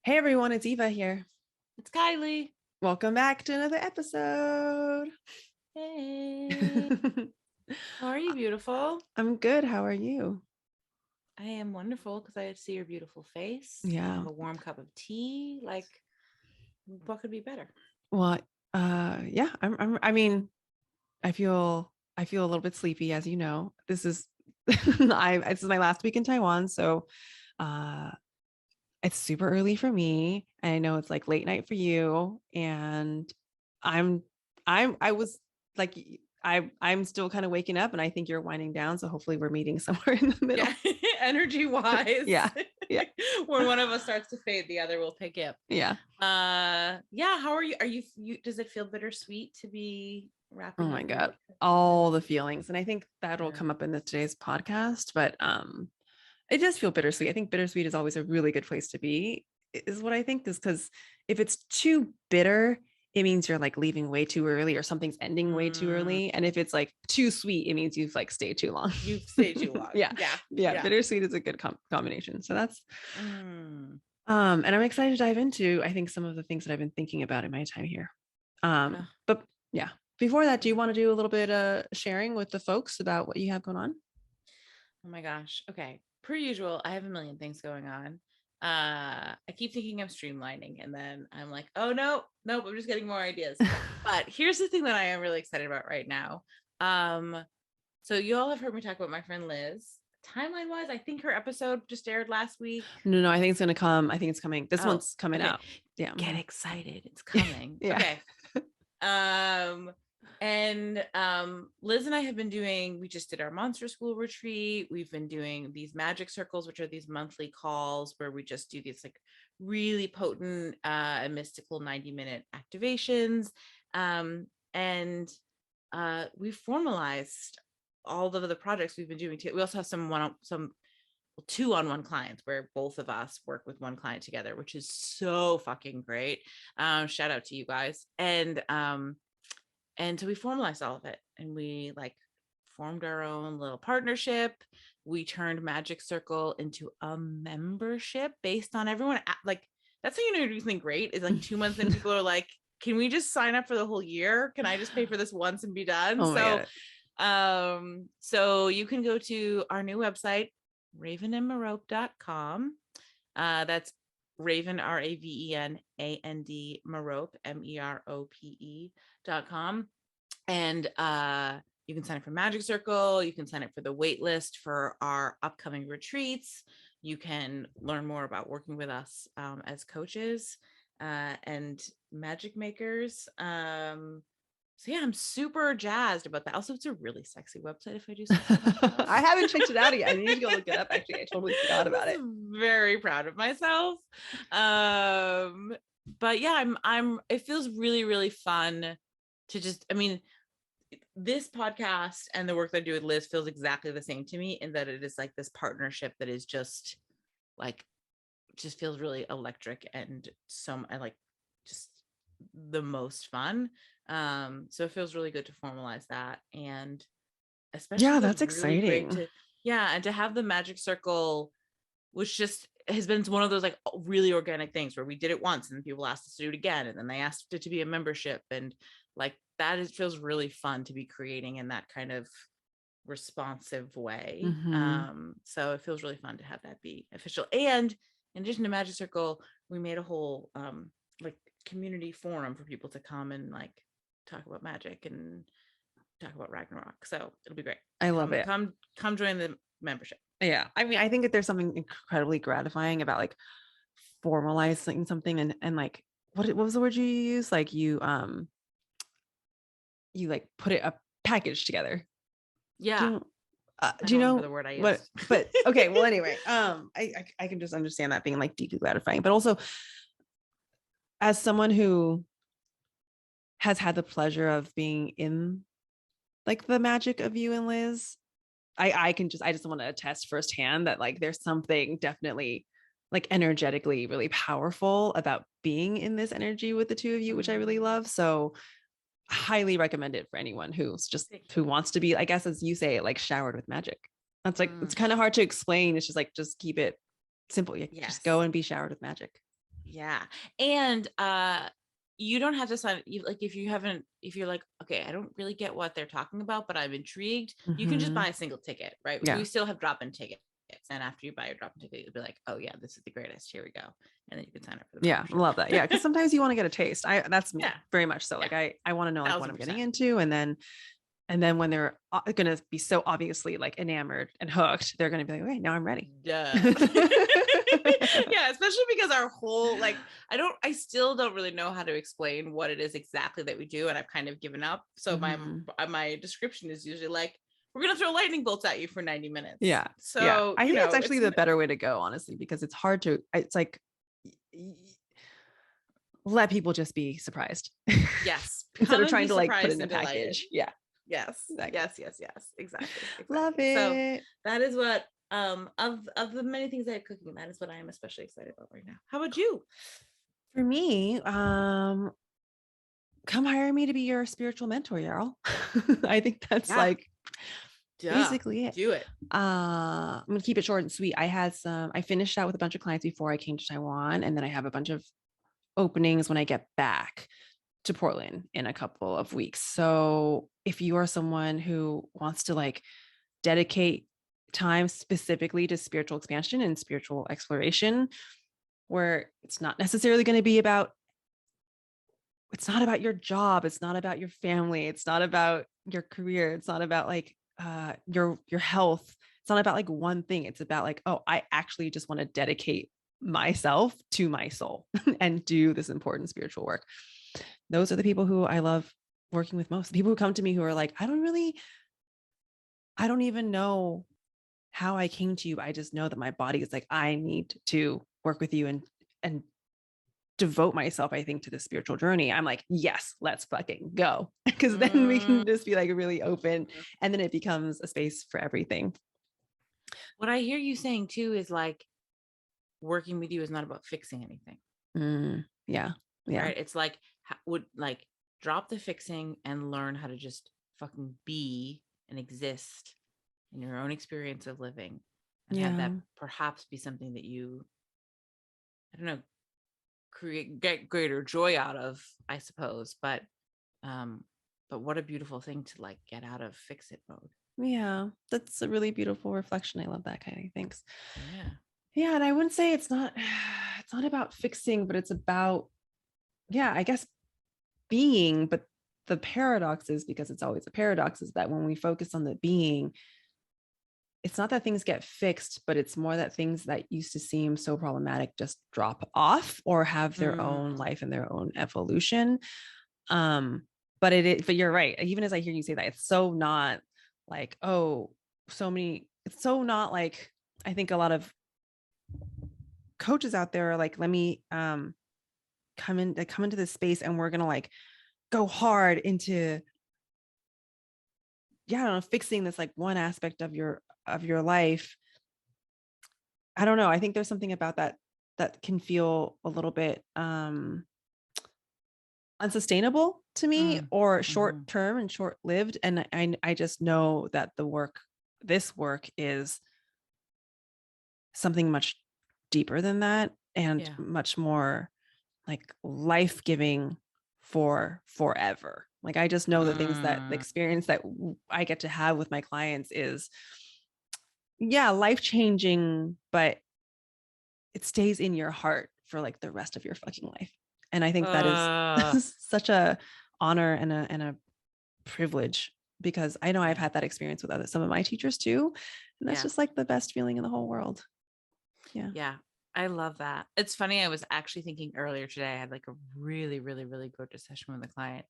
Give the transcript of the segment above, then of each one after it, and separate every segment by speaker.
Speaker 1: Hey everyone, it's Eva here.
Speaker 2: It's Kyley.
Speaker 1: Welcome back to another episode.
Speaker 2: Hey. How are you, beautiful?
Speaker 1: I'm good. How are you?
Speaker 2: I am wonderful because I see your beautiful face. I
Speaker 1: Yeah.
Speaker 2: have a warm cup of tea. Like, what could be better?
Speaker 1: Well, yeah, I feel a little bit sleepy, as you know. This is this is my last week in Taiwan, so uh it's super early for me. I know it's like late night for you, and I'm I was like I'm still kind of waking up, and I think you're winding down, so hopefully we're meeting somewhere in the middle.
Speaker 2: Yeah, energy wise.
Speaker 1: Yeah. Yeah.
Speaker 2: When one of us starts to fade, the other will pick up.
Speaker 1: Yeah.
Speaker 2: Yeah. How are you? Are you does it feel bittersweet to be
Speaker 1: Oh
Speaker 2: wrapping
Speaker 1: my
Speaker 2: up your
Speaker 1: God.
Speaker 2: book?
Speaker 1: All the feelings. And I think that'll
Speaker 2: Yeah.
Speaker 1: come up in today's podcast, but it does feel bittersweet. I think bittersweet is always a really good place to be, is what I think, is because if it's too bitter, it means you're like leaving way too early or something's ending way too early. And if it's like too sweet, it means you've like stayed too long.
Speaker 2: You've stayed too long.
Speaker 1: Yeah.
Speaker 2: Yeah.
Speaker 1: Yeah.
Speaker 2: Yeah.
Speaker 1: Bittersweet is a good combination. So that's,
Speaker 2: Mm.
Speaker 1: and I'm excited to dive into, I think, some of the things that I've been thinking about in my time here. But yeah, before that, do you want to do a little bit of sharing with the folks about what you have going on?
Speaker 2: Oh my gosh. Okay. Per usual, I have a million things going on. I keep thinking I'm streamlining, and then I'm like, oh no, nope, I'm just getting more ideas. But here's the thing that I am really excited about right now. So you all have heard me talk about my friend Liz. Timeline wise, I think her episode just aired last week.
Speaker 1: No, I think it's gonna come. I think it's coming. This one's coming
Speaker 2: Okay.
Speaker 1: out. Yeah.
Speaker 2: Get excited. It's coming.
Speaker 1: Yeah.
Speaker 2: Okay. Liz and I have been doing, we just did our monster school retreat. We've been doing these magic circles, which are these monthly calls where we just do these like really potent and mystical 90-minute activations. We've formalized all of the projects we've been doing too. We also have some 2-on-1 clients where both of us work with one client together, which is so fucking great. Shout out to you guys. And so we formalized all of it, and we like formed our own little partnership. We turned Magic Circle into a membership based on everyone. Like, that's how you know you're doing great, is like 2 months in, people are like, can we just sign up for the whole year? Can I just pay for this once and be done?
Speaker 1: Oh my
Speaker 2: God. So you can go to our new website, ravenandmerope.com. That's Raven, RAVENAND, Merope, MEROPE.com. And you can sign up for Magic Circle. You can sign up for the wait list for our upcoming retreats. You can learn more about working with us as coaches and magic makers. So yeah, I'm super jazzed about that. Also, it's a really sexy website, if I do say so myself.
Speaker 1: I haven't checked it out yet. I need to go look it up. Actually, I totally forgot about it.
Speaker 2: Very proud of myself. But yeah, it feels really, really fun to just, I mean, this podcast and the work that I do with Liz feels exactly the same to me, in that it is like this partnership that is just feels really electric and like just the most fun. So it feels really good to formalize that, and especially
Speaker 1: that's
Speaker 2: really
Speaker 1: exciting.
Speaker 2: great and to have the Magic Circle, which just has been one of those like really organic things where we did it once and people asked us to do it again, and then they asked it to be a membership, and like that feels really fun to be creating in that kind of responsive way.
Speaker 1: Mm-hmm.
Speaker 2: So it feels really fun to have that be official. And in addition to Magic Circle, we made a whole like community forum for people to come and like talk about magic and talk about Ragnarok. So it'll be great.
Speaker 1: I love it.
Speaker 2: Come join the membership.
Speaker 1: Yeah. I mean, I think that there's something incredibly gratifying about like formalizing something and like, what was the word you use? Like you like put it a package together.
Speaker 2: Yeah.
Speaker 1: Do you know
Speaker 2: the word I used?
Speaker 1: what? But okay. Well, anyway, I can just understand that being like deeply gratifying, but also as someone who has had the pleasure of being in like the magic of you and Liz, I just want to attest firsthand that like there's something definitely like energetically really powerful about being in this energy with the two of you, which I really love. So highly recommend it for anyone who wants to be, I guess, as you say, like showered with magic. That's like, it's kind of hard to explain. It's just like, just keep it simple. You just go and be showered with magic.
Speaker 2: Yeah. And you don't have to sign like if you're like, okay, I don't really get what they're talking about, but I'm intrigued, you can just
Speaker 1: Mhm.
Speaker 2: buy a single ticket, right? So
Speaker 1: Yeah.
Speaker 2: we still have drop-in tickets. And after you buy your drop-in ticket, you'll be like, oh yeah, this is the greatest. Here we go. And then you can sign up for the
Speaker 1: Yeah,
Speaker 2: membership.
Speaker 1: love that. Yeah, because sometimes you want to get a taste. That's me
Speaker 2: Yeah.
Speaker 1: very much so.
Speaker 2: Yeah.
Speaker 1: Like I want to know like what I'm getting
Speaker 2: 1000%.
Speaker 1: into, and then when they're going to be so obviously like enamored and hooked, they're going to be like, okay, now I'm ready.
Speaker 2: Duh. Yeah, especially because our whole like I still don't really know how to explain what it is exactly that we do, and I've kind of given up. So
Speaker 1: Mhm.
Speaker 2: my description is usually like, we're gonna throw lightning bolts at you for 90 minutes.
Speaker 1: Yeah. Yeah.
Speaker 2: So
Speaker 1: I think it's actually
Speaker 2: it's
Speaker 1: the better way to go, honestly, because it's hard to, it's like, let people just be surprised
Speaker 2: yes,
Speaker 1: instead
Speaker 2: come
Speaker 1: of
Speaker 2: and
Speaker 1: trying
Speaker 2: be
Speaker 1: to like put
Speaker 2: surprised
Speaker 1: in a
Speaker 2: and delighted.
Speaker 1: package. Yeah.
Speaker 2: Yes,
Speaker 1: Exactly.
Speaker 2: yes, exactly.
Speaker 1: Love
Speaker 2: So
Speaker 1: it.
Speaker 2: that is what of the many things I have cooking, that is what I am especially excited about right now. How about you?
Speaker 1: For me, come hire me to be your spiritual mentor, Yarl. I think that's
Speaker 2: Yeah,
Speaker 1: like basically it.
Speaker 2: do it.
Speaker 1: I'm gonna keep it short and sweet. I finished out with a bunch of clients before I came to Taiwan, and then I have a bunch of openings when I get back to Portland in a couple of weeks. So if you are someone who wants to like dedicate time specifically to spiritual expansion and spiritual exploration, where it's not necessarily going to be about, it's not about your job, it's not about your family, it's not about your career, it's not about like your health, it's not about like one thing, it's about like, oh, I actually just want to dedicate myself to my soul and do this important spiritual work. Those are the people who I love working with most. The people who come to me who are like, I don't even know how I came to you. I just know that my body is like, I need to work with you and devote myself, I think, to the spiritual journey. I'm like, yes, let's fucking go. Because then we can just be like really open, and then it becomes a space for everything.
Speaker 2: What I hear you saying too is like, working with you is not about fixing anything.
Speaker 1: Yeah. Yeah.
Speaker 2: Right. It's like, would like drop the fixing and learn how to just fucking be and exist in your own experience of living, and have
Speaker 1: Yeah.
Speaker 2: that perhaps be something that you, I don't know, get greater joy out of, I suppose. But what a beautiful thing to like get out of fix it mode.
Speaker 1: Yeah. That's a really beautiful reflection. I love that kind of things.
Speaker 2: Yeah.
Speaker 1: Yeah. And I wouldn't say it's not about fixing, but it's about, yeah, I guess being. But the paradox is, because it's always a paradox, is that when we focus on the being, it's not that things get fixed, but it's more that things that used to seem so problematic just drop off or have their own life and their own evolution. But you're right. Even as I hear you say that, it's so not like, oh, it's so not like, I think a lot of coaches out there are like, let me come into this space and we're gonna like go hard into, yeah, I don't know, fixing this like one aspect of your life. I don't know. I think there's something about that that can feel a little bit unsustainable to me, or short term and short lived. And I just know that this work is something much deeper than that, and much more like life giving for forever. Like I just know the things, that the experience that I get to have with my clients is, yeah, life changing, but it stays in your heart for like the rest of your fucking life. And I think that is such a honor and a privilege, because I know I've had that experience with some of my teachers too. And that's just like the best feeling in the whole world. Yeah.
Speaker 2: Yeah. I love that. It's funny. I was actually thinking earlier today, I had like a really, really, really gorgeous session with a client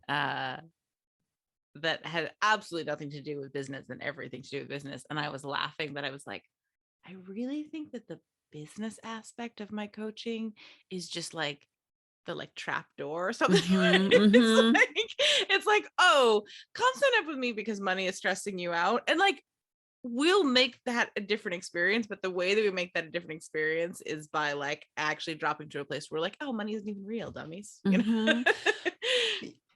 Speaker 2: that had absolutely nothing to do with business and everything to do with business. And I was laughing, but I was like, I really think that the business aspect of my coaching is just like the like trap door or something. It's like, oh, come sign up with me because money is stressing you out. And like, we'll make that a different experience, but the way that we make that a different experience is by like actually dropping to a place where like, oh, money isn't even real, dummies. You know?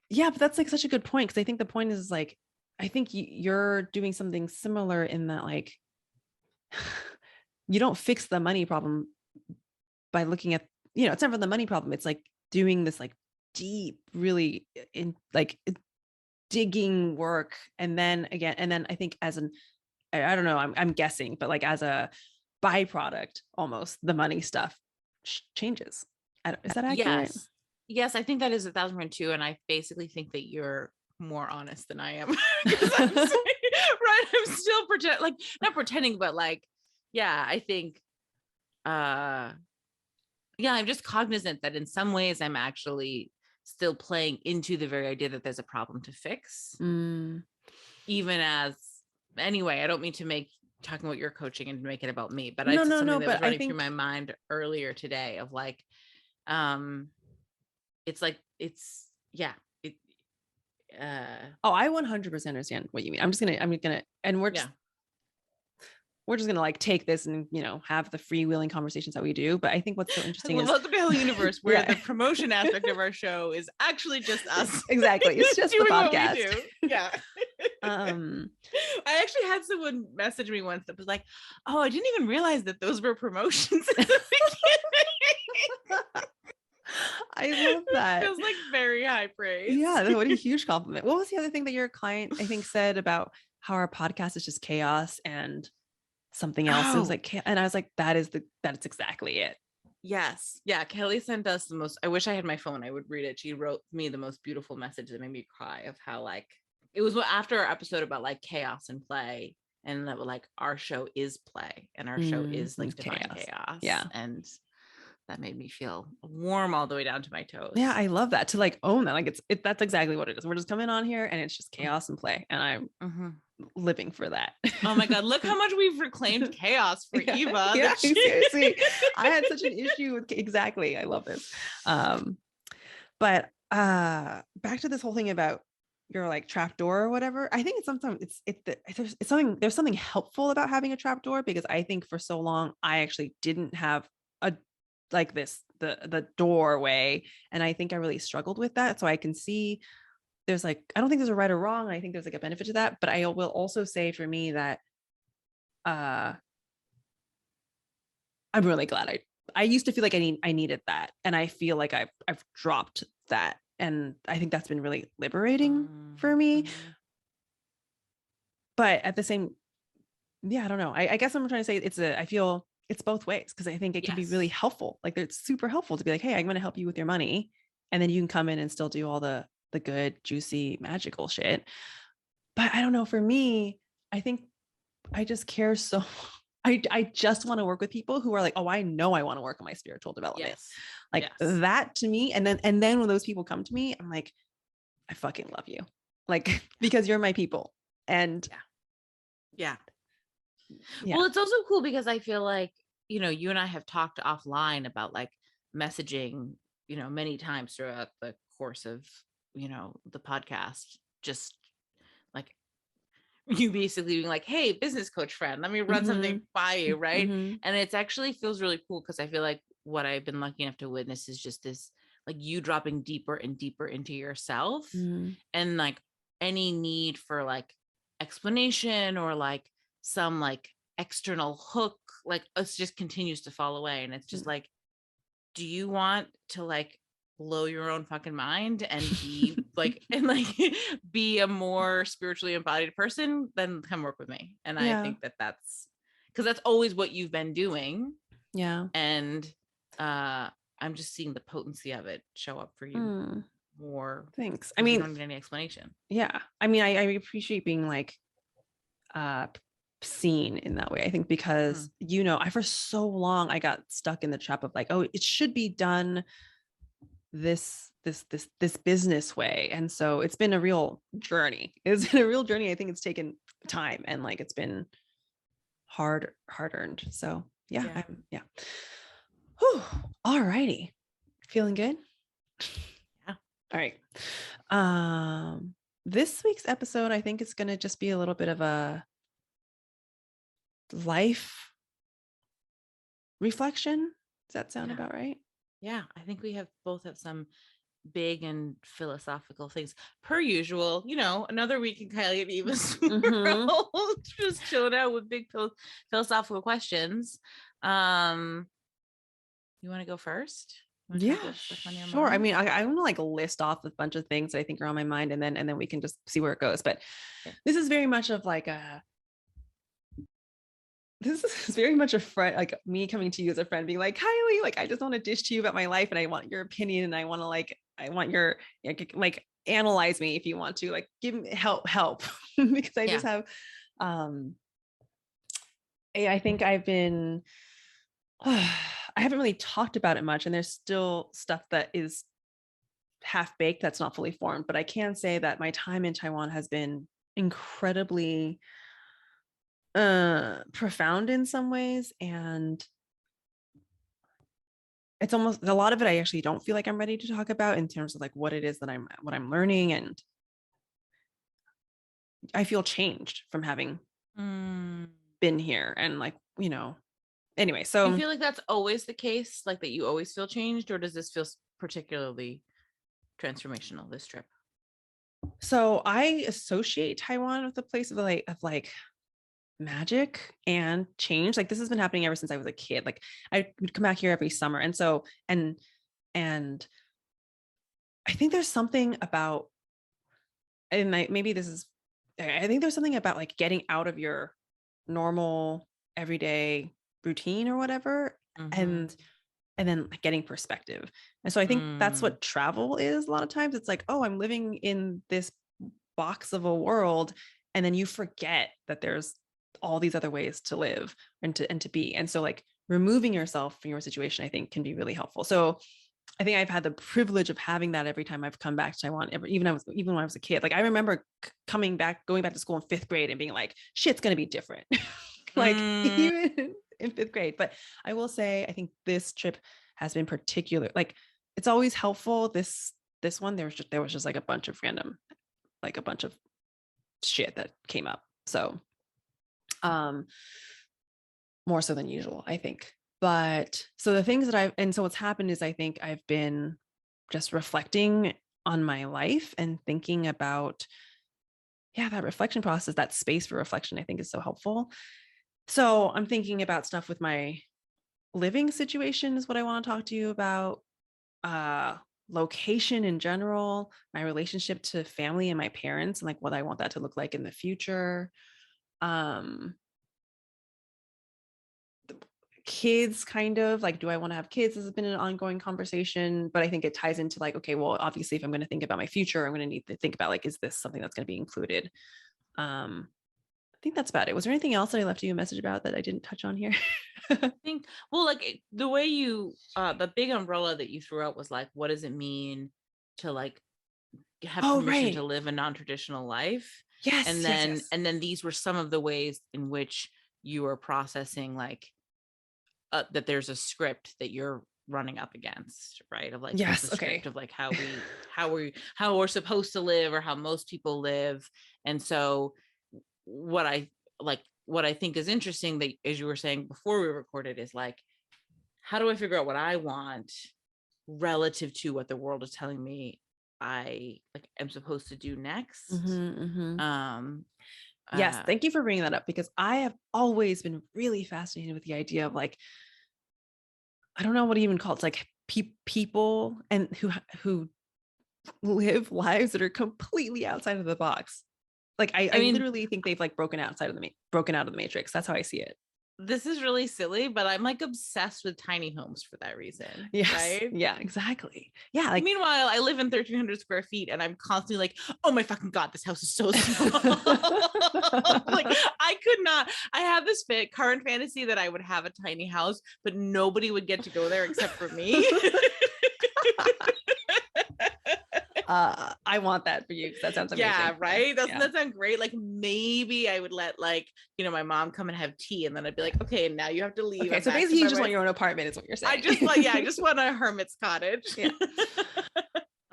Speaker 1: Yeah, but that's like such a good point, because I think the point is like, I think you're doing something similar in that like you don't fix the money problem by looking at it's not for the money problem. It's like doing this like deep, really in like digging work. And then I think as I don't know, I'm guessing, but like as a byproduct, almost the money stuff changes. Is that accurate?
Speaker 2: Yes, I think that is 1,000% true. And I basically think that you're more honest than I am. Right. I'm still not pretending, but like, yeah, I think, I'm just cognizant that in some ways I'm actually still playing into the very idea that there's a problem to fix. Even as, anyway, I don't mean to make talking about your coaching and make it about me, but it's something that was running through my mind earlier today of like, it's like,
Speaker 1: I 100% understand what you mean. I'm gonna, and we're just gonna like take this and have the freewheeling conversations that we do. But I think what's so interesting is
Speaker 2: welcome to Hello Universe, where the promotion aspect of our show is actually just us.
Speaker 1: Exactly, it's just the podcast.
Speaker 2: What we do. Yeah. I actually had someone message me once that was like, "Oh, I didn't even realize that those were promotions in the beginning."
Speaker 1: I love that.
Speaker 2: It feels like very high praise.
Speaker 1: Yeah, what a huge compliment. What was the other thing that your client, I think, said about how our podcast is just chaos and something else? It was like, and I was like, that's exactly it.
Speaker 2: Yes. Yeah. Kyley sent us the most, I wish I had my phone, I would read it. She wrote me the most beautiful message that made me cry, of how like, it was after our episode about like chaos and play, and that like our show is play and our show is like divine chaos.
Speaker 1: Yeah.
Speaker 2: And that made me feel warm all the way down to my toes.
Speaker 1: Yeah, I love that, to like own that. Like that's exactly what it is. We're just coming on here and it's just chaos and play, and I'm living for that.
Speaker 2: Oh my God, look how much we've reclaimed chaos for Eva.
Speaker 1: Yeah, seriously. I had such an issue with exactly. I love this. But back to this whole thing about your like trap door or whatever. I think there's something helpful about having a trap door, because I think for so long I actually didn't have a like this the doorway, and I think I really struggled with that. So I can see there's like, I don't think there's a right or wrong. I think there's like a benefit to that, but I will also say for me that I'm really glad I used to feel like I needed that, and I feel like I've dropped that, and I think that's been really liberating for me. But at the same, I don't know. I guess I'm trying to say I feel it's both ways, because I think it can be really helpful. Like it's super helpful to be like, hey, I'm going to help you with your money, and then you can come in and still do all the good, juicy, magical shit. But I don't know, for me, I think I just care so I just want to work with people who are like, oh, I know I want to work on my spiritual development. That to me. And then when those people come to me, I'm like, I fucking love you. Like, because you're my people. And
Speaker 2: yeah. Well, it's also cool because I feel like, you and I have talked offline about like messaging, many times throughout the course of, the podcast, just like you basically being like, hey, business coach friend, let me run something by you. Right. And it's actually feels really cool, because I feel like what I've been lucky enough to witness is just this, like you dropping deeper and deeper into yourself, and like any need for like explanation or like some like external hook, like it just continues to fall away. And it's just like, do you want to like blow your own fucking mind and be like, and like be a more spiritually embodied person? Then come work with me. And I think that's because that's always what you've been doing.
Speaker 1: Yeah.
Speaker 2: And I'm just seeing the potency of it show up for you more.
Speaker 1: Thanks. I mean,
Speaker 2: you don't need any explanation.
Speaker 1: Yeah. I mean, I appreciate being like seen in that way. I think because I for so long I got stuck in the trap of like, oh, it should be done this business way. And so it's been a real journey. I think it's taken time, and like it's been hard earned. So yeah. Whew. All righty. Feeling good?
Speaker 2: Yeah.
Speaker 1: All right. This week's episode, I think it's going to just be a little bit of a life reflection. Does that sound about right?
Speaker 2: Yeah, I think we both have some big and philosophical things per usual. Another week in Kyley and Eva's world, just chilling out with big philosophical questions. You want to go first? You want to talk
Speaker 1: Yeah,
Speaker 2: about stuff on your
Speaker 1: sure. I
Speaker 2: mind?
Speaker 1: mean, I want to like list off a bunch of things that I think are on my mind, and then we can just see where it goes. But
Speaker 2: Okay.
Speaker 1: this is very much of like a this is very much a friend, like me coming to you as a friend, being like, Kyley, like I just want to dish to you about my life, and I want your opinion, and I want to like I want your like analyze me if you want to, like give me help because I
Speaker 2: Yeah.
Speaker 1: just have I think I've been I haven't really talked about it much, and there's still stuff that is half baked that's not fully formed. But I can say that my time in Taiwan has been incredibly profound in some ways, and it's almost a lot of it I actually don't feel like I'm ready to talk about in terms of like what it is that I'm learning, and I feel changed from having
Speaker 2: Mm.
Speaker 1: been here, and like anyway,
Speaker 2: Do you
Speaker 1: so
Speaker 2: feel like that's always the case? Like that you always feel changed, or does this feel particularly transformational this trip?
Speaker 1: so I associate Taiwan with a place of like magic and change. Like this has been happening ever since I was a kid. Like I would come back here every summer, and so and I think there's something about, and maybe this is, I think there's something about like getting out of your normal everyday routine or whatever,
Speaker 2: Mm-hmm.
Speaker 1: and then like getting perspective. And so I think that's
Speaker 2: Mm.
Speaker 1: what travel is a lot of times. It's like, oh, I'm living in this box of a world, and then you forget that there's all these other ways to live and to be. And so like removing yourself from your situation, I think can be really helpful. So I think I've had the privilege of having that every time I've come back to Taiwan. Even when I was a kid. Like I remember going back to school in fifth grade and being like, "Shit's gonna be different." Like
Speaker 2: Mm.
Speaker 1: even in fifth grade. But I will say, I think this trip has been particular. Like it's always helpful. This one there was just like a bunch of random, like a bunch of shit that came up. So um more so than usual, I think. But so the things that and so what's happened is I think I've been just reflecting on my life and thinking about, yeah, that reflection process, that space for reflection, I think is so helpful. So I'm thinking about stuff with my living situation is what I want to talk to you about. Uh, Location in general, my relationship to family and my parents, and like what I want that to look like in the future. Um, Kids, kind of like, do I want to have kids? This has been an ongoing conversation, but I think it ties into like, okay, well, obviously if I'm going to think about my future, I'm going to need to think about like, is this something that's going to be included? I think that's about it. Was there anything else that I left you a message about that I didn't touch on here?
Speaker 2: I think, well, like the way you the big umbrella that you threw out was like, what does it mean to like have
Speaker 1: Oh,
Speaker 2: permission to
Speaker 1: right.
Speaker 2: live a non-traditional life?
Speaker 1: Yes, yes, yes.
Speaker 2: And then these were some of the ways in which you were processing like that there's a script that you're running up against, right? Of like there's a
Speaker 1: Yes.
Speaker 2: script
Speaker 1: Okay.
Speaker 2: of like how we're supposed to live or how most people live. And so what I what I think is interesting that, as you were saying before we recorded, is like, how do I figure out what I want relative to what the world is telling me I like am supposed to do next?
Speaker 1: Mm-hmm, mm-hmm.
Speaker 2: Um
Speaker 1: Yes.
Speaker 2: uh
Speaker 1: Thank you for bringing that up, because I have always been really fascinated with the idea of like, I don't know what to even call it. It's like people and who live lives that are completely outside of the box. Like
Speaker 2: I
Speaker 1: I
Speaker 2: mean,
Speaker 1: literally think they've like broken out of the matrix. That's how I see it.
Speaker 2: this is really silly, but I'm like obsessed with tiny homes for that reason,
Speaker 1: Yes.
Speaker 2: right?
Speaker 1: Yeah, exactly. Yeah. Like
Speaker 2: Meanwhile, I live in 1,300 square feet and I'm constantly like, oh my fucking God, this house is so small. Like, I could not. I have this current fantasy that I would have a tiny house, but nobody would get to go there except for me.
Speaker 1: I want that for you because that sounds
Speaker 2: Yeah,
Speaker 1: amazing. Yeah.
Speaker 2: right. Doesn't
Speaker 1: Yeah.
Speaker 2: that sound great? Like maybe I would let like, my mom come and have tea, and then I'd be like, okay, now you have to leave.
Speaker 1: Okay.
Speaker 2: I'm
Speaker 1: So
Speaker 2: back to
Speaker 1: basically you
Speaker 2: my
Speaker 1: just want
Speaker 2: rights.
Speaker 1: your own apartment is what you're
Speaker 2: I
Speaker 1: saying.
Speaker 2: just like, yeah, I just want a hermit's cottage.
Speaker 1: Yeah.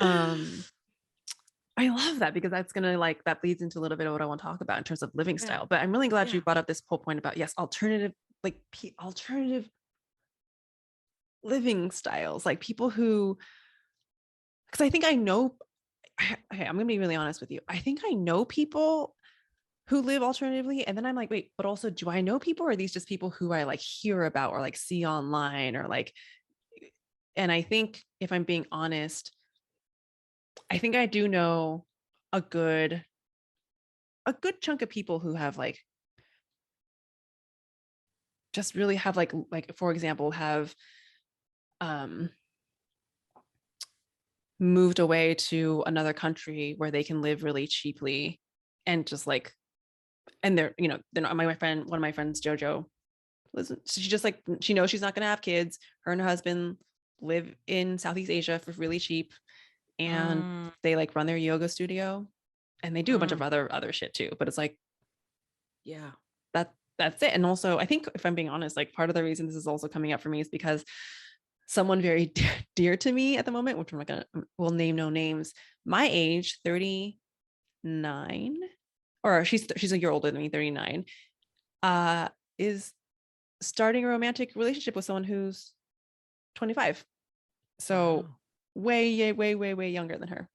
Speaker 1: Um I love that, because that's gonna like that leads into a little bit of what I want to talk about in terms of living
Speaker 2: Yeah.
Speaker 1: style. But I'm really glad you
Speaker 2: Yeah.
Speaker 1: brought up this whole point about, yes, alternative, like alternative living styles, like people who, because I think I know, okay, I'm gonna be really honest with you. I think I know people who live alternatively, and then I'm like, wait, but also, do I know people, or are these just people who I like hear about or like see online or like And I think if I'm being honest, I think I do know a good chunk of people who have like just really have like for example have um moved away to another country where they can live really cheaply and just like, and they're not, my friend, one of my friends, Jojo, listen, she just like, she knows she's not going to have kids. Her and her husband live in Southeast Asia for really cheap, and
Speaker 2: Mm,
Speaker 1: they like run their yoga studio, and they do a bunch of
Speaker 2: mm,
Speaker 1: other shit too, but it's like
Speaker 2: yeah.
Speaker 1: that's it. And also I think, if I'm being honest, like part of the reason this is also coming up for me is because someone very dear to me at the moment, which I'm not gonna, will name no names, my age, 39, or she's a year older than me, 39, is starting a romantic relationship with someone who's 25. So
Speaker 2: Wow.
Speaker 1: way younger than her.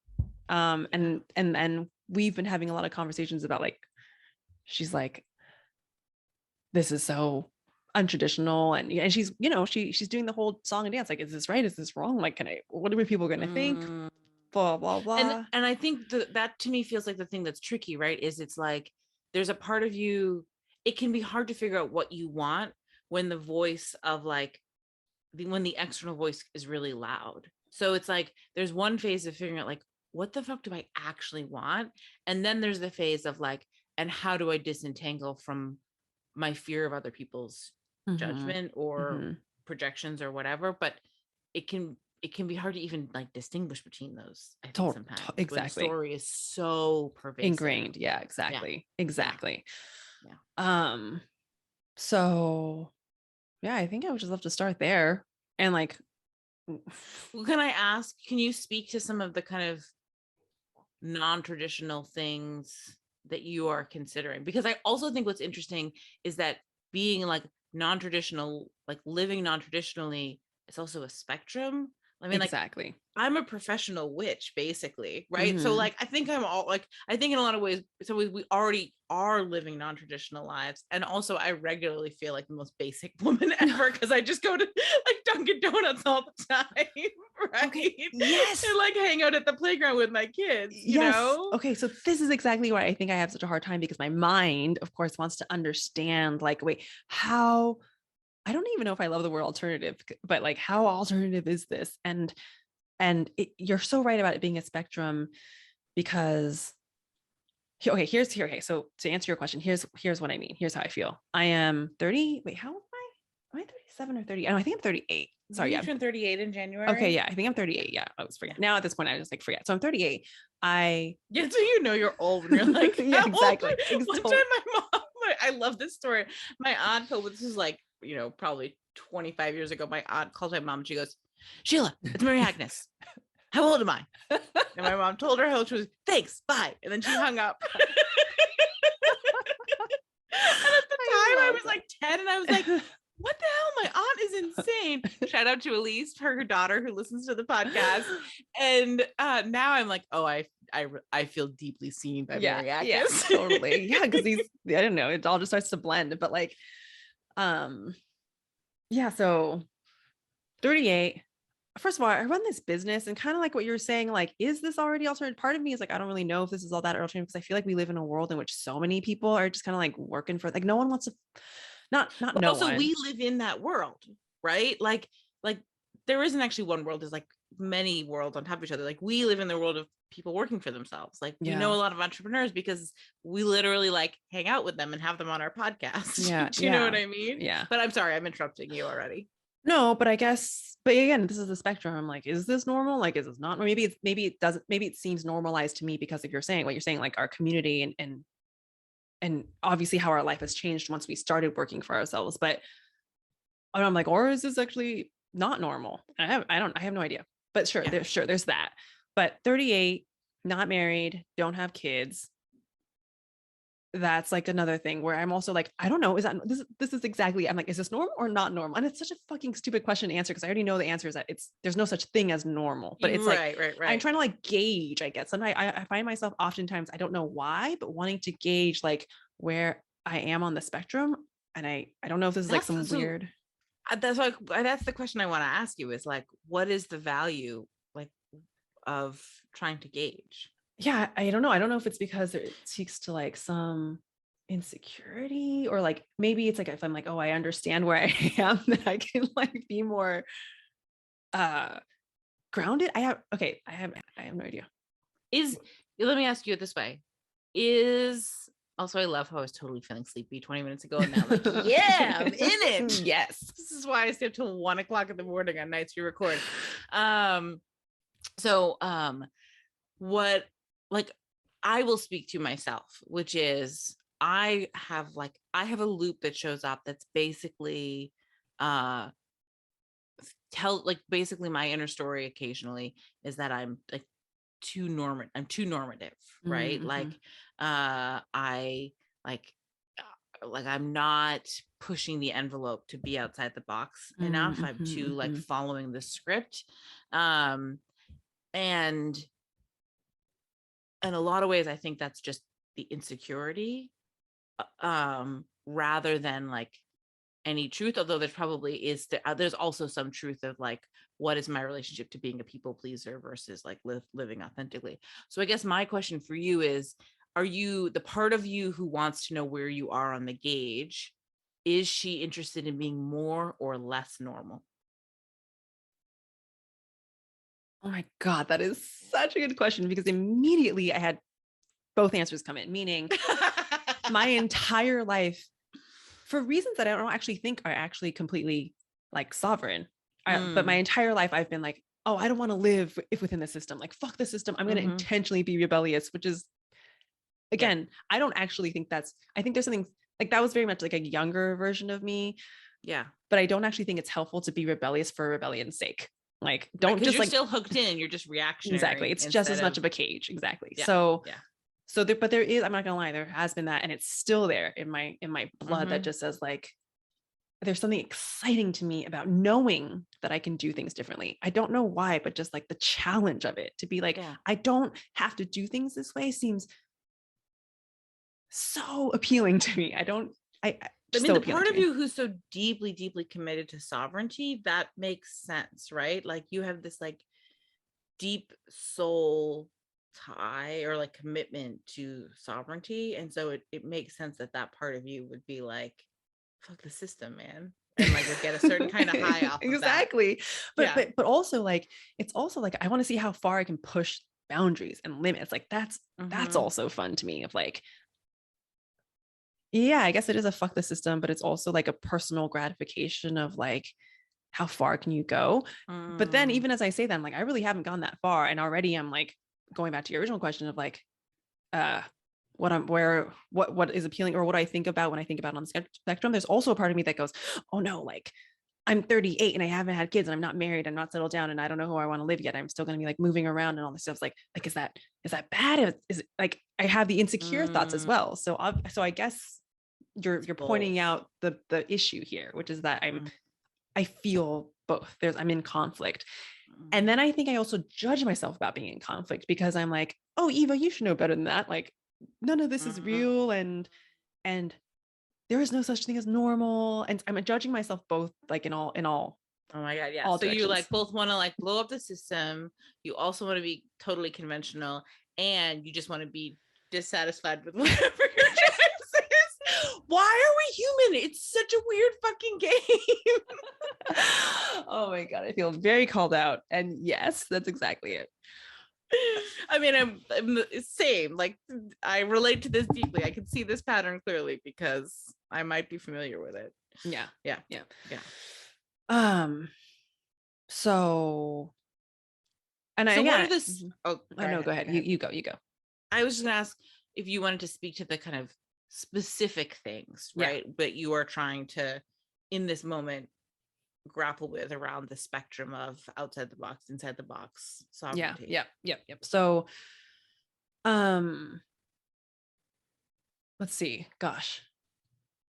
Speaker 2: Yeah.
Speaker 1: And we've been having a lot of conversations about like, she's like, this is so untraditional, and she's, she's doing the whole song and dance like, is this right, is this wrong, like, what are people going to think,
Speaker 2: Mm.
Speaker 1: blah blah
Speaker 2: and
Speaker 1: blah.
Speaker 2: and I think that to me feels like the thing that's tricky, right? Is it's like there's a part of you, it can be hard to figure out what you want when the voice of like when the external voice is really loud. So it's like there's one phase of figuring out like, what the fuck do I actually want? And then there's the phase of like, and how do I disentangle from my fear of other people's
Speaker 1: Mm-hmm.
Speaker 2: judgment or
Speaker 1: Mm-hmm.
Speaker 2: projections or whatever. But it can be hard to even like distinguish between those, I think, sometimes when the
Speaker 1: Exactly.
Speaker 2: story is so pervasive.
Speaker 1: Ingrained, yeah,
Speaker 2: Yeah. Yeah.
Speaker 1: exactly.
Speaker 2: Yeah.
Speaker 1: um so yeah, I think I would just love to start there, and like,
Speaker 2: Well, can I ask, can you speak to some of the kind of non-traditional things that you are considering? Because I also think what's interesting is that being like non-traditional, like living non-traditionally, is also a spectrum. I mean, like
Speaker 1: exactly.
Speaker 2: I'm a professional witch, basically, right? So,
Speaker 1: Mm-hmm.
Speaker 2: like, I think I'm all like, I think in a lot of ways, so we already are living non-traditional lives, and also I regularly feel like the most basic woman ever because I just go to like Dunkin' Donuts all the time, right?
Speaker 1: Okay, yes.
Speaker 2: And like hang out at the playground with my kids, you
Speaker 1: Yes.
Speaker 2: know?
Speaker 1: Okay. So this is exactly why I think I have such a hard time, because my mind, of course, wants to understand, like, wait, how, I don't even know if I love the word alternative, but like, how alternative is this? You're so right about it being a spectrum, because okay, okay. So to answer your question, here's what I mean. Here's how I feel. I am 30. Wait, how old am I? Am I 37 or 30? Oh, I think I'm 38. Sorry,
Speaker 2: You
Speaker 1: yeah.
Speaker 2: turned 38 in
Speaker 1: Okay,
Speaker 2: January.
Speaker 1: yeah, I think I'm
Speaker 2: Yeah.
Speaker 1: 38. Yeah, I was
Speaker 2: Yeah.
Speaker 1: forget. Now at this point, I just like forget. So I'm 38. I
Speaker 2: Yeah, so you know you're old when you're like,
Speaker 1: yeah,
Speaker 2: how old?
Speaker 1: exactly.
Speaker 2: One time my mom, I love this story. My aunt told me, this is like, probably 25 years ago. My aunt calls my mom and she goes, Sheila, it's Mary Agnes. How old am I? And my mom told her how old she was. Thanks, bye. And then she hung up. And at the time I was like 10 and I was like, what the hell? My aunt is insane. Shout out to Elise, her daughter, who listens to the podcast. And now I'm like, oh, I feel deeply seen by
Speaker 1: Yeah,
Speaker 2: Mary
Speaker 1: yeah,
Speaker 2: Agnes.
Speaker 1: totally. Yeah, because I don't know, it all just starts to blend. But like, yeah, so 38. First of all, I run this business, and kind of like what you're saying, like, is this already alternative? Part of me is like, I don't really know if this is all that alternative, because I feel like we live in a world in which so many people are just kind of like working for, like, no one wants to, not
Speaker 2: But
Speaker 1: no
Speaker 2: also
Speaker 1: one.
Speaker 2: we live in that world, right? Like there isn't actually one world, there's like many worlds on top of each other. Like we live in the world of people working for themselves. Like we know
Speaker 1: Yeah,
Speaker 2: a lot of entrepreneurs because we literally like hang out with them and have them on our podcast.
Speaker 1: yeah,
Speaker 2: Do you know what
Speaker 1: yeah,
Speaker 2: I mean?
Speaker 1: yeah.
Speaker 2: But I'm sorry, I'm interrupting you already.
Speaker 1: No, but I guess, but again, this is the spectrum. I'm like, is this normal? Like, is this not? Or maybe it doesn't, maybe it seems normalized to me because of what you're saying, like our community, and obviously how our life has changed once we started working for ourselves. But I'm like, or is this actually not normal? I have no idea. But sure,
Speaker 2: Yeah.
Speaker 1: there's that. But 38, not married, don't have kids. That's like another thing where I'm also like, I don't know, is that this is exactly, I'm like, is this normal or not normal? And it's such a fucking stupid question to answer, because I already know the answer is that there's no such thing as normal. But it's like, I'm
Speaker 2: Right.
Speaker 1: trying to like gauge, I guess. And I find myself oftentimes, I don't know why, but wanting to gauge like where I am on the spectrum. And I don't know if this is like
Speaker 2: That's
Speaker 1: some
Speaker 2: so
Speaker 1: weird.
Speaker 2: that's the question I want to ask you is like, what is the value like of trying to gauge?
Speaker 1: Yeah, I don't know. I don't know if it's because it speaks to like some insecurity, or like maybe it's like if I'm like, oh, I understand where I am, that I can like be more grounded. I have no idea.
Speaker 2: Let me ask you it this way. I love how I was totally feeling sleepy 20 minutes ago, and now I'm like, yeah, I'm in it.
Speaker 1: Yes.
Speaker 2: This is why I stay up till 1:00 in the morning on nights we record. What, like, I will speak to myself, which is I have a loop that shows up that's basically basically my inner story occasionally is that I'm like I'm too normative, right?
Speaker 1: Mm-hmm.
Speaker 2: I I'm not pushing the envelope to be outside the box enough. I'm too like following the script. And in a lot of ways, I think that's just the insecurity, rather than like any truth, although there probably is there's also some truth of like, what is my relationship to being a people pleaser versus like living authentically. So I guess my question for you is, are you the part of you who wants to know where you are on the gauge? Is she interested in being more or less normal?
Speaker 1: Oh my God, that is such a good question, because immediately I had both answers come in, meaning my entire life, for reasons that I don't actually think are actually completely like sovereign. But my entire life I've been like, oh, I don't want to live within the system. Like, fuck the system. I'm going to intentionally be rebellious, which is, again, I don't actually think I think there's something like that was very much like a younger version of me.
Speaker 2: Yeah.
Speaker 1: But I don't actually think it's helpful to be rebellious for rebellion's sake. Like, don't just
Speaker 2: you're
Speaker 1: like
Speaker 2: still hooked in. You're just reactionary.
Speaker 1: Exactly. It's just as much of a cage. Exactly.
Speaker 2: Yeah.
Speaker 1: So but there is, I'm not gonna lie, there has been that, and it's still there in my blood, that just says like, there's something exciting to me about knowing that I can do things differently. I don't know why, but just like the challenge of it, to be like, I don't have to do things this way, seems so appealing to me. I mean,
Speaker 2: the part of you who's so deeply, deeply committed to sovereignty, that makes sense, right? Like, you have this like deep soul tie or like commitment to sovereignty, and so it makes sense that part of you would be like, fuck the system, man, and like would get a certain kind of high off
Speaker 1: exactly of that. But also like, it's also like, I want to see how far I can push boundaries and limits. Like that's also fun to me, of like, yeah, I guess it is a fuck the system, but it's also like a personal gratification of like, how far can you go? But then even as I say that, I'm like, I really haven't gone that far. And already I'm like, going back to your original question of like, what is appealing, or what I think about when I think about it on the spectrum. There's also a part of me that goes, oh no, like I'm 38 and I haven't had kids and I'm not married, I'm not settled down, and I don't know who I want to live yet. I'm still going to be like moving around and all this stuff. Like, is that bad? Is it like, I have the insecure thoughts as well. So I guess you're pointing out the issue here, which is that I feel both. I'm in conflict. And then I think I also judge myself about being in conflict, because I'm like, oh, Eva, you should know better than that. Like, none of this is real. And there is no such thing as normal. And I'm judging myself both, like in all.
Speaker 2: Oh my God. Yeah.
Speaker 1: So
Speaker 2: directions. You like both want to like blow up the system. You also want to be totally conventional, and you just want to be dissatisfied with whatever your choice is. Why are we human? It's such a weird fucking game.
Speaker 1: Oh my God. I feel very called out. And yes, that's exactly it.
Speaker 2: I mean, I'm the same. Like, I relate to this deeply. I can see this pattern clearly because I might be familiar with it.
Speaker 1: Yeah. So, and
Speaker 2: so
Speaker 1: I,
Speaker 2: what are this?
Speaker 1: Oh, no, go ahead. You go.
Speaker 2: I was just gonna ask if you wanted to speak to the kind of specific things, right? But you are trying to, in this moment, grapple with around the spectrum of outside the box, inside the box sovereignty.
Speaker 1: Yep. So, let's see. Gosh.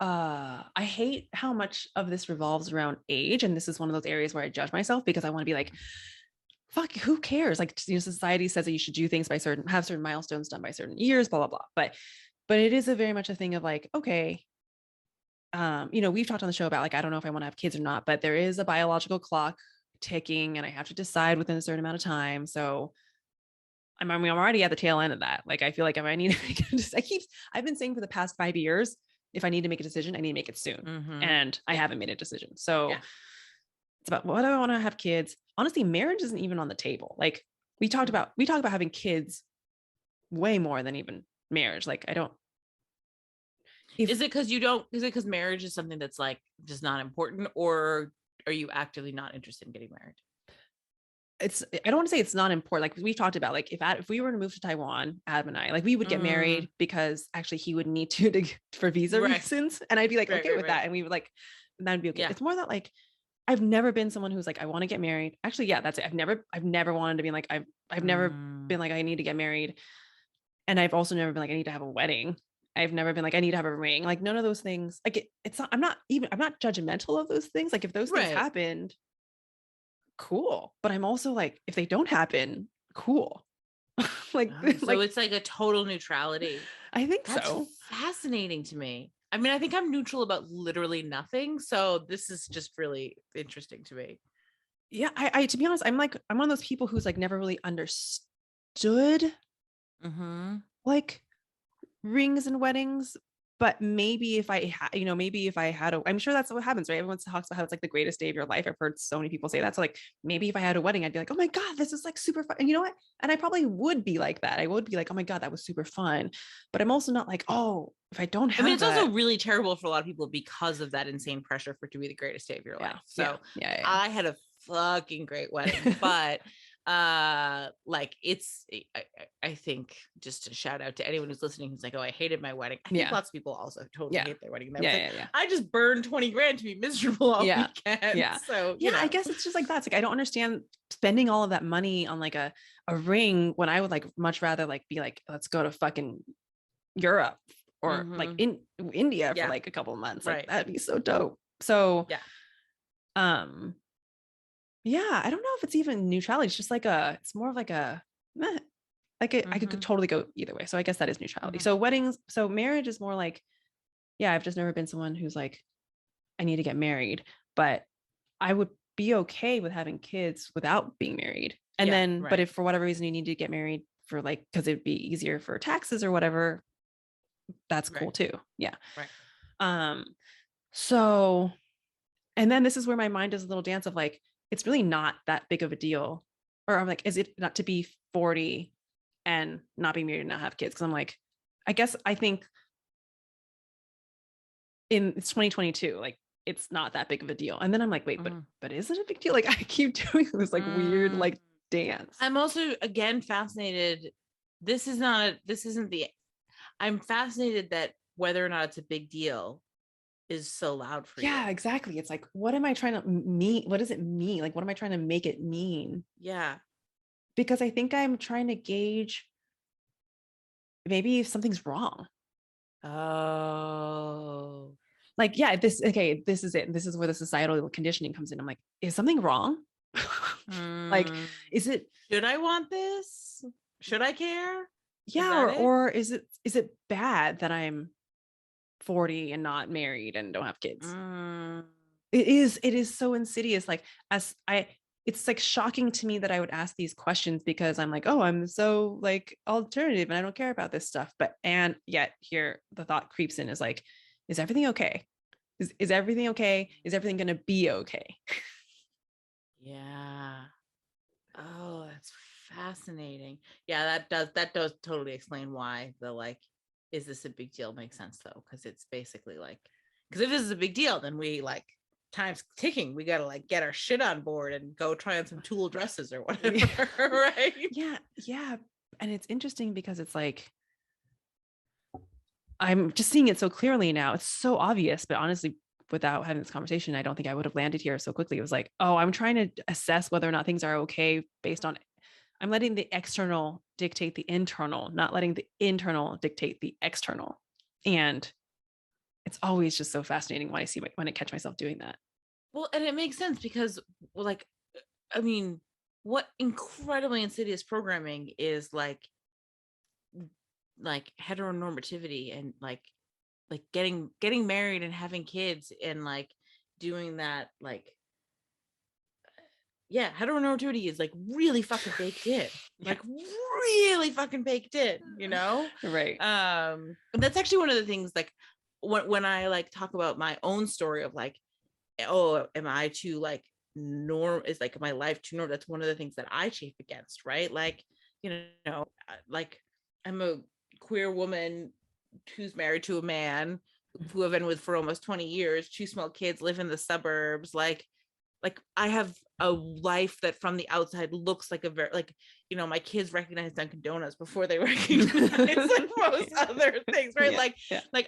Speaker 1: I hate how much of this revolves around age. And this is one of those areas where I judge myself, because I want to be like, fuck, who cares? Like, society says that you should do things by have certain milestones done by certain years, blah, blah, blah. But it is very much a thing of like, okay, we've talked on the show about like, I don't know if I want to have kids or not, but there is a biological clock ticking and I have to decide within a certain amount of time. So I'm already at the tail end of that. Like, I feel like if I need to make I've been saying for the past 5 years, if I need to make a decision, I need to make it soon.
Speaker 2: Mm-hmm.
Speaker 1: And I haven't made a decision. So
Speaker 2: Yeah.
Speaker 1: it's about whether I want to have kids. Honestly, marriage isn't even on the table. Like we talk about having kids way more than even marriage. Like I don't.
Speaker 2: Is it because marriage is something that's like just not important, or are you actively not interested in getting married?
Speaker 1: I don't want to say it's not important. Like we've talked about, like if we were to move to Taiwan, Adam and I, like we would get married because actually he would need to for visa reasons. And I'd be like, okay with that. And we would like, that'd be okay. Yeah. It's more that like, I've never been someone who's like, I want to get married. Actually, yeah, that's it. I've never wanted to be like, I've never been like, I need to get married. And I've also never been like, I need to have a wedding. I've never been like, I need to have a ring. Like none of those things. Like it's not, I'm not judgmental of those things. Like if those things happened, cool. But I'm also like, if they don't happen, cool.
Speaker 2: So it's like a total neutrality.
Speaker 1: I think so.
Speaker 2: Fascinating to me. I mean, I think I'm neutral about literally nothing. So this is just really interesting to me.
Speaker 1: Yeah. I to be honest, I'm one of those people who's like never really understood like rings and weddings. But maybe if I had I'm sure that's what happens, right? Everyone talks about how it's like the greatest day of your life. I've heard so many people say that. So like maybe if I had a wedding, I'd be like, oh my God, this is like super fun. And you know what? And I probably would be like that. I would be like, oh my God, that was super fun. But I'm also not like, oh, if I don't have
Speaker 2: it's also really terrible for a lot of people because of that insane pressure for it to be the greatest day of your life. So yeah. I had a fucking great wedding, but like it's I think just to shout out to anyone who's listening who's like, oh, I hated my wedding. I think lots of people also totally hate their wedding. I just burned 20 grand to be miserable all weekend. Yeah. So
Speaker 1: I guess it's just like that. It's like I don't understand spending all of that money on like a ring when I would like much rather like be like, let's go to fucking Europe or like in India for like a couple of months. Like that'd be so dope. So yeah, I don't know if it's even neutrality. It's just like it's more of like a meh. Like I could totally go either way. So I guess that is neutrality. So marriage is more like, yeah, I've just never been someone who's like, I need to get married, but I would be okay with having kids without being married. And but if for whatever reason you need to get married for like, because it'd be easier for taxes or whatever, that's cool too. Yeah. Right. So, and then this is where my mind does a little dance of like, it's really not that big of a deal. Or I'm like, is it not to be 40 and not be married and not have kids? Because I'm like, I think it's 2022, like it's not that big of a deal. And then I'm like, wait, but is it a big deal? Like I keep doing this like weird like dance.
Speaker 2: I'm also again fascinated. I'm fascinated that whether or not it's a big deal is so loud for you.
Speaker 1: Yeah, exactly. It's like, what am I trying to mean? What does it mean? Like, what am I trying to make it mean?
Speaker 2: Yeah.
Speaker 1: Because I think I'm trying to gauge maybe if something's wrong.
Speaker 2: Oh.
Speaker 1: Like, yeah, this is it. This is where the societal conditioning comes in. I'm like, is something wrong? Like, is it,
Speaker 2: should I want this? Should I care?
Speaker 1: Yeah. Or is it bad that I'm 40 and not married and don't have kids? It is so insidious. Like it's like shocking to me that I would ask these questions because I'm like, oh, I'm so like alternative and I don't care about this stuff. And yet here the thought creeps in is like, is everything okay? Is everything okay? Is everything going to be okay?
Speaker 2: Yeah. Oh, that's fascinating. Yeah, that does totally explain why the like, is this a big deal makes sense though, because it's basically like, because if this is a big deal, then we like time's ticking. We gotta like get our shit on board and go try on some tulle dresses or whatever, right?
Speaker 1: Yeah. And it's interesting because it's like I'm just seeing it so clearly now. It's so obvious, but honestly, without having this conversation, I don't think I would have landed here so quickly. It was like, oh, I'm trying to assess whether or not things are okay based on, I'm letting the external dictate the internal, not letting the internal dictate the external. And it's always just so fascinating when I catch myself doing that.
Speaker 2: Well, and it makes sense because like, I mean, what incredibly insidious programming is like heteronormativity and like like getting married and having kids and like doing that, like, yeah, heteronormativity is like really fucking baked in, like really fucking baked in, you know?
Speaker 1: Right.
Speaker 2: And that's actually one of the things, like when I like talk about my own story of like, oh, am I too like norm, is like my life too norm? That's one of the things that I chafe against, right? Like, you know, like I'm a queer woman who's married to a man who I've been with for almost 20 years, 2 small kids, live in the suburbs, like I have a life that from the outside looks like a very, like, you know, my kids recognize Dunkin' Donuts before they recognize like most other things, right? Like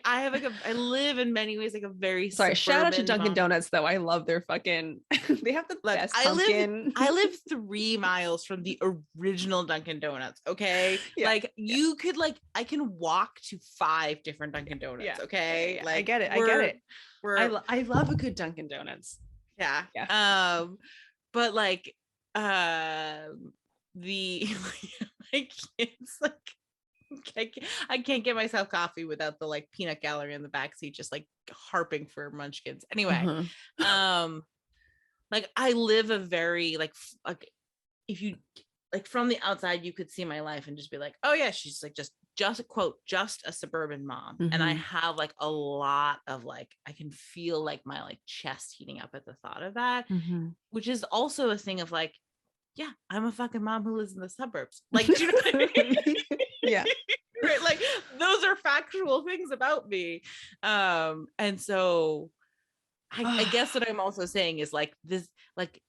Speaker 2: I have like I live in many ways like a very
Speaker 1: Sorry, shout out to
Speaker 2: suburban
Speaker 1: Dunkin' Donuts though. I love their fucking they have the
Speaker 2: like
Speaker 1: best pumpkin.
Speaker 2: I live 3 miles from the original Dunkin' Donuts. Okay. Like you could like I can walk to 5 different Dunkin' Donuts. Okay. Like
Speaker 1: I get it. I get it. I love a good Dunkin' Donuts.
Speaker 2: Yeah. But like the my kids like I can't get myself coffee without the like peanut gallery in the backseat just like harping for munchkins. Anyway, like I live a very like if you like from the outside you could see my life and just be like, oh yeah, she's like just quote just a suburban mom. And I have like a lot of like I can feel like my like chest heating up at the thought of that, which is also a thing of like, yeah, I'm a fucking mom who lives in the suburbs. Like, do you know what I mean?
Speaker 1: Yeah.
Speaker 2: Right. Like those are factual things about me. And so I guess what I'm also saying is like this, like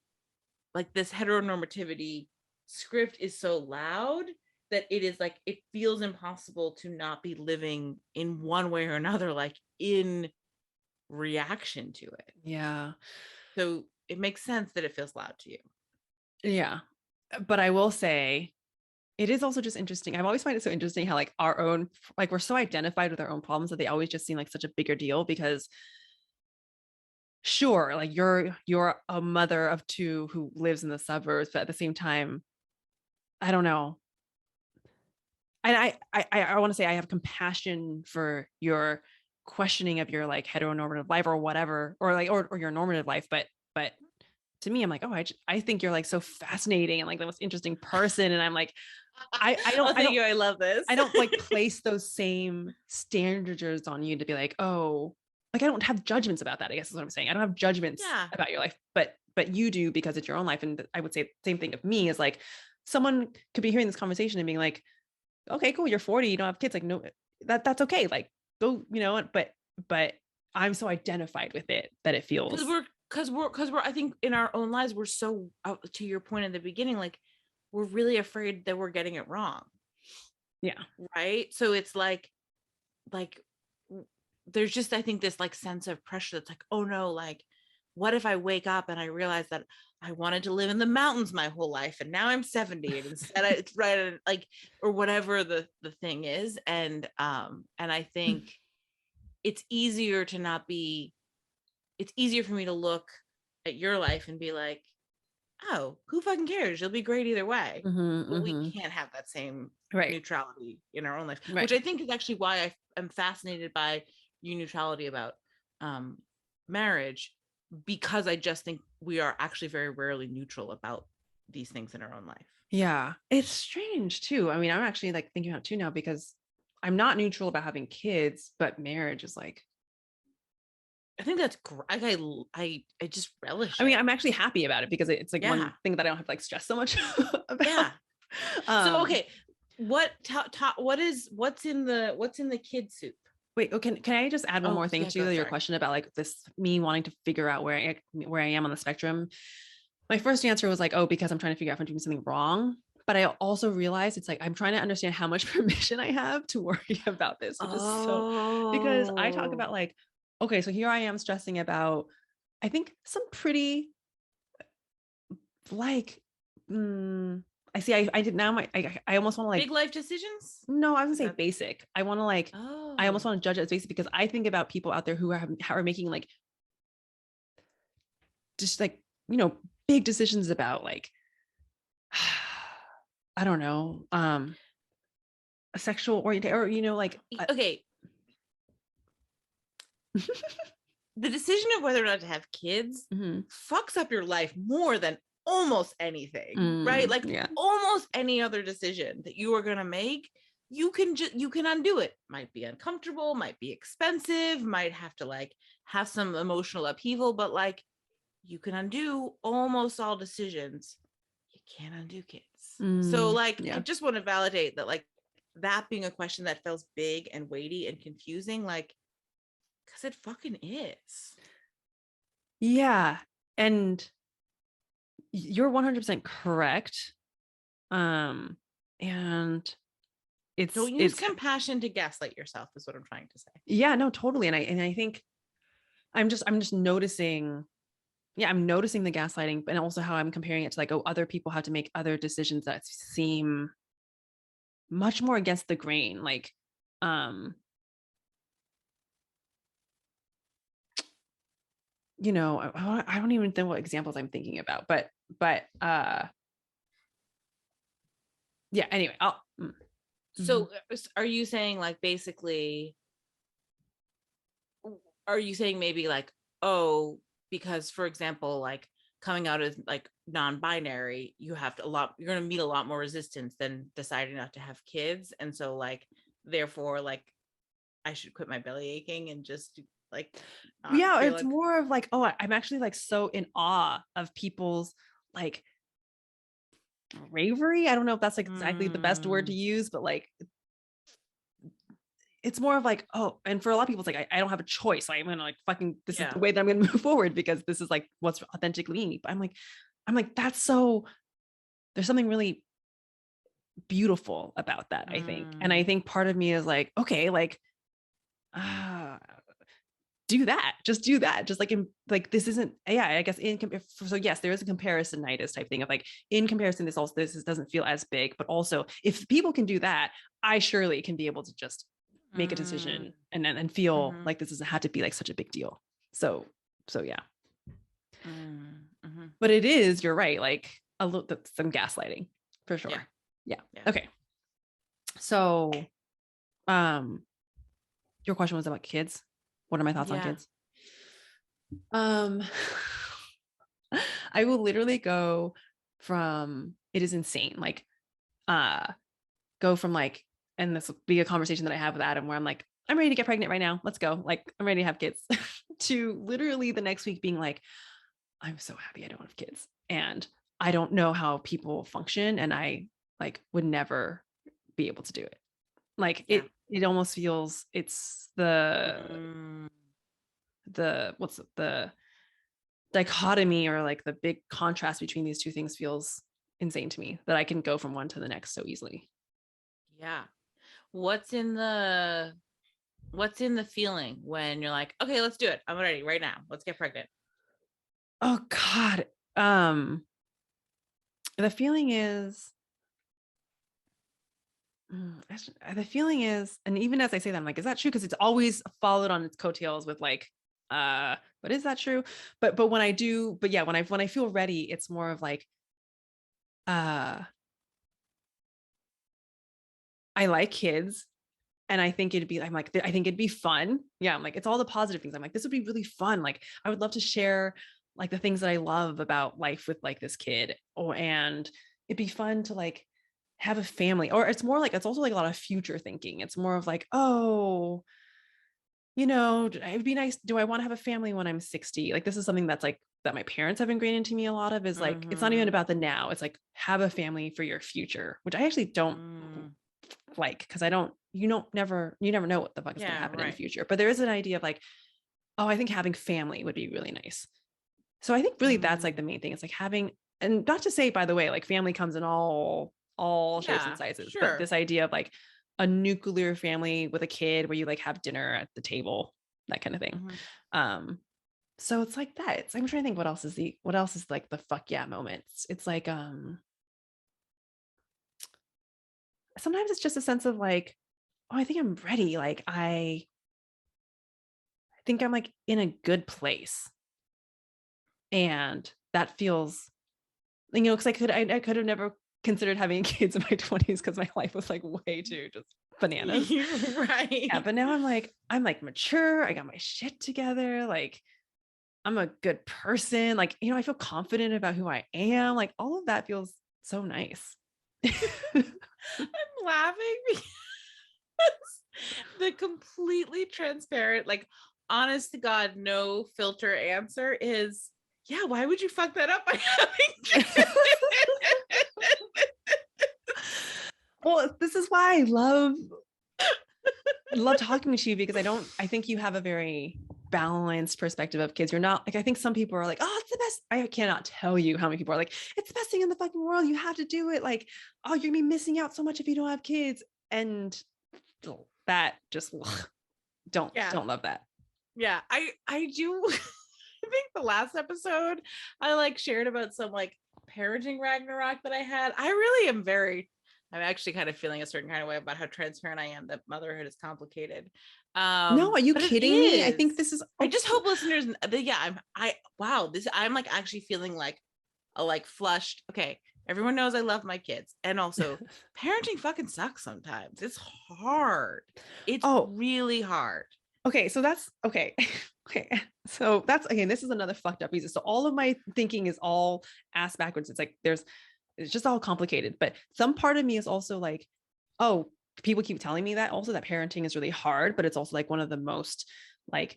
Speaker 2: this heteronormativity script is so loud that it is like it feels impossible to not be living in one way or another like in reaction to it.
Speaker 1: Yeah.
Speaker 2: So it makes sense that it feels loud to you.
Speaker 1: Yeah. But I will say it is also just interesting. I've always find it so interesting how like our own, like we're so identified with our own problems that they always just seem like such a bigger deal because sure, like you're a mother of 2 who lives in the suburbs, but at the same time, I don't know. And I want to say I have compassion for your questioning of your like heteronormative life or whatever, or like or your normative life, but to me, I'm like, oh, I think you're like so fascinating and like the most interesting person. And I'm like, I don't,
Speaker 2: thank you. I love this.
Speaker 1: I don't like place those same standards on you to be like, oh, like I don't have judgments about that. I guess is what I'm saying. I don't have judgments about your life, but you do because it's your own life. And I would say the same thing of me is like someone could be hearing this conversation and being like, okay, cool, you're 40, you don't have kids. Like, no, that's okay. Like, go, you know, but I'm so identified with it that it feels
Speaker 2: because we're I think in our own lives we're so to your point in the beginning, like we're really afraid that we're getting it wrong.
Speaker 1: Yeah.
Speaker 2: Right. So it's like there's just I think this like sense of pressure that's like, oh no, like what if I wake up and I realize that I wanted to live in the mountains my whole life and now I'm 70 and instead it's right like or whatever the thing is. And I think it's easier to not be, it's easier for me to look at your life and be like, oh, who fucking cares? You'll be great either way. But we can't have that same neutrality in our own life, which I think is actually why I am fascinated by your neutrality about marriage, because I just think we are actually very rarely neutral about these things in our own life.
Speaker 1: Yeah. It's strange too. I mean, I'm actually like thinking about it too now because I'm not neutral about having kids, but marriage is like,
Speaker 2: I think that's great. I just relish
Speaker 1: I mean,
Speaker 2: it.
Speaker 1: I'm actually happy about it because it's like one thing that I don't have to like stress so much about.
Speaker 2: Yeah. So, okay. What's in the kid soup?
Speaker 1: Wait, can I just add one more thing to your question about like this, me wanting to figure out where I am on the spectrum? My first answer was like, oh, because I'm trying to figure out if I'm doing something wrong. But I also realized it's like, I'm trying to understand how much permission I have to worry about this, which is so, because I talk about like, okay, so here I am stressing about, I think some pretty like, I see, I did now I almost want to like
Speaker 2: big life decisions.
Speaker 1: No, I was gonna say basic. I want to like, I almost want to judge it as basic because I think about people out there who are making like, just like, you know, big decisions about like, I don't know, a sexual orientation or, you know, like,
Speaker 2: okay. the decision of whether or not to have kids fucks up your life more than almost anything, right? Like
Speaker 1: Yeah.
Speaker 2: almost any other decision that you are going to make, you can undo it. Might be uncomfortable, might be expensive, might have to like have some emotional upheaval, but like you can undo almost all decisions. You can't undo kids. So like, I just want to validate that, like, that being a question that feels big and weighty and confusing, like, because it fucking is.
Speaker 1: Yeah. And you're 100% correct. And
Speaker 2: Don't use compassion to gaslight yourself is what I'm trying to say.
Speaker 1: Yeah, no, totally. And I think I'm just noticing, I'm noticing the gaslighting, and also how I'm comparing it to like, oh, other people have to make other decisions that seem much more against the grain. Like, you know, I don't even know what examples I'm thinking about, but yeah, anyway,
Speaker 2: So are you saying like, basically, are you saying maybe like, oh, because for example, like coming out as like non-binary, you're going to meet a lot more resistance than deciding not to have kids. And so like, therefore, like I should quit my belly aching and just like,
Speaker 1: it's
Speaker 2: like...
Speaker 1: more of like, oh, I'm actually like so in awe of people's like bravery. I don't know if that's like exactly the best word to use, but like, it's more of like, oh, and for a lot of people, it's like, I don't have a choice. I'm gonna like fucking, this is the way that I'm gonna move forward because this is like what's authentically me. But I'm like, that's so, there's something really beautiful about that, I think. And I think part of me is like, okay, like, do that, just like, in like, this isn't, I guess so yes, there is a comparison-itis type thing of like, in comparison, this doesn't feel as big, but also if people can do that, I surely can be able to just make a decision and feel like this doesn't have to be like such a big deal. So yeah. But it is, you're right, like a little, some gaslighting for sure. Yeah. Okay. So your question was about kids. What are my thoughts on kids? I will literally go from, it is insane, like go from like, and this will be a conversation that I have with Adam where I'm like, I'm ready to get pregnant right now, let's go, like I'm ready to have kids, to literally the next week being like, I'm so happy I don't have kids and I don't know how people function and I like would never be able to do it. Like it almost feels, it's the what's the dichotomy or like the big contrast between these two things feels insane to me, that I can go from one to the next so easily.
Speaker 2: Yeah. What's in the feeling when you're like, okay, let's do it, I'm ready right now, let's get pregnant?
Speaker 1: Oh God. The feeling is, and even as I say that, I'm like, is that true? Because it's always followed on its coattails with like, but is that true? But when I do, but yeah, when I feel ready, it's more of like, I like kids. And I think I think it'd be fun. Yeah. I'm like, it's all the positive things. I'm like, this would be really fun. Like, I would love to share like the things that I love about life with like this kid. And it'd be fun to like have a family. Or it's more like, it's also like a lot of future thinking. It's more of like, oh, you know, it'd be nice. Do I want to have a family when I'm 60? Like, this is something that's like, that my parents have ingrained into me a lot of, is like, it's not even about the now. It's like, have a family for your future, which I actually don't like, because you never know what the fuck is going to happen in the future. But there is an idea of like, oh, I think having family would be really nice. So I think really that's like the main thing. It's like having, and not to say, by the way, like family comes in all shapes and sizes, but this idea of like a nuclear family with a kid where you like have dinner at the table, that kind of thing. So it's like that. I'm trying to think what else is like the fuck yeah moments. It's like, sometimes it's just a sense of like, oh, I think I'm ready. Like, I think I'm like in a good place. And that feels, you know, because I could have never considered having kids in my 20s because my life was like way too just bananas.
Speaker 2: Right.
Speaker 1: Yeah, but now I'm like mature. I got my shit together. Like I'm a good person. Like, you know, I feel confident about who I am. Like all of that feels so nice.
Speaker 2: I'm laughing because the completely transparent, like honest to God, no filter answer is, yeah, why would you fuck that up by having kids?
Speaker 1: Well, this is why I love talking to you, because I think you have a very balanced perspective of kids. You're not like, I think some people are like, oh, it's the best. I cannot tell you how many people are like, it's the best thing in the fucking world. You have to do it. Like, oh, you're gonna be missing out so much if you don't have kids. And that just don't love that.
Speaker 2: Yeah, I do. I think the last episode I like shared about some like parenting Ragnarok that I had. I'm actually kind of feeling a certain kind of way about how transparent I am that motherhood is complicated.
Speaker 1: No, are you
Speaker 2: But
Speaker 1: kidding me? I think this is,
Speaker 2: I just hope listeners, I'm like actually feeling like a like flushed. Okay, everyone knows I love my kids, and also parenting fucking sucks sometimes. It's hard. It's really hard.
Speaker 1: Okay, so that's okay. Okay, so that's again, this is another fucked up reason. So all of my thinking is all ass backwards. It's like it's just all complicated. But some part of me is also like, oh, people keep telling me that also, that parenting is really hard, but it's also like one of the most like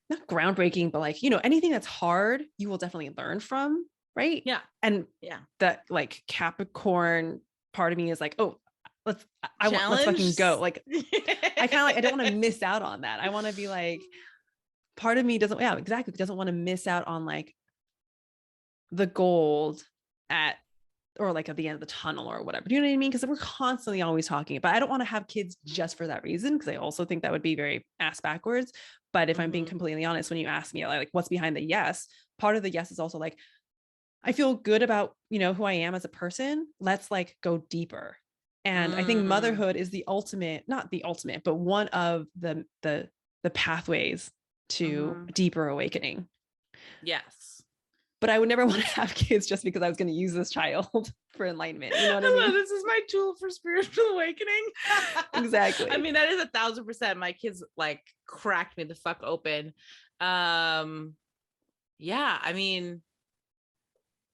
Speaker 1: not groundbreaking, but like, you know, anything that's hard, you will definitely learn from, right?
Speaker 2: Yeah.
Speaker 1: And
Speaker 2: yeah,
Speaker 1: that like Capricorn part of me is like, oh, let's fucking go. Like I kind of like, I don't want to miss out on that. I want to be like, part of me doesn't want to miss out on like the gold or like at the end of the tunnel or whatever. Do you know what I mean? Because we're constantly always talking about, I don't want to have kids just for that reason, because I also think that would be very ass backwards. But if I'm being completely honest, when you ask me like what's behind the yes, part of the yes is also like, I feel good about, you know, who I am as a person. Let's like go deeper. And I think motherhood is the ultimate, not the ultimate, but one of the pathways to deeper awakening.
Speaker 2: Yes.
Speaker 1: But I would never want to have kids just because I was going to use this child for enlightenment. You know what I mean?
Speaker 2: This is my tool for spiritual awakening.
Speaker 1: Exactly.
Speaker 2: I mean, that is 1,000%. My kids like cracked me the fuck open. Yeah, I mean,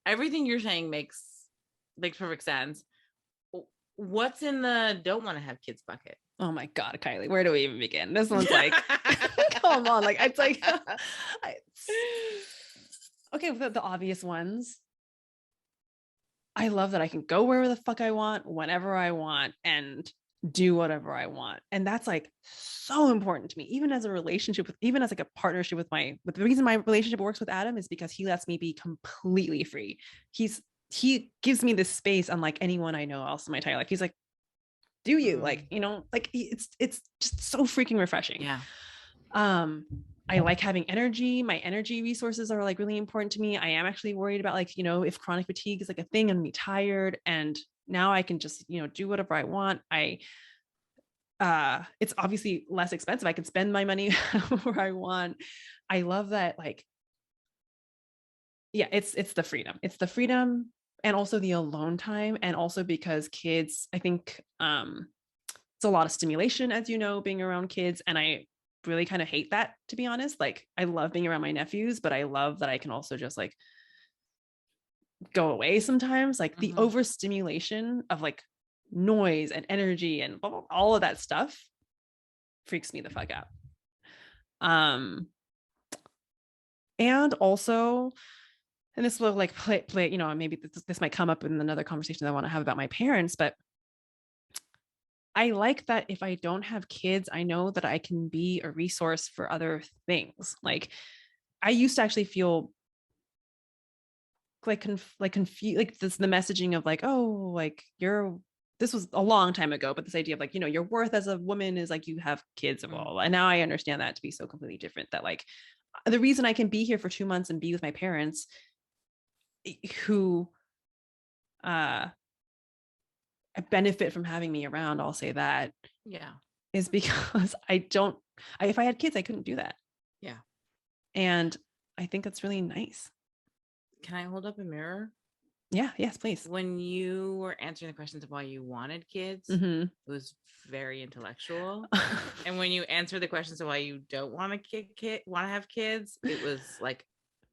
Speaker 2: everything you're saying makes perfect sense. What's in the don't want to have kids bucket?
Speaker 1: Oh my God, Kyley, where do we even begin? This one's like, come on. Like, it's like, okay, the obvious ones. I love that I can go wherever the fuck I want, whenever I want, and do whatever I want. And that's like so important to me, even as a relationship with, even as like a partnership with the reason my relationship works with Adam is because he lets me be completely free. He gives me this space unlike anyone I know else in my entire life. He's like, do you like, you know, like it's just so freaking refreshing.
Speaker 2: Yeah.
Speaker 1: I like having energy. My energy resources are like really important to me. I am actually worried about like, you know, if chronic fatigue is like a thing and me tired, and now I can just, you know, do whatever I want. It's obviously less expensive. I can spend my money where I want. I love that. Like, yeah, it's the freedom. It's the freedom and also the alone time. And also because kids, I think, it's a lot of stimulation, as you know, being around kids. And I really kind of hate that, to be honest. Like I love being around my nephews, but I love that I can also just like go away sometimes. Like the overstimulation of like noise and energy and all of that stuff freaks me the fuck out. And also, and this will like play, you know, maybe this might come up in another conversation that I want to have about my parents, but I like that if I don't have kids, I know that I can be a resource for other things. Like I used to actually feel like confused, like this, the messaging of like, oh, like this was a long time ago, but this idea of like, you know, your worth as a woman is like you have kids of all. And now I understand that to be so completely different, that like the reason I can be here for 2 months and be with my parents who benefit from having me around, I'll say that,
Speaker 2: yeah,
Speaker 1: is because if I had kids, I couldn't do that.
Speaker 2: Yeah.
Speaker 1: And I think that's really nice.
Speaker 2: Can I hold up a mirror?
Speaker 1: Yeah. Yes, please.
Speaker 2: When you were answering the questions of why you wanted kids,
Speaker 1: Mm-hmm.
Speaker 2: it was very intellectual. And when you answer the questions of why you don't want to have kids, it was like,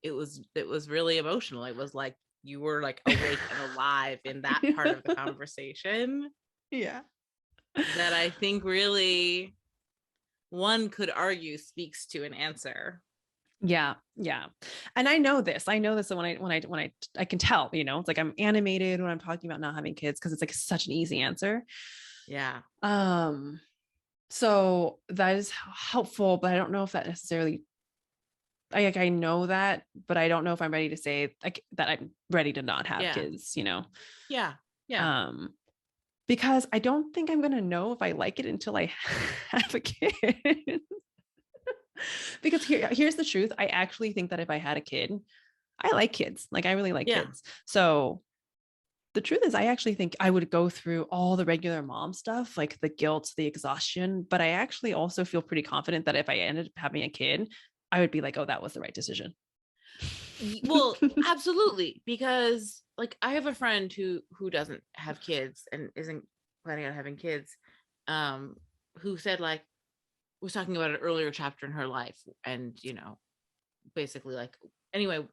Speaker 2: it was really emotional. It was like you were like awake and alive in that part of the conversation.
Speaker 1: Yeah.
Speaker 2: That I think really one could argue speaks to an answer.
Speaker 1: Yeah. Yeah. And I know this. And I can tell, it's like I'm animated when I'm talking about not having kids because it's like such an easy answer.
Speaker 2: Yeah.
Speaker 1: So that is helpful, but I don't know if that necessarily, I know that, but I don't know if I'm ready to say like that I'm ready to not have kids,
Speaker 2: Yeah. Yeah.
Speaker 1: Because I don't think I'm going to know if I like it until I have a kid. Because here's the truth. I actually think that if I had a kid, I like kids. Like I really like kids. So the truth is I actually think I would go through all the regular mom stuff, like the guilt, the exhaustion, but I actually also feel pretty confident that if I ended up having a kid, I would be like, oh, that was the right decision.
Speaker 2: Well, absolutely, because like I have a friend who doesn't have kids and isn't planning on having kids, who said like was talking about an earlier chapter in her life, and basically like anyway,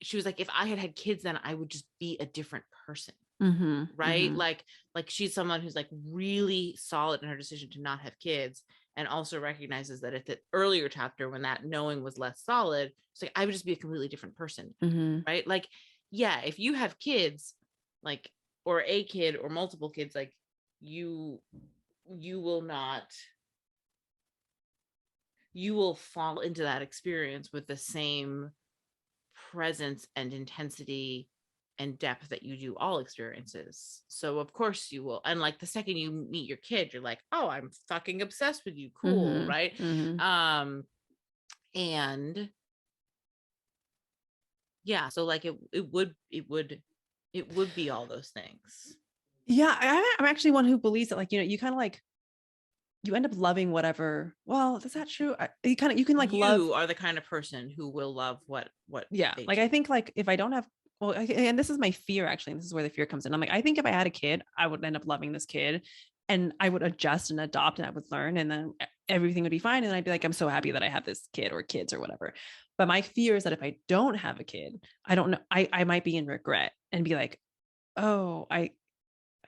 Speaker 2: she was like, if I had kids, then I would just be a different person.
Speaker 1: Mm-hmm,
Speaker 2: right?
Speaker 1: Mm-hmm.
Speaker 2: Like she's someone who's like really solid in her decision to not have kids, and also recognizes that at the earlier chapter when that knowing was less solid, it's like I would just be a completely different person.
Speaker 1: Mm-hmm.
Speaker 2: Right? Like, yeah, if you have kids, like, or a kid or multiple kids, like you will not, you will fall into that experience with the same presence and intensity and depth that you do all experiences. So of course you will. And like the second you meet your kid, you're like, oh, I'm fucking obsessed with you. Cool.
Speaker 1: Mm-hmm.
Speaker 2: Right.
Speaker 1: Mm-hmm.
Speaker 2: And yeah, so like it would be all those things.
Speaker 1: Yeah. I'm actually one who believes that, like, you kind of like, you end up loving whatever. Well, is that true? You can like love.
Speaker 2: You are the kind of person who will love what
Speaker 1: Yeah.
Speaker 2: they
Speaker 1: Like,
Speaker 2: do.
Speaker 1: I think like if I don't have, well, and this is my fear actually, and this is where the fear comes in. I'm like, I think if I had a kid, I would end up loving this kid and I would adjust and adopt and I would learn and then everything would be fine. And I'd be like, I'm so happy that I have this kid or kids or whatever. But my fear is that if I don't have a kid, I don't know, I might be in regret and be like, oh,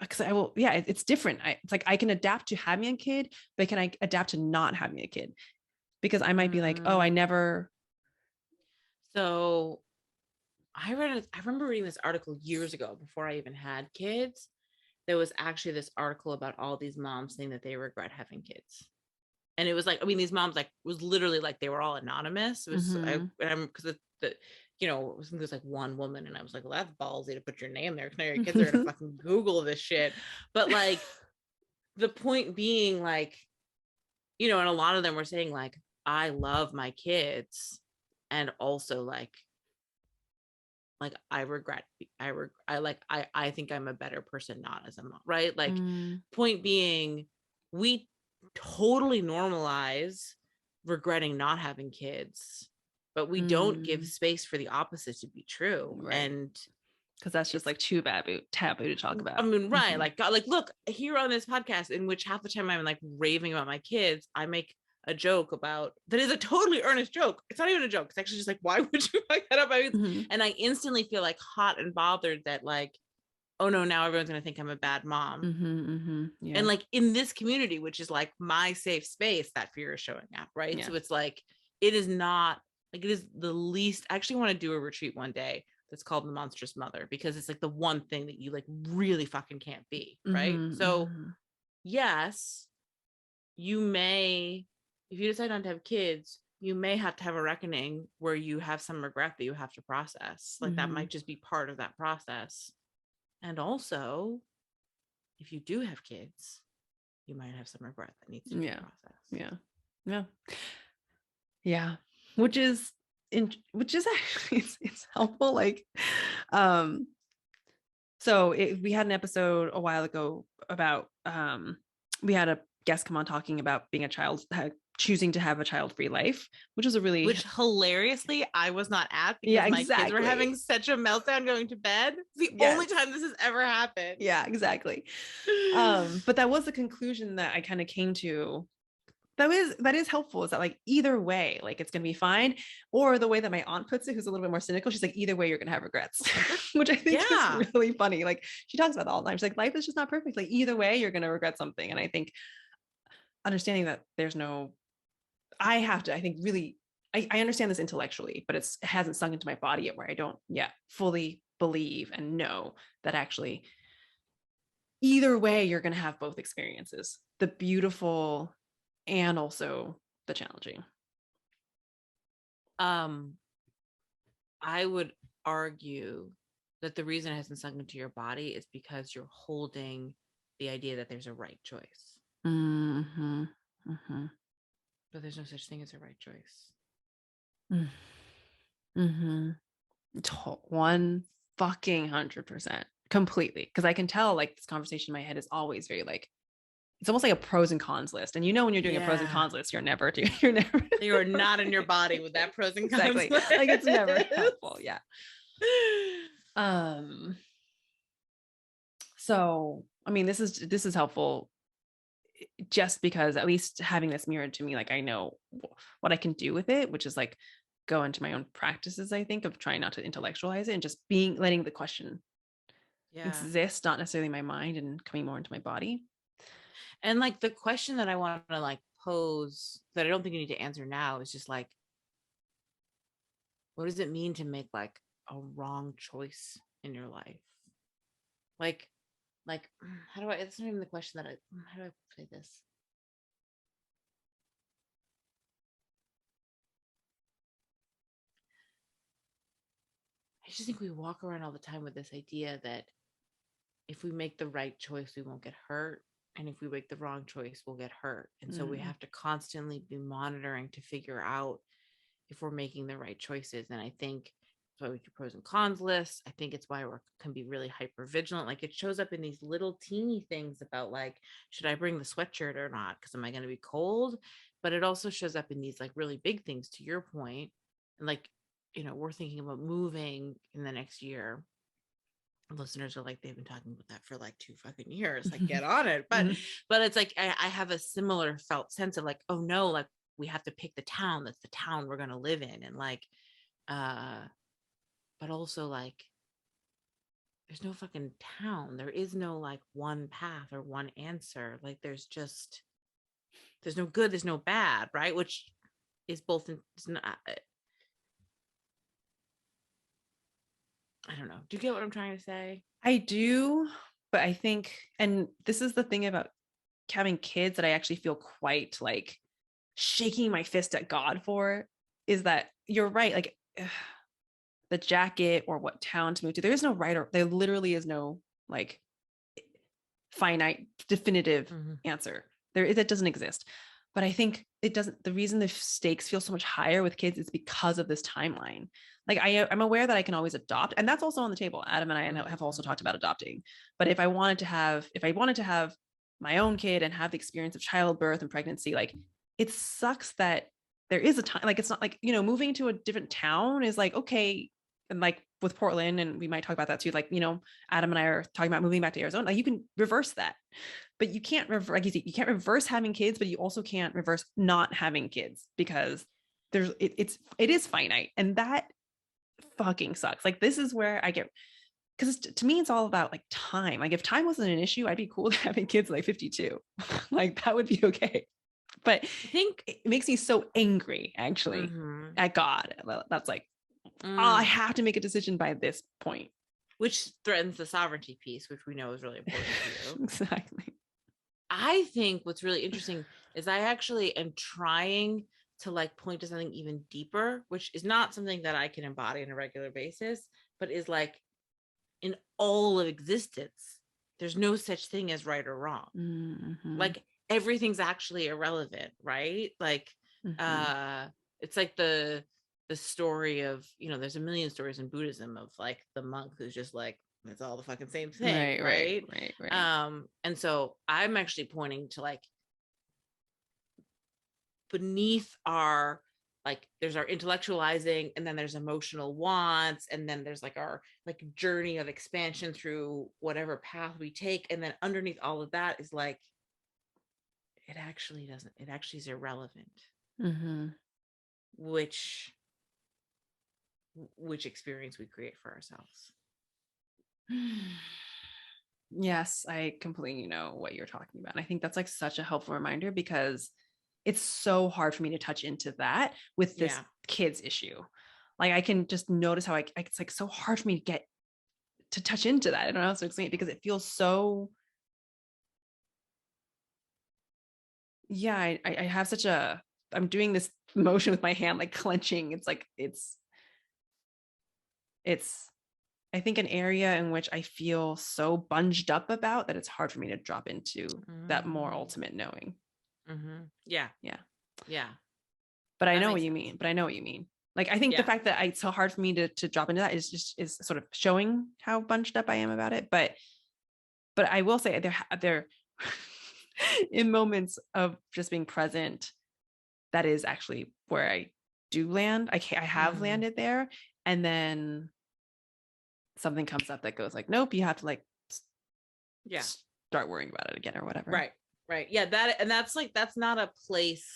Speaker 1: because I will, yeah, it's different. It's like I can adapt to having a kid, but can I adapt to not having a kid? Because I might be like, oh, I never.
Speaker 2: So I remember reading this article years ago before I even had kids. There was actually this article about all these moms saying that they regret having kids. And it was like, I mean, these moms like was literally like they were all anonymous. It was I'm because the I think there's like one woman, and I was like, well, that's ballsy to put your name there because now your kids are gonna fucking Google this shit. But like the point being, like, and a lot of them were saying like, I love my kids, and also like I regret, I think I'm a better person not as a mom, right? Like, point being, we totally normalize regretting not having kids, but we don't give space for the opposite to be true.
Speaker 1: Right.
Speaker 2: And
Speaker 1: because that's just like too taboo to talk about.
Speaker 2: I mean, right. Like, God, like, look, here on this podcast, in which half the time I'm like raving about my kids, I make a joke about that is a totally earnest joke. It's not even a joke. It's actually just like, why would you fuck that up? And I instantly feel like hot and bothered that like, oh no, now everyone's gonna think I'm a bad mom.
Speaker 1: Yeah.
Speaker 2: And like in this community, which is like my safe space, that fear is showing up, right? Yeah. So it's like, it is not like, it is the least. I actually want to do a retreat one day that's called the monstrous mother, because it's like the one thing that you like really fucking can't be, right? So yes, you may, if you decide not to have kids, you may have to have a reckoning where you have some regret that you have to process. Like that might just be part of that process. And also, if you do have kids, you might have some regret that needs to be processed.
Speaker 1: Yeah. Which is actually, it's helpful. Like, so we had an episode a while ago about, we had a guest come on talking about being a child, choosing to have a child-free life, which is a really
Speaker 2: which hilariously I was not at because
Speaker 1: Yeah,
Speaker 2: my kids were
Speaker 1: exactly.
Speaker 2: having such a meltdown going to bed. It's the only time this has ever happened.
Speaker 1: Yeah, exactly. But that was the conclusion that I kind of came to. That is helpful, is that like either way, like it's gonna be fine. Or the way that my aunt puts it, who's a little bit more cynical, she's like, either way, you're gonna have regrets, which I think is really funny. Like she talks about that all the time. She's like, life is just not perfect. Like either way, you're gonna regret something. And I think understanding that there's no, I think really, I understand this intellectually, but it hasn't sunk into my body yet where I don't yet fully believe and know that actually either way, you're gonna have both experiences, the beautiful and also the challenging.
Speaker 2: I would argue that the reason it hasn't sunk into your body is because you're holding the idea that there's a right choice.
Speaker 1: Mm-hmm. Mm-hmm.
Speaker 2: But there's no such thing as a right choice.
Speaker 1: Mm-hmm. 100% completely. Because I can tell like this conversation in my head is always very like, it's almost like a pros and cons list. And you know, when you're doing a pros and cons list, you're never
Speaker 2: you are not in your body with that pros and cons
Speaker 1: exactly list. Like it's never helpful. Yeah. So I mean, this is helpful just because at least having this mirrored to me, like I know what I can do with it, which is like go into my own practices, I think, of trying not to intellectualize it and just letting the question exist, not necessarily my mind, and coming more into my body.
Speaker 2: And like the question that I want to like pose that I don't think you need to answer now is just like, what does it mean to make like a wrong choice in your life? Like how do I, it's not even the question that how do I say this? I just think we walk around all the time with this idea that if we make the right choice, we won't get hurt. And if we make the wrong choice, we'll get hurt. And so we have to constantly be monitoring to figure out if we're making the right choices. And I think that's why we do pros and cons lists. I think it's why we can be really hyper vigilant. Like it shows up in these little teeny things about like, should I bring the sweatshirt or not? Because am I going to be cold? But it also shows up in these like really big things, to your point. And like, you know, we're thinking about moving in the next year. Listeners are like, they've been talking about that for like 2 fucking years. Like, get on it. But it's like I have a similar felt sense of like, oh no, like we have to pick the town that's the town we're gonna live in. And like but also like there's no fucking town. There is no like one path or one answer. Like there's no good, there's no bad, right? Which is both it's not, I don't know. Do you get what I'm trying to say?
Speaker 1: I do, but I think, and this is the thing about having kids that I actually feel quite like shaking my fist at God for, is that you're right. Like the jacket or what town to move to, there is no right, or there literally is no like finite, definitive answer. That doesn't exist. But I think it doesn't, the reason the stakes feel so much higher with kids is because of this timeline. Like I'm aware that I can always adopt, and that's also on the table. Adam and I have also talked about adopting. But if I wanted to have my own kid and have the experience of childbirth and pregnancy, like it sucks that there is a time, like it's not like, you know, moving to a different town is like, okay. And like with Portland, and we might talk about that too, like, you know, Adam and I are talking about moving back to Arizona. Like you can reverse that, but you can't you can't reverse having kids, but you also can't reverse not having kids, because it is finite, and that fucking sucks. Like this is where I get, because to me it's all about like time. Like if time wasn't an issue, I'd be cool with having kids like 52. Like that would be okay. But I think it makes me so angry actually at God. That's like, oh, I have to make a decision by this point,
Speaker 2: which threatens the sovereignty piece, which we know is really important to you.
Speaker 1: Exactly.
Speaker 2: I think what's really interesting is I actually am trying to like point to something even deeper, which is not something that I can embody on a regular basis, but is like in all of existence, there's no such thing as right or wrong. Like everything's actually irrelevant, right? Like it's like the story of, you know, there's a million stories in Buddhism of like the monk who's just like, it's all the fucking same thing, right? And so I'm actually pointing to like beneath our, like, there's our intellectualizing, and then there's emotional wants, and then there's like our like journey of expansion through whatever path we take, and then underneath all of that is like, it actually is irrelevant. Which experience we create for ourselves.
Speaker 1: Yes, I completely know what you're talking about. I think that's like such a helpful reminder, because it's so hard for me to touch into that with this kids issue. Like I can just notice how it's like so hard for me to get to touch into that. I don't know how to explain it, because it feels so, yeah, I have such a, I'm doing this motion with my hand, like clenching. It's like, it's I think an area in which I feel so bunged up about that it's hard for me to drop into that more ultimate knowing.
Speaker 2: Yeah.
Speaker 1: But I know what you mean. Like, I think the fact that it's so hard for me to drop into that is sort of showing how bunched up I am about it. But I will say there in moments of just being present, that is actually where I do land. I have landed there, and then something comes up that goes like, nope, you have to like start worrying about it again or whatever.
Speaker 2: Right. Yeah, that's not a place.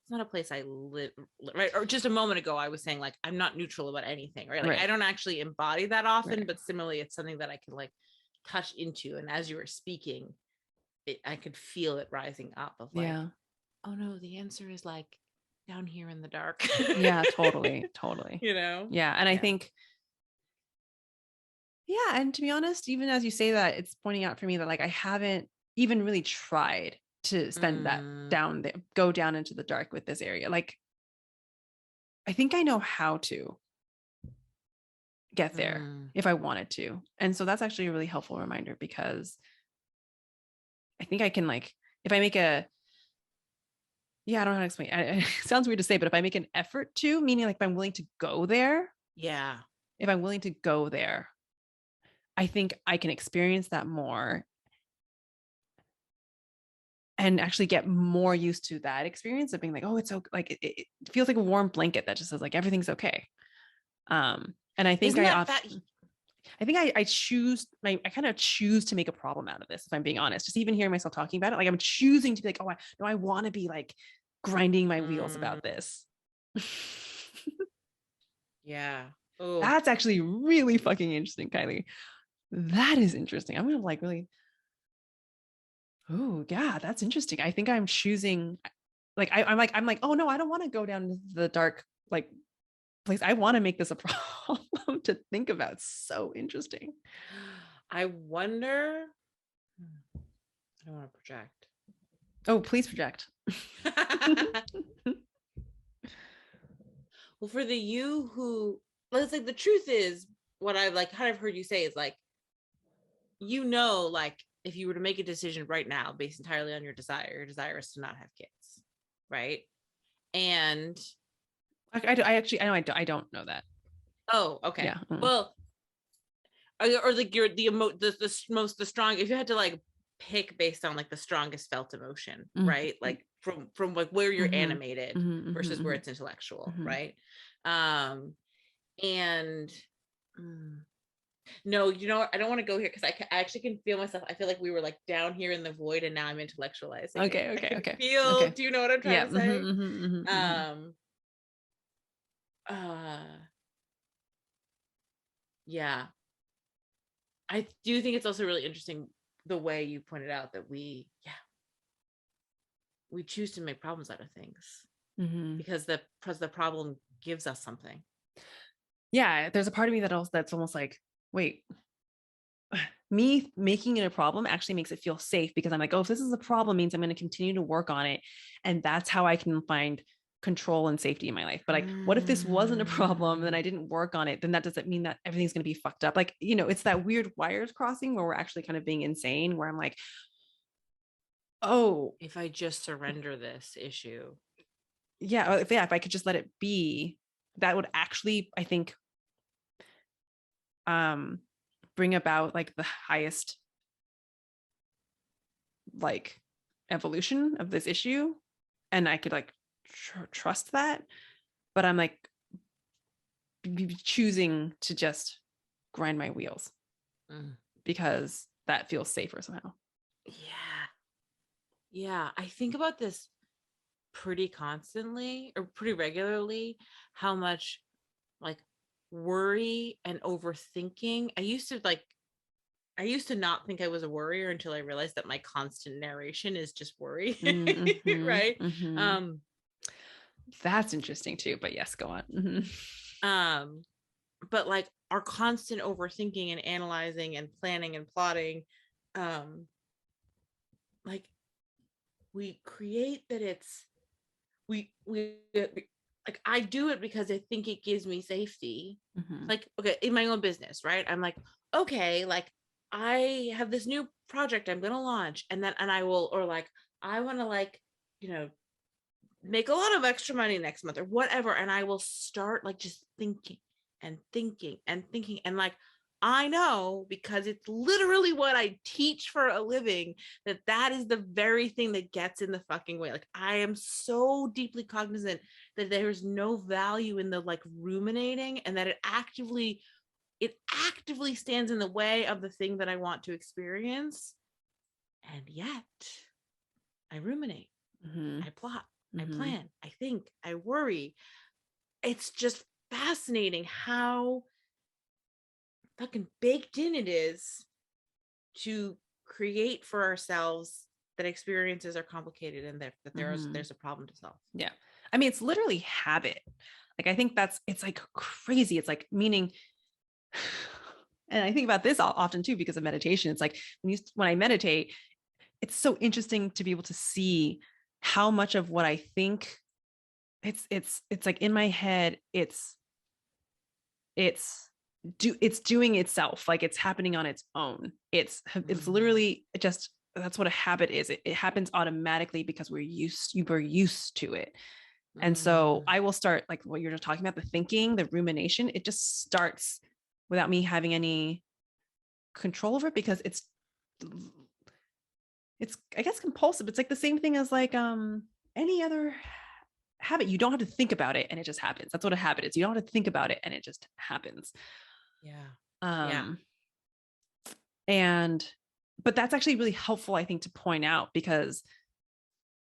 Speaker 2: It's not a place I live, right? Or just a moment ago I was saying like, I'm not neutral about anything, right? Like I don't actually embody that often, but similarly it's something that I can like touch into. And as you were speaking, I could feel it rising up of like, oh no, the answer is like down here in the dark.
Speaker 1: Yeah, totally.
Speaker 2: You know?
Speaker 1: Yeah. And I think, and to be honest, even as you say that, it's pointing out for me that like I haven't even really tried to spend that down there, go down into the dark with this area. Like, I think I know how to get there if I wanted to. And so that's actually a really helpful reminder, because I think I can, like, if I make I don't know how to explain it. It sounds weird to say, but if I make an effort to, meaning like if I'm willing to go there, if I'm willing to go there, I think I can experience that more and actually get more used to that experience of being like, oh, it's okay. Like it feels like a warm blanket that just says like, everything's okay. And I think I choose I kind of choose to make a problem out of this, if I'm being honest. Just even hearing myself talking about it, like I'm choosing to be like, oh, I want to be like grinding my wheels about this. That's actually really fucking interesting, Kyley. That is interesting. I'm gonna like really, oh yeah, that's interesting. I think I'm choosing, like I'm like, oh no, I don't want to go down the dark like place. I want to make this a problem to think about. It's so interesting.
Speaker 2: I wonder, I don't want to project.
Speaker 1: Oh, please project.
Speaker 2: Well, for the you who, it's like, the truth is, what I've like kind of heard you say is like, like if you were to make a decision right now based entirely on your desire is to not have kids, right? And
Speaker 1: I don't know that.
Speaker 2: Oh, okay. Yeah. Well, or like you're the strong, if you had to like pick based on like the strongest felt emotion, right? Like from like where you're animated versus where it's intellectual, right? And no, you know what? I don't want to go here because I actually can feel myself. I feel like we were like down here in the void, and now I'm intellectualizing.
Speaker 1: Okay.
Speaker 2: Feel. Do you know what I'm trying to say? Yeah. I do think it's also really interesting the way you pointed out that we choose to make problems out of things because the problem gives us something.
Speaker 1: Yeah, there's a part of me that's almost like, wait, me making it a problem actually makes it feel safe, because I'm like, oh, if this is a problem, means I'm going to continue to work on it, and that's how I can find control and safety in my life. But like, what if this wasn't a problem, then I didn't work on it, then that doesn't mean that everything's going to be fucked up. Like, you know, it's that weird wires crossing where we're actually kind of being insane, where I'm like, oh,
Speaker 2: if I just surrender this issue,
Speaker 1: if I could just let it be, that would actually, I think, bring about like the highest like evolution of this issue. and I could like trust that, but I'm like choosing to just grind my wheels because that feels safer somehow.
Speaker 2: Yeah, I think about this pretty constantly or pretty regularly, how much like worry and overthinking. I used to not think I was a worrier until I realized that my constant narration is just worry. Right.
Speaker 1: That's interesting too, but yes, go on.
Speaker 2: But like our constant overthinking and analyzing and planning and plotting, like we create that it's we like I do it because I think it gives me safety. Like, okay, in my own business, right? I'm like, okay, like I have this new project I'm gonna launch, and I will, or like I want to like, make a lot of extra money next month or whatever, and I will start like just thinking and thinking and thinking, and like I know, because it's literally what I teach for a living, that is the very thing that gets in the fucking way. Like I am so deeply cognizant that there's no value in the like ruminating, and that it actively stands in the way of the thing that I want to experience. And yet I ruminate, I plot, I plan, I think, I worry. It's just fascinating how fucking baked in it is to create for ourselves that experiences are complicated and that there's a problem to solve.
Speaker 1: Yeah. I mean, it's literally habit. Like, I think it's like crazy. It's like meaning, and I think about this often too, because of meditation. It's like when I meditate, it's so interesting to be able to see how much of what I think it's like in my head, it's doing itself, like it's happening on its own. It's literally just, that's what a habit is. It happens automatically because we're used to it. And so I will start, like what you're just talking about, the thinking, the rumination, it just starts without me having any control over it, because it's I guess compulsive. It's like the same thing as like any other habit. You don't have to think about it and it just happens. That's what a habit is. You don't have to think about it and it just happens.
Speaker 2: Yeah.
Speaker 1: And but that's actually really helpful, I think, to point out, because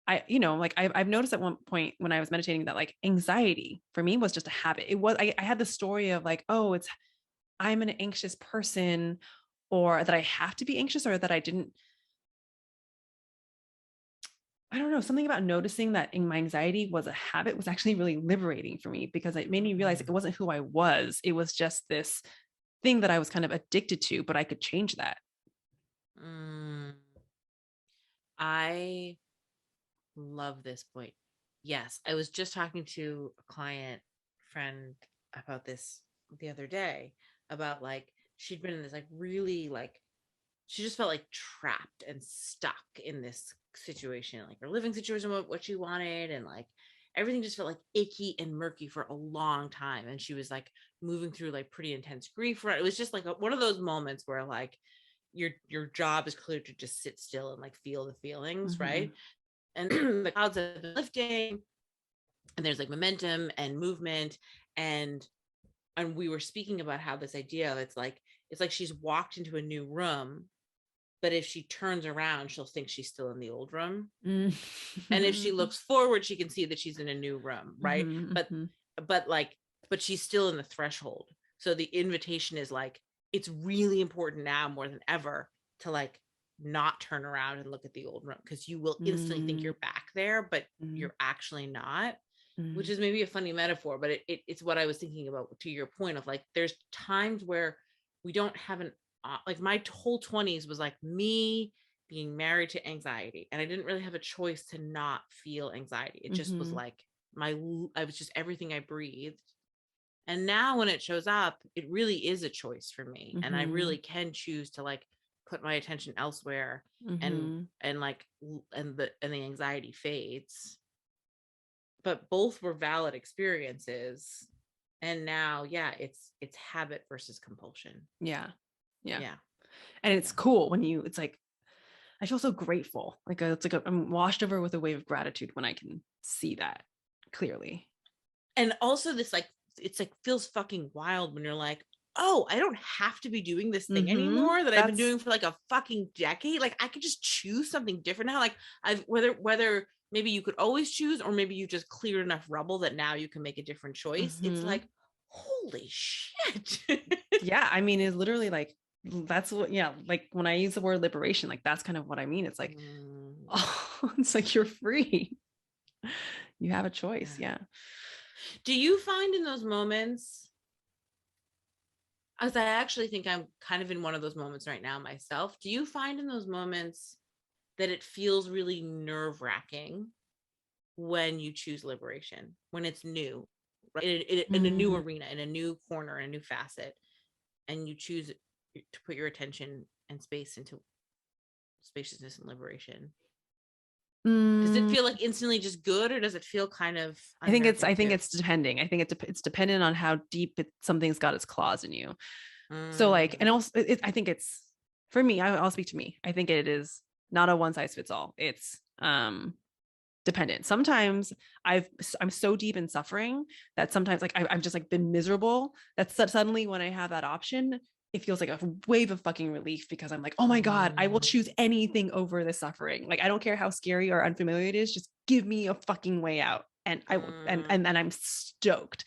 Speaker 1: I've noticed at one point when I was meditating that like anxiety for me was just a habit. It was, I had the story of like, oh, I'm an anxious person, or that I have to be anxious, or that I don't know, something about noticing that in my anxiety was a habit was actually really liberating for me, because it made me realize it wasn't who I was. It was just this thing that I was kind of addicted to, but I could change that.
Speaker 2: I love this point. Yes, I was just talking to a client friend about this the other day, about like she'd been in this like really like she just felt like trapped and stuck in this situation, like her living situation, what she wanted, and like everything just felt like icky and murky for a long time. And she was like moving through like pretty intense grief. It was just like one of those moments where like your job is clear to just sit still and like feel the feelings, right? And the clouds have been lifting, and there's like momentum and movement, and we were speaking about how this idea, it's like she's walked into a new room, but if she turns around, she'll think she's still in the old room. And if she looks forward, she can see that she's in a new room, right? But she's still in the threshold. So the invitation is like, it's really important now more than ever to like not turn around and look at the old room, because you will instantly think you're back there, but you're actually not. Which is maybe a funny metaphor, but it's what I was thinking about, to your point of like, there's times where we don't have like my whole 20s was like me being married to anxiety, and I didn't really have a choice to not feel anxiety. It just was like I was just everything I breathed. And now when it shows up, it really is a choice for me, and I really can choose to like put my attention elsewhere, and the anxiety fades. But both were valid experiences. And now, yeah, it's habit versus compulsion.
Speaker 1: Yeah. And it's cool when it's like, I feel so grateful. It's like I'm washed over with a wave of gratitude when I can see that clearly.
Speaker 2: And also this like, it's like feels fucking wild when you're like, oh, I don't have to be doing this thing anymore that I've been doing for like a fucking decade. Like I could just choose something different now. Like whether maybe you could always choose, or maybe you just cleared enough rubble that now you can make a different choice. It's like, holy shit.
Speaker 1: Yeah. I mean, it's literally like, that's what, yeah. Like when I use the word liberation, like that's kind of what I mean. It's like, oh, it's like you're free. You have a choice. Yeah.
Speaker 2: Do you find in those moments, as I actually think I'm kind of in one of those moments right now myself, do you find in those moments that it feels really nerve-wracking when you choose liberation, when it's new, right? In a new arena, in a new corner, in a new facet, and you choose to put your attention and space into spaciousness and liberation? Does it feel like instantly just good, or does it feel kind of
Speaker 1: I think it's depending. I think it's dependent on how deep something's got its claws in you. So like, and also I think it's, for me, I'll speak to me. I think it is not a one size fits all. It's dependent. Sometimes I'm so deep in suffering that sometimes like I've just like been miserable, that suddenly when I have that option, it feels like a wave of fucking relief, because I'm like, oh my God, I will choose anything over the suffering. Like I don't care how scary or unfamiliar it is, just give me a fucking way out. And and I'm stoked.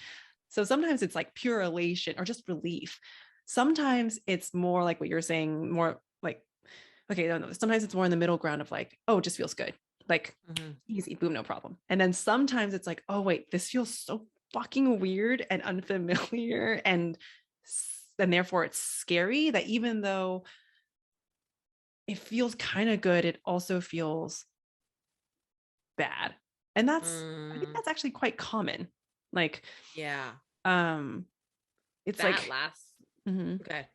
Speaker 1: So sometimes it's like pure elation or just relief. Sometimes it's more like what you're saying, more like, okay, no, sometimes it's more in the middle ground of like, oh, it just feels good. Like easy, boom, no problem. And then sometimes it's like, oh wait, this feels so fucking weird and unfamiliar, and therefore it's scary, that even though it feels kind of good, it also feels bad. And I think that's actually quite common. Like,
Speaker 2: yeah.
Speaker 1: It's
Speaker 2: that
Speaker 1: like
Speaker 2: last okay.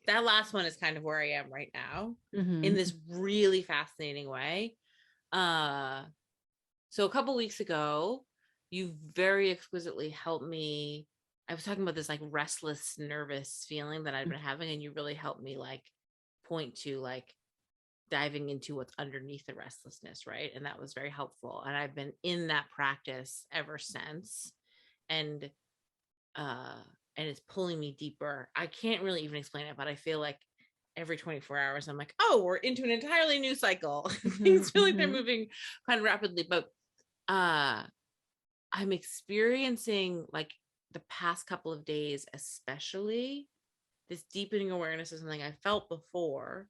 Speaker 2: That last one is kind of where I am right now in this really fascinating way. So a couple weeks ago, you very exquisitely helped me. I was talking about this like restless, nervous feeling that I'd been having, and you really helped me like point to like diving into what's underneath the restlessness, right? And that was very helpful. And I've been in that practice ever since. And it's pulling me deeper. I can't really even explain it, but I feel like every 24 hours I'm like, oh, we're into an entirely new cycle. Things feel like they're moving kind of rapidly. But I'm experiencing like the past couple of days, especially, this deepening awareness of something I felt before,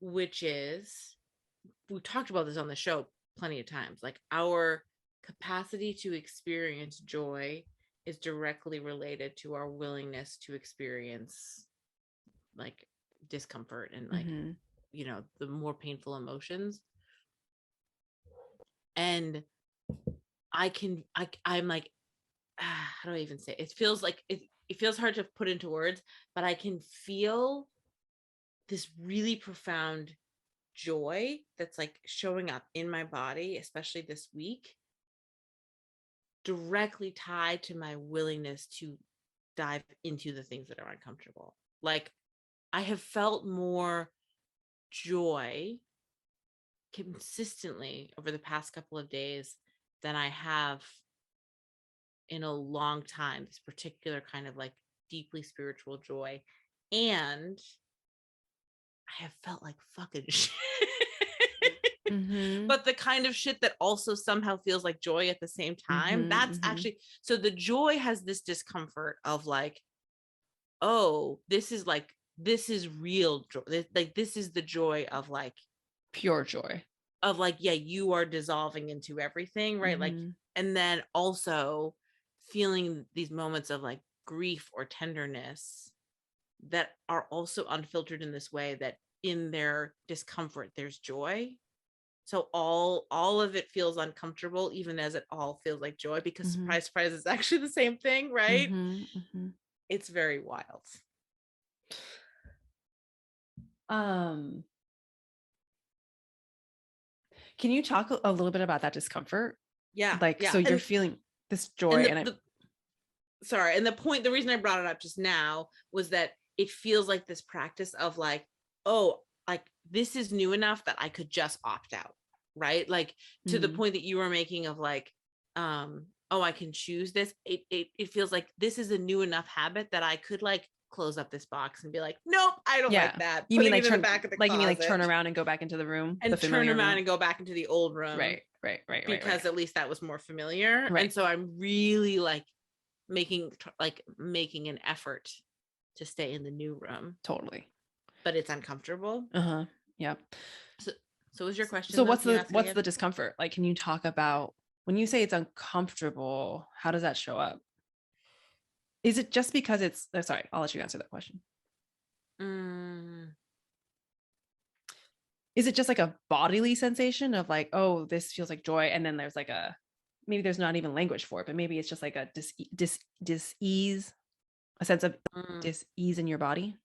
Speaker 2: which is, we talked about this on the show plenty of times, like our capacity to experience joy is directly related to our willingness to experience like discomfort and like you know, the more painful emotions. And I'm like, how do I even say it? It feels like it feels hard to put into words, but I can feel this really profound joy that's like showing up in my body, especially this week, directly tied to my willingness to dive into the things that are uncomfortable. Like I have felt more joy consistently over the past couple of days than I have in a long time, this particular kind of like deeply spiritual joy. And I have felt like fucking shit. But the kind of shit that also somehow feels like joy at the same time. That's actually, so the joy has this discomfort of like, oh, this is real joy. Like this is the joy of like
Speaker 1: pure joy
Speaker 2: of like, yeah, you are dissolving into everything, right? Like, and then also feeling these moments of like grief or tenderness that are also unfiltered in this way, that in their discomfort there's joy. So all of it feels uncomfortable, even as it all feels like joy, because surprise, surprise, it's actually the same thing, right? It's very wild.
Speaker 1: Can you talk a little bit about that discomfort?
Speaker 2: Yeah.
Speaker 1: Like,
Speaker 2: yeah.
Speaker 1: so you're feeling this joy, and
Speaker 2: the reason I brought it up just now was that it feels like this practice of like, oh, like, this is new enough that I could just opt out, right? Like, to the point that you were making of like, oh, I can choose this. It feels like this is a new enough habit that I could like close up this box and be like, nope, I don't like that.
Speaker 1: You mean
Speaker 2: Putting
Speaker 1: like
Speaker 2: it in
Speaker 1: turn,
Speaker 2: the back of the
Speaker 1: like you mean like
Speaker 2: closet
Speaker 1: turn around and go back into the room, the
Speaker 2: and turn
Speaker 1: familiar
Speaker 2: around
Speaker 1: room?
Speaker 2: and go back into the old room.
Speaker 1: Right.
Speaker 2: Because at least that was more familiar.
Speaker 1: Right.
Speaker 2: And so I'm really like making an effort to stay in the new room.
Speaker 1: Totally.
Speaker 2: But it's uncomfortable.
Speaker 1: Yeah.
Speaker 2: So was your question?
Speaker 1: So what's the discomfort? Like, can you talk about when you say it's uncomfortable, how does that show up? Is it just because it's, sorry, I'll let you answer that question. Is it just like a bodily sensation of like, oh, this feels like joy, and then there's like maybe there's not even language for it, but maybe it's just like a dis-ease, a sense of dis-ease in your body?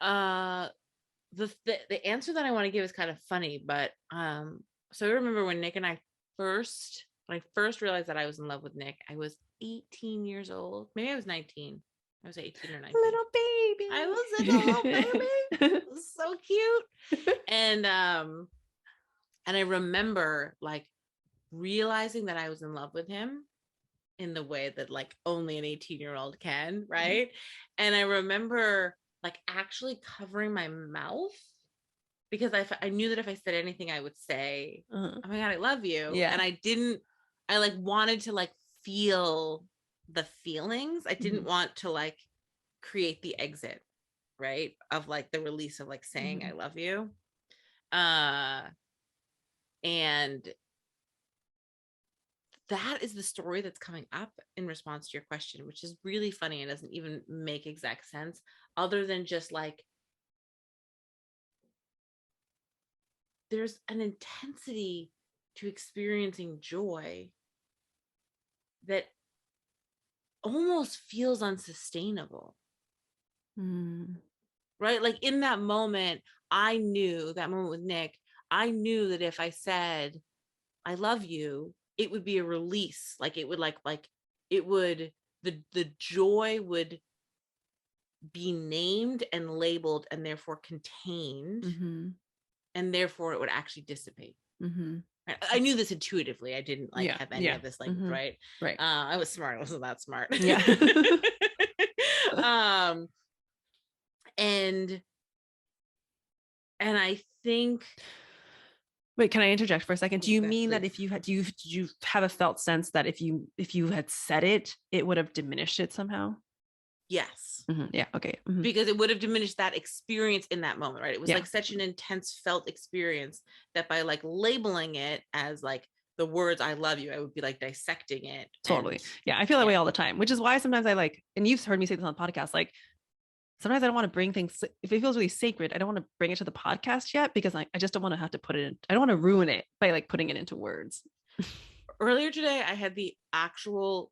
Speaker 2: The answer that I want to give is kind of funny, but so I remember when Nick and I when I first realized that I was in love with Nick, I was 18 years old. Maybe I was 19. I was 18 or 19.
Speaker 1: Little baby.
Speaker 2: I was such a little baby. It was so cute. And I remember like realizing that I was in love with him in the way that like only an 18-year-old can, right? And I remember like actually covering my mouth because I knew that if I said anything, I would say, oh my God, I love you.
Speaker 1: Yeah.
Speaker 2: And I like wanted to like feel the feelings. I didn't want to like create the exit, right? Of like the release of like saying, I love you. And that is the story that's coming up in response to your question, which is really funny and doesn't even make exact sense other than just like, there's an intensity to experiencing joy that almost feels unsustainable. Right? Like in that moment, that moment with Nick, I knew that if I said, I love you, it would be a release. Like it would the joy would be named and labeled and therefore contained. And therefore it would actually dissipate. I knew this intuitively. I didn't like have any of this language, right?
Speaker 1: Right.
Speaker 2: I was smart. I wasn't that smart.
Speaker 1: Yeah.
Speaker 2: And I think.
Speaker 1: Wait, can I interject for a second? Do you mean that if you had, do you have a felt sense that if you had said it, it would have diminished it somehow?
Speaker 2: Yes.
Speaker 1: Yeah. Okay.
Speaker 2: Because it would have diminished that experience in that moment, right? It was like such an intense felt experience that by like labeling it as like the words I love you, I would be like dissecting it.
Speaker 1: Totally. I feel that way all the time, which is why sometimes I like, and you've heard me say this on the podcast, like sometimes I don't want to bring things, if it feels really sacred, I don't want to bring it to the podcast yet because I just don't want to have to put it in, I don't want to ruin it by like putting it into words.
Speaker 2: Earlier today, I had the actual,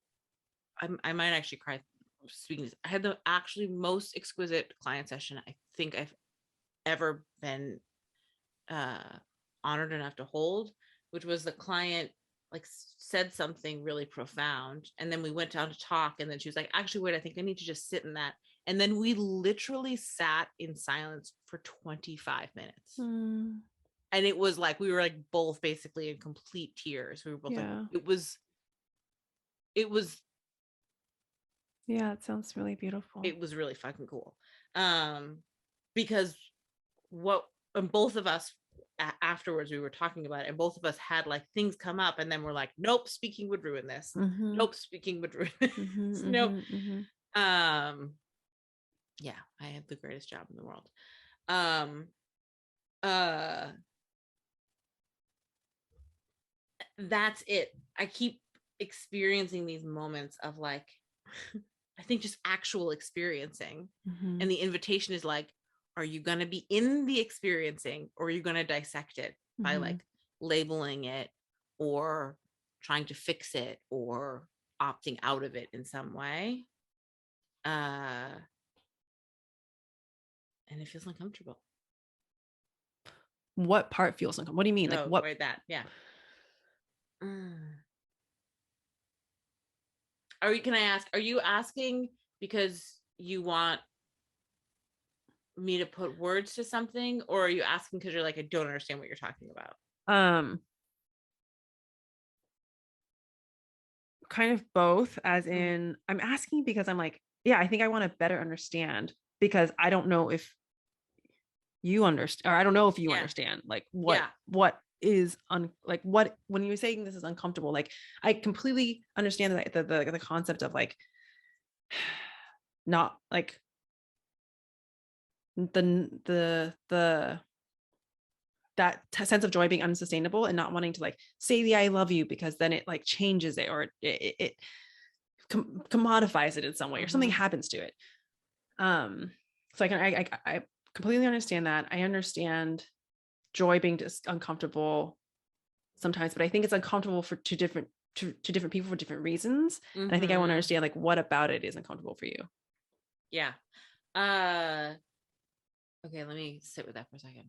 Speaker 2: I might actually cry speaking this. I had the actually most exquisite client session I think I've ever been honored enough to hold, which was the client like said something really profound, and then we went down to talk, and then she was like, actually wait, I think I need to just sit in that. And then we literally sat in silence for 25 minutes. And it was like we were like both basically in complete tears. We were both like, it was
Speaker 1: yeah, it sounds really beautiful.
Speaker 2: It was really fucking cool. Because and both of us afterwards we were talking about it, and both of us had like things come up, and then we're like, nope, speaking would ruin this. Nope, speaking would ruin this. Nope. Yeah, I have the greatest job in the world. That's it. I keep experiencing these moments of like I think just actual experiencing. And the invitation is like, are you going to be in the experiencing, or are you going to dissect it by like labeling it or trying to fix it or opting out of it in some way? And it feels uncomfortable.
Speaker 1: What part feels uncomfortable? What do you mean? Like what?
Speaker 2: Right, that, yeah. Can I ask, are you asking because you want me to put words to something, or are you asking because you're like, I don't understand what you're talking about?
Speaker 1: Kind of both, as in I'm asking because I'm like, yeah, I think I want to better understand, because I don't know if you understand, or I don't know if you understand like what is like what, when you're saying this is uncomfortable, like I completely understand that the concept of like not like the that sense of joy being unsustainable, and not wanting to like say the I love you, because then it like changes it, or it commodifies it in some way, or something happens to it. So I completely understand that. I understand joy being just uncomfortable sometimes, but I think it's uncomfortable for to different people for different reasons. And I think I want to understand like what about it is uncomfortable for you.
Speaker 2: Yeah. Okay, let me sit with that for a second.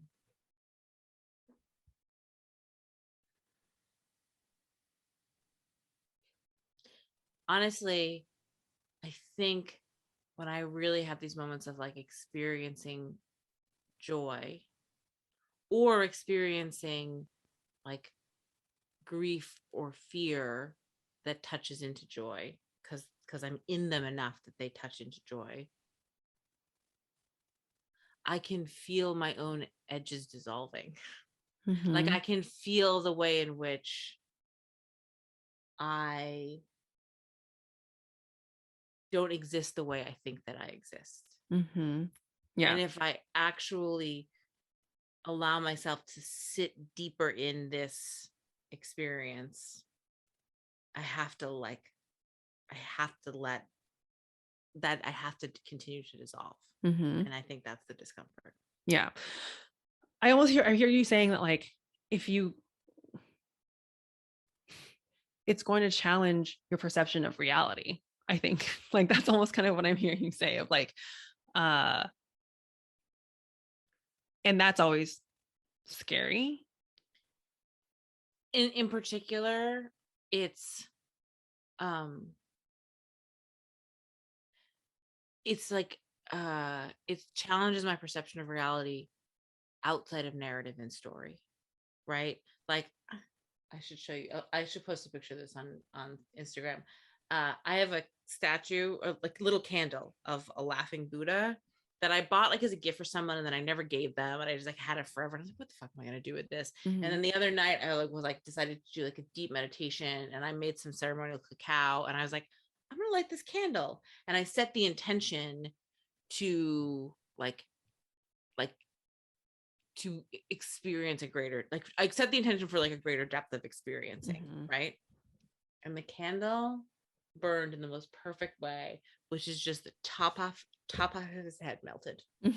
Speaker 2: Honestly, I think when I really have these moments of like experiencing joy or experiencing like grief or fear that touches into joy, because I'm in them enough that they touch into joy, I can feel my own edges dissolving. Like I can feel the way in which I don't exist the way I think that I exist. Yeah. And if I actually allow myself to sit deeper in this experience, I have to let that, I have to continue to dissolve. And I think that's the discomfort.
Speaker 1: Yeah. I hear you saying that like if you, it's going to challenge your perception of reality. I think like that's almost kind of what I'm hearing you say, of like and that's always scary.
Speaker 2: In particular, it's like it challenges my perception of reality outside of narrative and story, right? Like I should show you, I should post a picture of this on Instagram. I have a statue, or like little candle of a laughing Buddha that I bought like as a gift for someone, and then I never gave them, and I just like had it forever. And I was like, what the fuck am I gonna do with this? And then the other night I was like decided to do like a deep meditation, and I made some ceremonial cacao, and I was like, I'm gonna light this candle, and I set the intention to like to experience a greater, like I set the intention for like a greater depth of experiencing, right? And the candle burned in the most perfect way, which is just the top off of his head melted. Love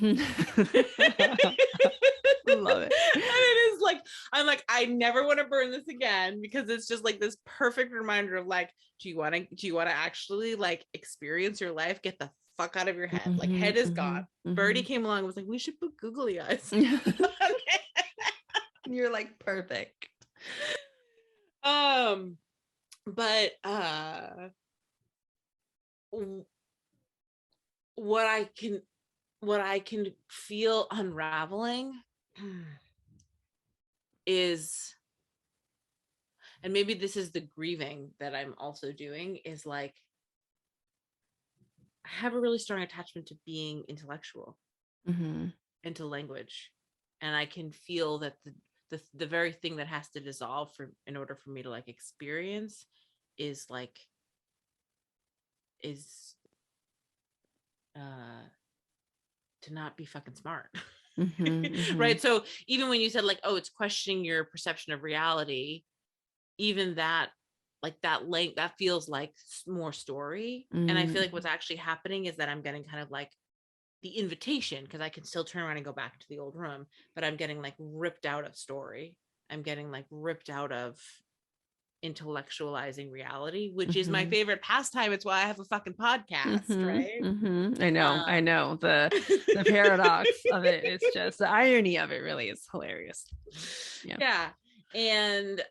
Speaker 2: it. And it is like, I'm like, I never want to burn this again, because it's just like this perfect reminder of like, do you want to actually like experience your life? Get the fuck out of your head. Like head is gone. Birdie came along and was like, we should put googly eyes.
Speaker 1: You're like perfect.
Speaker 2: But what I can feel unraveling is, and maybe this is the grieving that I'm also doing, is like I have a really strong attachment to being intellectual and to language, and I can feel that the very thing that has to dissolve in order for me to like experience is to not be fucking smart. Right? So even when you said like, oh, it's questioning your perception of reality, even that, like that length, that feels like more story. And I feel like what's actually happening is that I'm getting kind of like the invitation, because I can still turn around and go back to the old room, but I'm getting like ripped out of story. I'm getting like ripped out of intellectualizing reality, which is my favorite pastime. It's why I have a fucking podcast, right?
Speaker 1: I know the paradox of it. It's just the irony of it really is hilarious.
Speaker 2: Yeah. And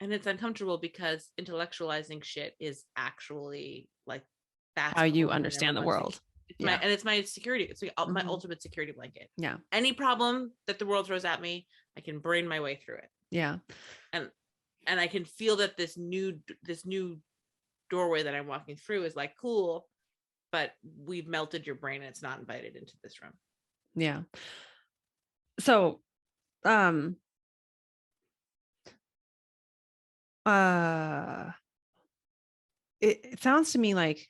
Speaker 2: it's uncomfortable because intellectualizing shit is actually like, that's
Speaker 1: how you understand the world.
Speaker 2: It's my security. It's like my
Speaker 1: Mhm.
Speaker 2: ultimate security blanket.
Speaker 1: Yeah.
Speaker 2: Any problem that the world throws at me, I can brain my way through it.
Speaker 1: Yeah.
Speaker 2: And I can feel that this new doorway that I'm walking through is like cool, but we've melted your brain and it's not invited into this room.
Speaker 1: Yeah. So, it sounds to me like,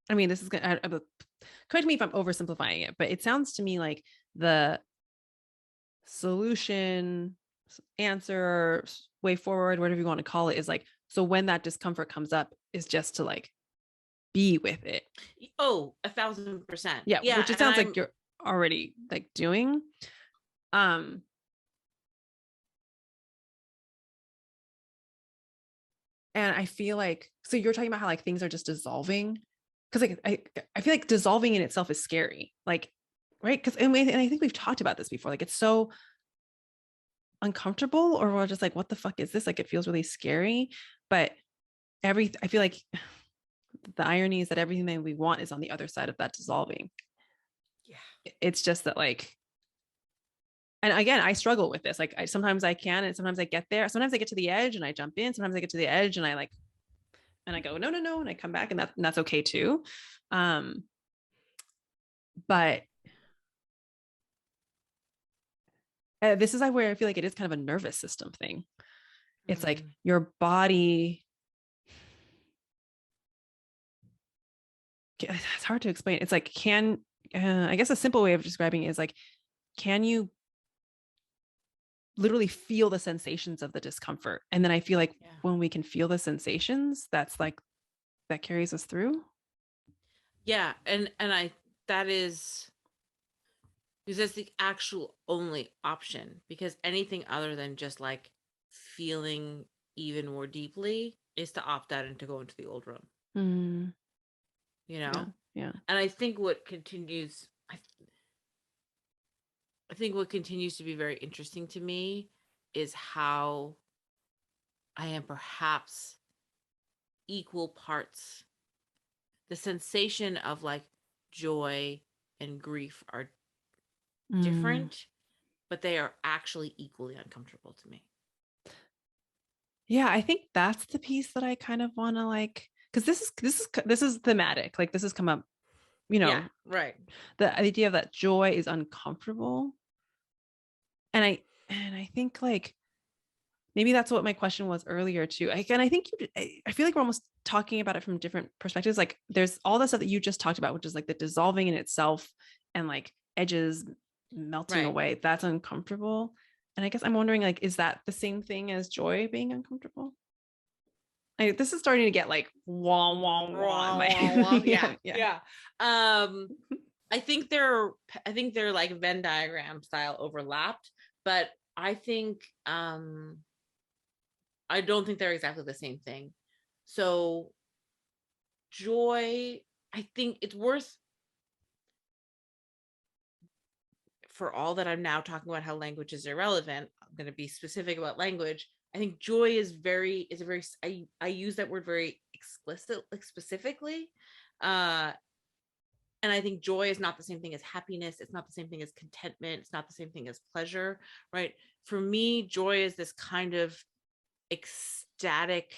Speaker 1: I mean, this is gonna, correct me if I'm oversimplifying it, but it sounds to me like the solution, answer, way forward, whatever you want to call it, is like, so when that discomfort comes up, is just to like be with it.
Speaker 2: Oh, 1,000%.
Speaker 1: Yeah,
Speaker 2: Yeah.
Speaker 1: which it sounds like you're already like doing. And I feel like, so you're talking about how like things are just dissolving, because like I feel like dissolving in itself is scary, like, right? Because and I think we've talked about this before, like it's so uncomfortable, or we're just like, what the fuck is this? Like it feels really scary, but I feel like the irony is that everything that we want is on the other side of that dissolving.
Speaker 2: Yeah.
Speaker 1: It's just that like, and again, I struggle with this. Like sometimes I can, and sometimes I get there. Sometimes I get to the edge and I jump in. Sometimes I get to the edge and I go, no, and I come back, and that's okay too. But this is where I feel like it is kind of a nervous system thing. It's like your body, it's hard to explain. It's like, I guess a simple way of describing it is like, can you literally feel the sensations of the discomfort? And then I feel like when we can feel the sensations, that's like, that carries us through.
Speaker 2: Yeah. And that is, because that's the actual only option, because anything other than just like feeling even more deeply is to opt out and to go into the old room.
Speaker 1: Mm.
Speaker 2: You know?
Speaker 1: Yeah.
Speaker 2: And I think what continues, I think what continues to be very interesting to me is how I am perhaps equal parts. The sensation of like joy and grief are different, but they are actually equally uncomfortable to me.
Speaker 1: Yeah, I think that's the piece that I kind of want to like, because this is thematic. Like this has come up,
Speaker 2: Yeah, right.
Speaker 1: The idea of that joy is uncomfortable, and I think like maybe that's what my question was earlier too. I think I feel like we're almost talking about it from different perspectives. Like there's all the stuff that you just talked about, which is like the dissolving in itself and like edges melting away. That's uncomfortable. And I guess I'm wondering, like, is that the same thing as joy being uncomfortable? This is starting to get like wah wah wah.
Speaker 2: Yeah. I think they're like Venn diagram style overlapped, but I think I don't think they're exactly the same thing. So joy, I think it's worth, for all that I'm now talking about how language is irrelevant, I'm going to be specific about language. I think joy is I use that word very explicit, like specifically. And I think joy is not the same thing as happiness. It's not the same thing as contentment. It's not the same thing as pleasure, right? For me, joy is this kind of ecstatic,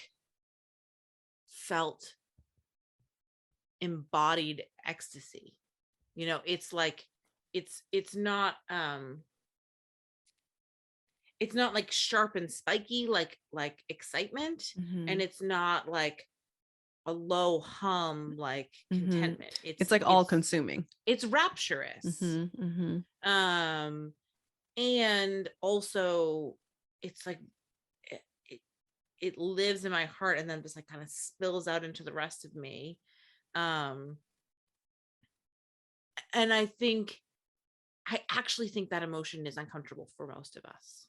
Speaker 2: felt, embodied ecstasy. It's like, it's not like sharp and spiky like excitement, and it's not like a low hum like contentment.
Speaker 1: It's like all consuming.
Speaker 2: It's rapturous. And also it's like it lives in my heart and then just like kind of spills out into the rest of me. And I actually think that emotion is uncomfortable for most of us.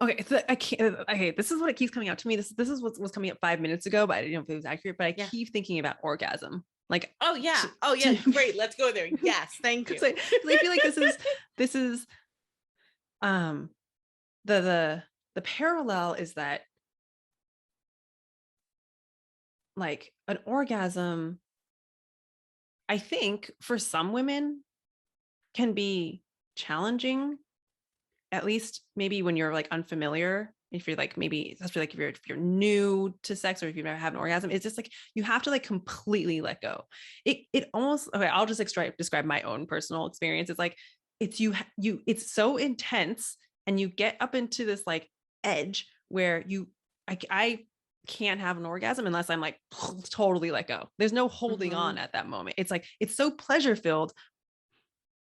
Speaker 1: Okay, so I can't. Okay, this is what it keeps coming out to me. This is what was coming up 5 minutes ago, but I didn't know if it was accurate. But I keep thinking about orgasm. Like,
Speaker 2: oh yeah, great. Let's go there. Yes, thank you.
Speaker 1: I feel like this is the parallel is that like an orgasm, I think for some women can be challenging, at least maybe when you're like unfamiliar. If you're like, maybe especially like if you're new to sex, or if you've never had an orgasm, it's just like you have to like completely let go. It almost, okay, I'll just describe my own personal experience. It's like it's it's so intense, and you get up into this like edge where I can't have an orgasm unless I'm like totally let go. There's no holding on at that moment. It's like it's so pleasure filled,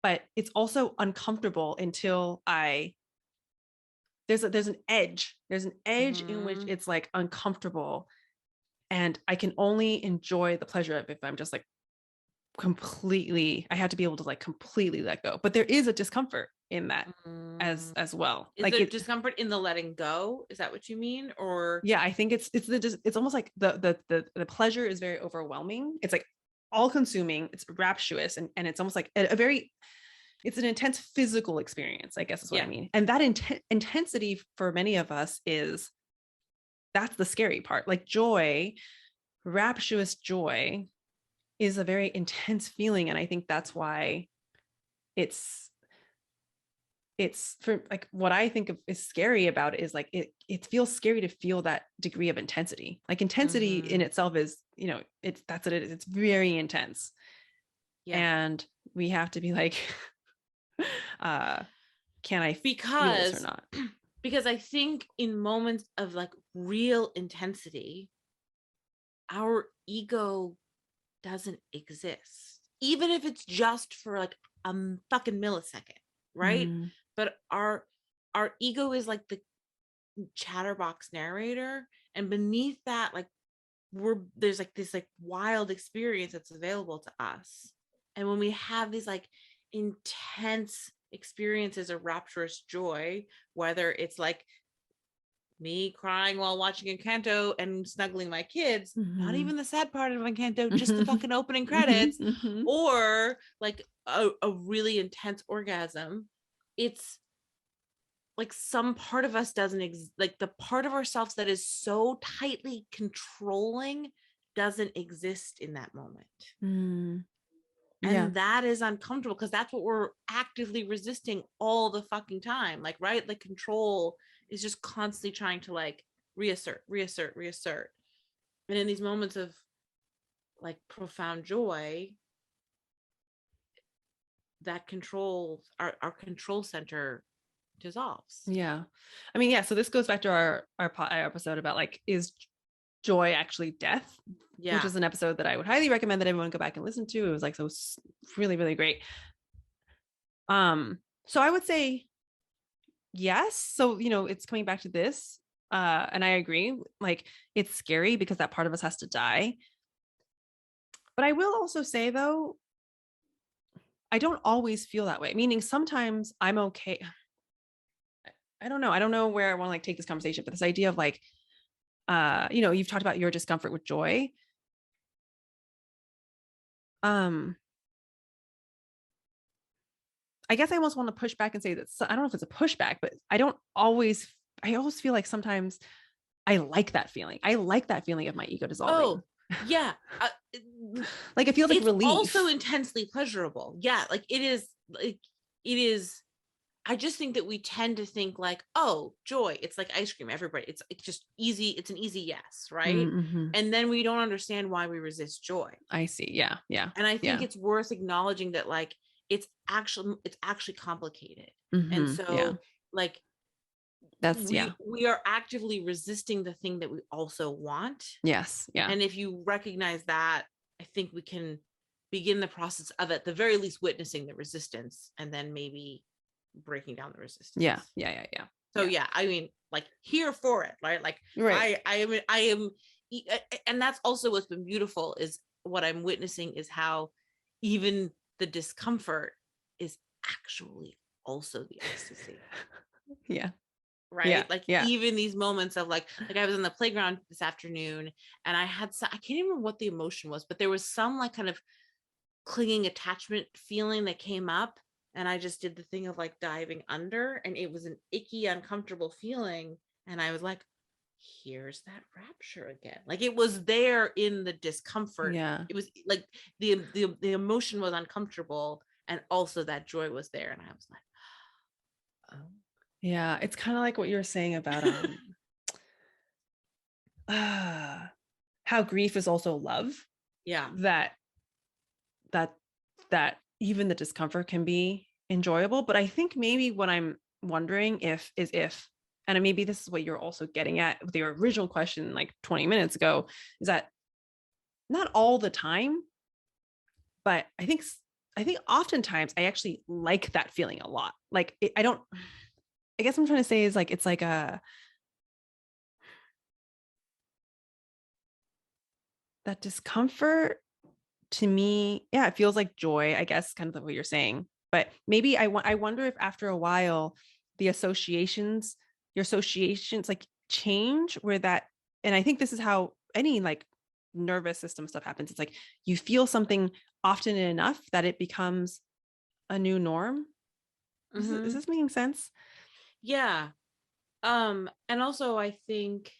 Speaker 1: but it's also uncomfortable until there's an edge. There's an edge in which it's like uncomfortable, and I can only enjoy the pleasure of it if I'm just like completely, I have to be able to like completely let go. But there is a discomfort in that as well.
Speaker 2: Is
Speaker 1: like
Speaker 2: there discomfort in the letting go? Is that what you mean? Or
Speaker 1: yeah, I think it's almost like the pleasure is very overwhelming. It's like all consuming, it's rapturous, and it's almost like a very, it's an intense physical experience, I guess is what I mean. And that intensity for many of us that's the scary part. Like joy, rapturous joy is a very intense feeling. And I think that's why it's for like, what I think of is scary about it is like, it feels scary to feel that degree of intensity. Like intensity in itself is, that's what it is. It's very intense. And we have to be like, can I feel this or not?
Speaker 2: Because I think in moments of like real intensity, our ego doesn't exist, even if it's just for like a fucking millisecond, right? But our ego is like the chatterbox narrator, and beneath that, like there's like this like wild experience that's available to us. And when we have these like intense experiences of rapturous joy, whether it's like me crying while watching Encanto and snuggling my kids, not even the sad part of Encanto, just the fucking opening credits, or like a really intense orgasm, it's like some part of us doesn't like the part of ourselves that is so tightly controlling doesn't exist in that moment. And that is uncomfortable, because that's what we're actively resisting all the fucking time. Like, right? Like control is just constantly trying to like reassert. And in these moments of like profound joy, that control, our control center dissolves.
Speaker 1: Yeah. I mean, yeah. So this goes back to our episode about like, is joy actually death?
Speaker 2: Yeah.
Speaker 1: Which is an episode that I would highly recommend that everyone go back and listen to. It was like, so really, really great. So I would say yes. So, it's coming back to this. And I agree. Like, it's scary because that part of us has to die. But I will also say though, I don't always feel that way. Meaning sometimes I'm okay. I don't know. I don't know where I want to like take this conversation, but this idea of like, you've talked about your discomfort with joy. I guess I almost want to push back and say that, I don't know if it's a pushback, but I always feel like sometimes I like that feeling. I like that feeling of my ego dissolving.
Speaker 2: Oh, yeah.
Speaker 1: Like it feels like relief.
Speaker 2: Also intensely pleasurable. Yeah. Like it is. I just think that we tend to think like, oh, joy, it's like ice cream. Everybody, it's just easy. It's an easy yes, right? And then we don't understand why we resist joy.
Speaker 1: I see. Yeah.
Speaker 2: And I think it's worth acknowledging that like it's actually complicated. And so like we are actively resisting the thing that we also want.
Speaker 1: Yes. Yeah.
Speaker 2: And if you recognize that, I think we can begin the process of at the very least witnessing the resistance, and then maybe breaking down the resistance.
Speaker 1: Yeah.
Speaker 2: So yeah, I mean, like here for it, right? Like right. I am, and that's also what's been beautiful, is what I'm witnessing is how even the discomfort is actually also the ecstasy.
Speaker 1: Yeah.
Speaker 2: Right. Yeah, like even these moments of like I was on the playground this afternoon, and I can't even remember what the emotion was, but there was some like kind of clinging attachment feeling that came up, and I just did the thing of like diving under, and it was an icky, uncomfortable feeling, and I was like, here's that rapture again. Like it was there in the discomfort.
Speaker 1: Yeah.
Speaker 2: It was like the emotion was uncomfortable, and also that joy was there. And I was like, oh.
Speaker 1: Yeah. It's kind of like what you were saying about how grief is also love.
Speaker 2: Yeah.
Speaker 1: That even the discomfort can be enjoyable. But I think maybe what I'm wondering if, and maybe this is what you're also getting at with your original question like 20 minutes ago, is that not all the time, but I think oftentimes I actually like that feeling a lot. Like I guess I'm trying to say is like, it's like that discomfort to me, yeah, it feels like joy, I guess, kind of what you're saying. But maybe I wonder if after a while, your associations like change where that, and I think this is how any like nervous system stuff happens. It's like you feel something often enough that it becomes a new norm.
Speaker 2: Mm-hmm.
Speaker 1: Is this making sense?
Speaker 2: Yeah. And also I think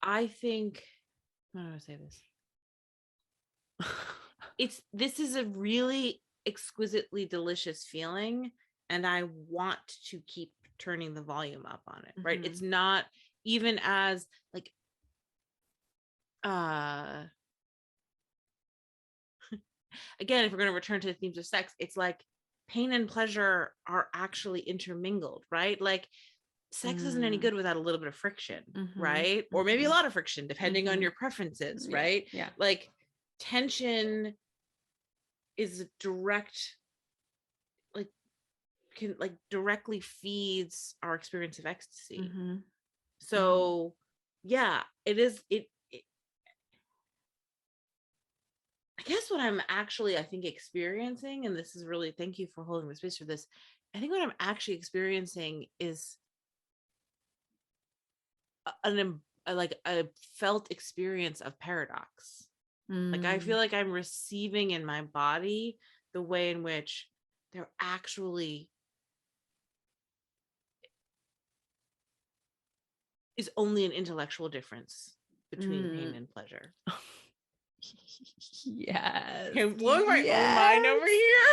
Speaker 2: how do I say this? This is a really exquisitely delicious feeling, and I want to keep turning the volume up on it, right? It's not even as like again, if we're going to return to the themes of sex, it's like pain and pleasure are actually intermingled, right? Like sex isn't any good without a little bit of friction, right? Or maybe a lot of friction, depending on your preferences, right?
Speaker 1: Yeah.
Speaker 2: Like tension is direct, like can like directly feeds our experience of ecstasy. So yeah, it is. I guess what I'm actually, I think, experiencing, and this is really, thank you for holding the space for this. I think what I'm actually experiencing is a felt experience of paradox. Like I feel like I'm receiving in my body the way in which there actually is only an intellectual difference between pain and pleasure.
Speaker 1: Yes.
Speaker 2: I'm blowing my own mind over here.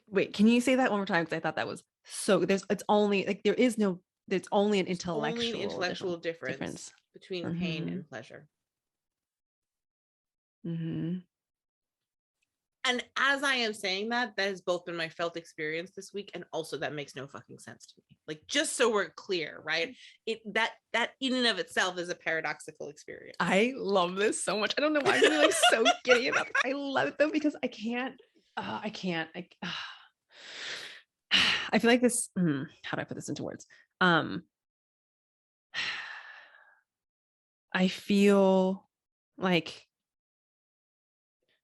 Speaker 1: Wait, can you say that one more time? Because I thought that was so. There's only an intellectual
Speaker 2: difference between pain and pleasure. And as I am saying that has both been my felt experience this week, and also that makes no fucking sense to me. Like, just so we're clear, right? That in and of itself is a paradoxical experience.
Speaker 1: I love this so much. I don't know why I'm like so giddy about it. I love it though, because I feel like this, how do I put this into words? I feel like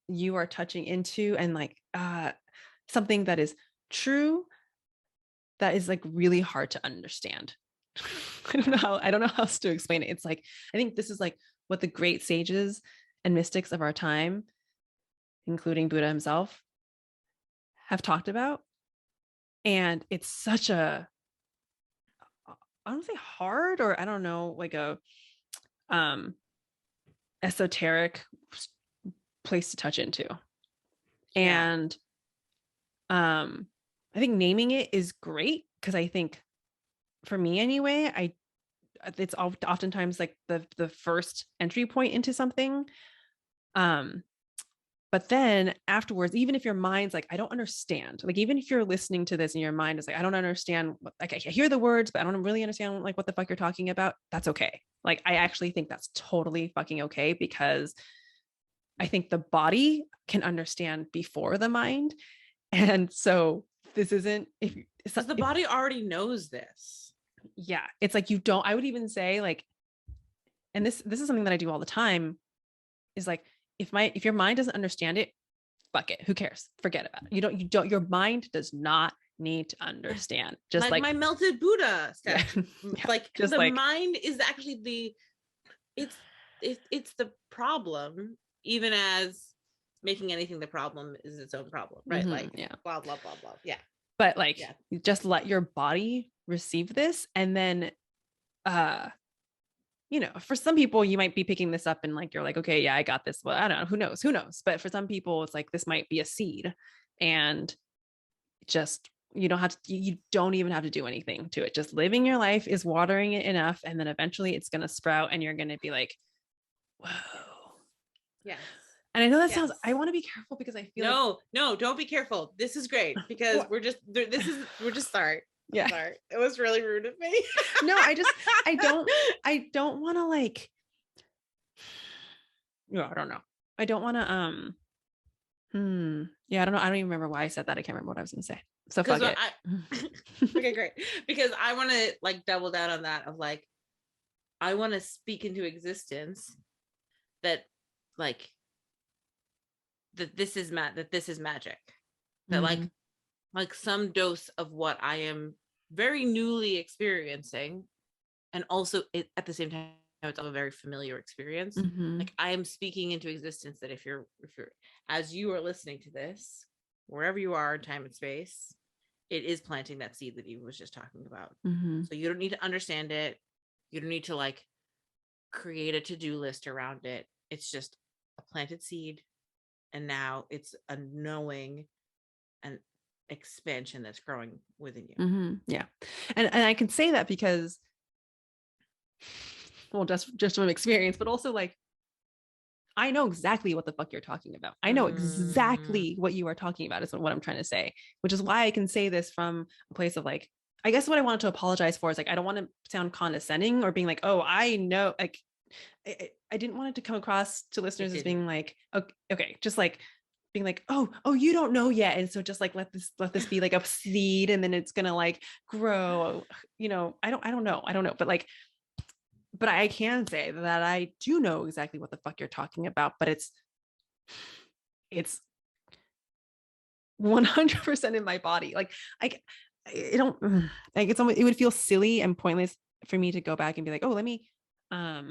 Speaker 1: you are touching into and like something that is true that is like really hard to understand. I don't know how else to explain it. It's like, I think this is like what the great sages and mystics of our time, including Buddha himself, have talked about. And it's such a, I don't say hard, or I don't know, like a esoteric place to touch into. Yeah. And I think naming it is great, because I think for me anyway, it's oftentimes like the first entry point into something. But then afterwards, even if your mind's like, I don't understand, like even if you're listening to this and your mind is like, I don't understand, like I hear the words, but I don't really understand like what the fuck you're talking about, that's okay. Like I actually think that's totally fucking okay, because I think the body can understand before the mind. And so this isn't,
Speaker 2: because the body already knows this.
Speaker 1: Yeah. It's like, I would even say like, and this is something that I do all the time, is like, if your mind doesn't understand it, fuck it. Who cares? Forget about it. Your mind does not need to understand. Just like
Speaker 2: my melted Buddha statue.
Speaker 1: Yeah.
Speaker 2: Like just the mind is actually it's the problem, even as making anything the problem is its own problem, right? Like blah blah blah blah. Yeah.
Speaker 1: but like,
Speaker 2: Yeah.
Speaker 1: just let your body receive this. And then, for some people, you might be picking this up and like, you're like, okay, yeah, I got this. Well, I don't know. Who knows? But for some people, it's like, this might be a seed, and just, you don't even have to do anything to it. Just living your life is watering it enough. And then eventually it's going to sprout and you're going to be like, whoa.
Speaker 2: Yes.
Speaker 1: And I know that
Speaker 2: Yes.
Speaker 1: sounds, I want to be careful because I feel
Speaker 2: no, don't be careful. This is great because we're just sorry.
Speaker 1: Yeah.
Speaker 2: Sorry. It was really rude of me.
Speaker 1: No, I don't want to like, I don't know. I don't want to, yeah, I don't know. I don't even remember why I said that. I can't remember what I was going to say. So fuck it.
Speaker 2: Okay, great. Because I want to like double down on that of like, I want to speak into existence that like, that this is magic, that like some dose of what I am very newly experiencing, and also at the same time it's a very familiar experience. Like I am speaking into existence that if you're as you are listening to this, wherever you are in time and space, it is planting that seed that Eva was just talking about. So you don't need to understand it. You don't need to like create a to-do list around it. It's just a planted seed. And now it's a knowing and expansion that's growing within you.
Speaker 1: Yeah. And I can say that because, well, just from experience, but also like, I know exactly what the fuck you're talking about. I know exactly what you are talking about is what I'm trying to say, which is why I can say this from a place of like, I guess what I wanted to apologize for is like, I don't want to sound condescending or being like, oh, I know, like, I didn't want it to come across to listeners as being like, okay, just like being like, oh, you don't know yet. And so just like, let this be like a seed and then it's going to like grow, I don't know. But like, but I can say that I do know exactly what the fuck you're talking about, but it's 100% in my body. Like I don't like, it's almost, it would feel silly and pointless for me to go back and be like, oh, let me, I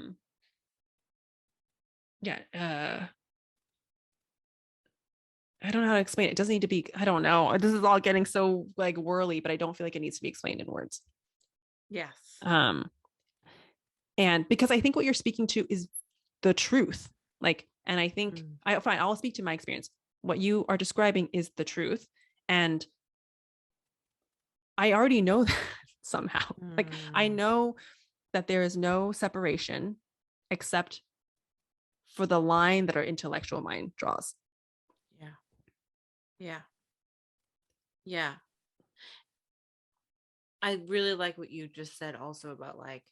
Speaker 1: don't know how to explain it. It doesn't need to be, I don't know. This is all getting so like whirly, but I don't feel like it needs to be explained in words.
Speaker 2: Yes.
Speaker 1: And because I think what you're speaking to is the truth. Like, and I think I'll speak to my experience. What you are describing is the truth. And I already know that somehow. Like, I know that there is no separation except for the line that our intellectual mind draws.
Speaker 2: Yeah. I really like what you just said also about like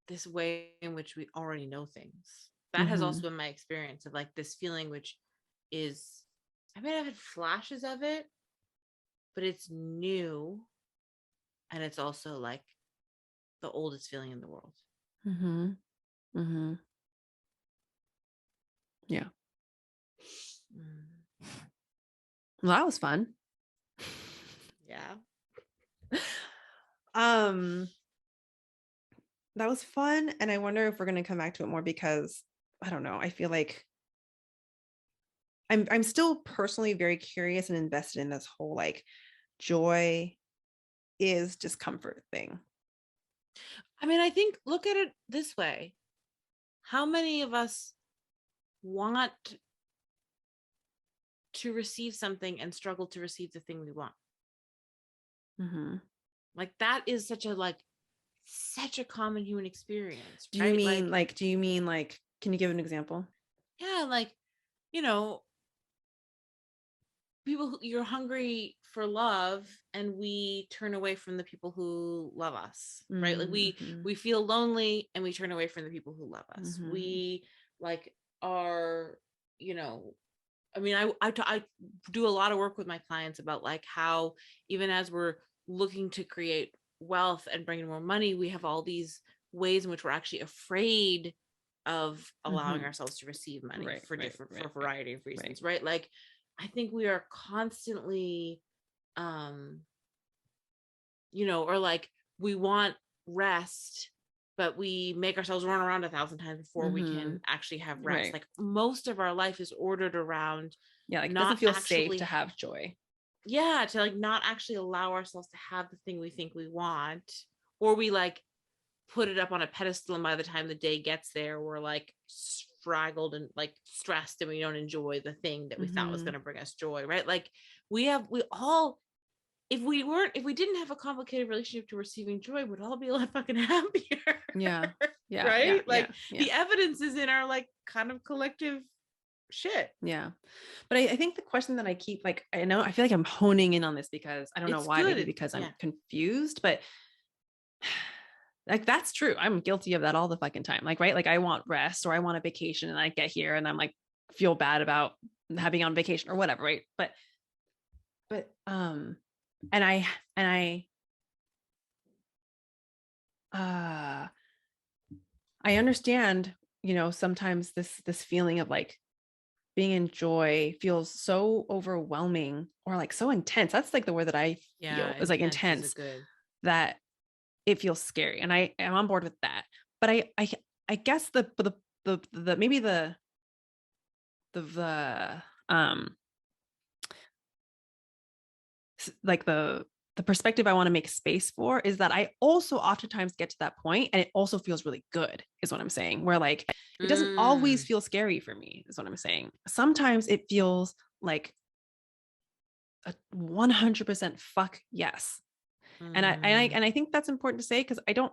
Speaker 2: this way in which we already know things. That has also been my experience of like this feeling, which is, I mean, I've had flashes of it, but it's new. And it's also like the oldest feeling in the world.
Speaker 1: Yeah. Well, that was fun.
Speaker 2: Yeah.
Speaker 1: That was fun. And I wonder if we're going to come back to it more because I don't know. I feel like I'm still personally very curious and invested in this whole like joy is discomfort thing.
Speaker 2: I mean, I think look at it this way. How many of us want to receive something and struggle to receive the thing we want? Like that is such a common human experience.
Speaker 1: Do you mean like, can you give an example?
Speaker 2: Yeah, like, people, you're hungry for love and we turn away from the people who love us, right? Like we feel lonely and we turn away from the people who love us. We like are, I mean, I do a lot of work with my clients about like how even as we're looking to create wealth and bring in more money, we have all these ways in which we're actually afraid of allowing ourselves to receive money for a variety of reasons, right? Like I think we are constantly, or like we want rest, but we make ourselves run around 1,000 times before we can actually have rest. Like most of our life is ordered around.
Speaker 1: Yeah, like it doesn't feel safe to have joy.
Speaker 2: yeah, to like not actually allow ourselves to have the thing we think we want, or we like put it up on a pedestal, and by the time the day gets there, we're like fraggled and like stressed, and we don't enjoy the thing that we thought was going to bring us joy, right? Like we all, if we didn't have a complicated relationship to receiving joy, we'd all be a lot fucking happier.
Speaker 1: Yeah. Yeah.
Speaker 2: Right.
Speaker 1: Yeah,
Speaker 2: like
Speaker 1: yeah.
Speaker 2: the evidence is in our like kind of collective shit.
Speaker 1: Yeah. But I think the question that I keep, like, I feel like I'm honing in on this because I don't know
Speaker 2: It's
Speaker 1: why, maybe
Speaker 2: good.
Speaker 1: because I'm
Speaker 2: Yeah.
Speaker 1: confused, but like, that's true. I'm guilty of that all the fucking time. Like, right. Like I want rest or I want a vacation and I get here and I'm like, feel bad about having on vacation or whatever. Right. But, and I understand, sometimes this feeling of like being in joy feels so overwhelming or like so intense. That's like the word that I feel is like intense, that it feels scary. And I am on board with that. But I guess the maybe the like the perspective I want to make space for is that I also oftentimes get to that point and it also feels really good, is what I'm saying. Where like it doesn't always feel scary for me, is what I'm saying. Sometimes it feels like a 100% fuck yes. And I think that's important to say, because I don't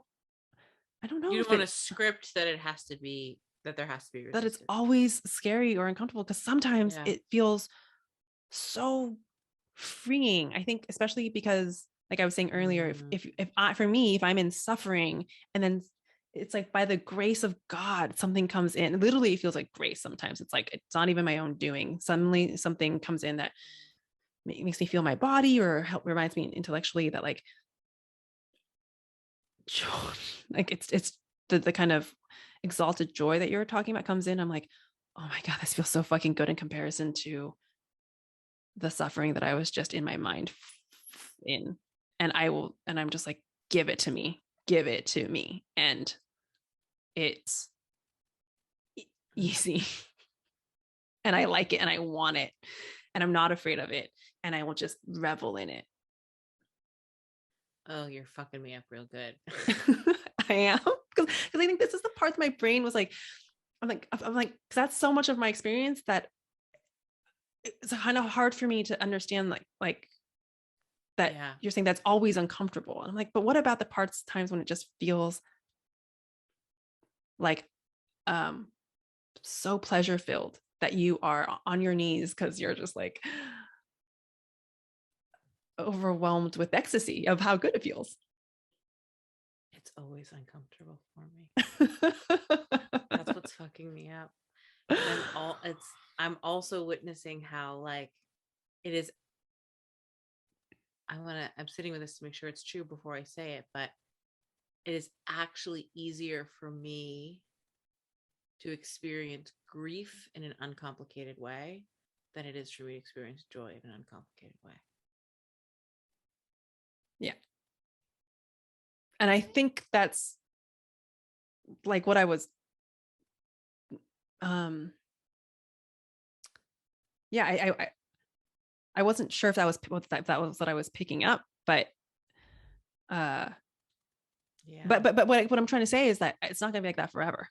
Speaker 1: know
Speaker 2: you
Speaker 1: if
Speaker 2: don't want to script that it has to be, that there has to be resistance,
Speaker 1: that it's always scary or uncomfortable, because sometimes it feels so freeing. I think especially because, like I was saying earlier, if for me, if I'm in suffering and then it's like by the grace of God, something comes in, literally it feels like grace. Sometimes it's like, it's not even my own doing. Suddenly something comes in that makes me feel my body or reminds me intellectually that like it's the kind of exalted joy that you're talking about comes in. I'm like, oh my God, this feels so fucking good in comparison to the suffering that I was just in my mind in. And I'm just like, give it to me. And it's easy. And I like it and I want it. And I'm not afraid of it. And I will just revel in it.
Speaker 2: Oh, you're fucking me up real good.
Speaker 1: I am. Because I think this is the part that my brain was like, I'm like, because that's so much of my experience that it's kind of hard for me to understand, like that you're saying that's always uncomfortable. And I'm like, but what about the times when it just feels like so pleasure filled that you are on your knees because you're just like overwhelmed with ecstasy of how good it feels.
Speaker 2: It's always uncomfortable for me. That's what's fucking me up. I'm also witnessing how like it is. I'm sitting with this to make sure it's true before I say it, but it is actually easier for me to experience grief in an uncomplicated way than it is for me to experience joy in an uncomplicated way.
Speaker 1: Yeah. And I think that's like what I was, I wasn't sure if that was what I was picking up, but but what I'm trying to say is that it's not gonna be like that forever.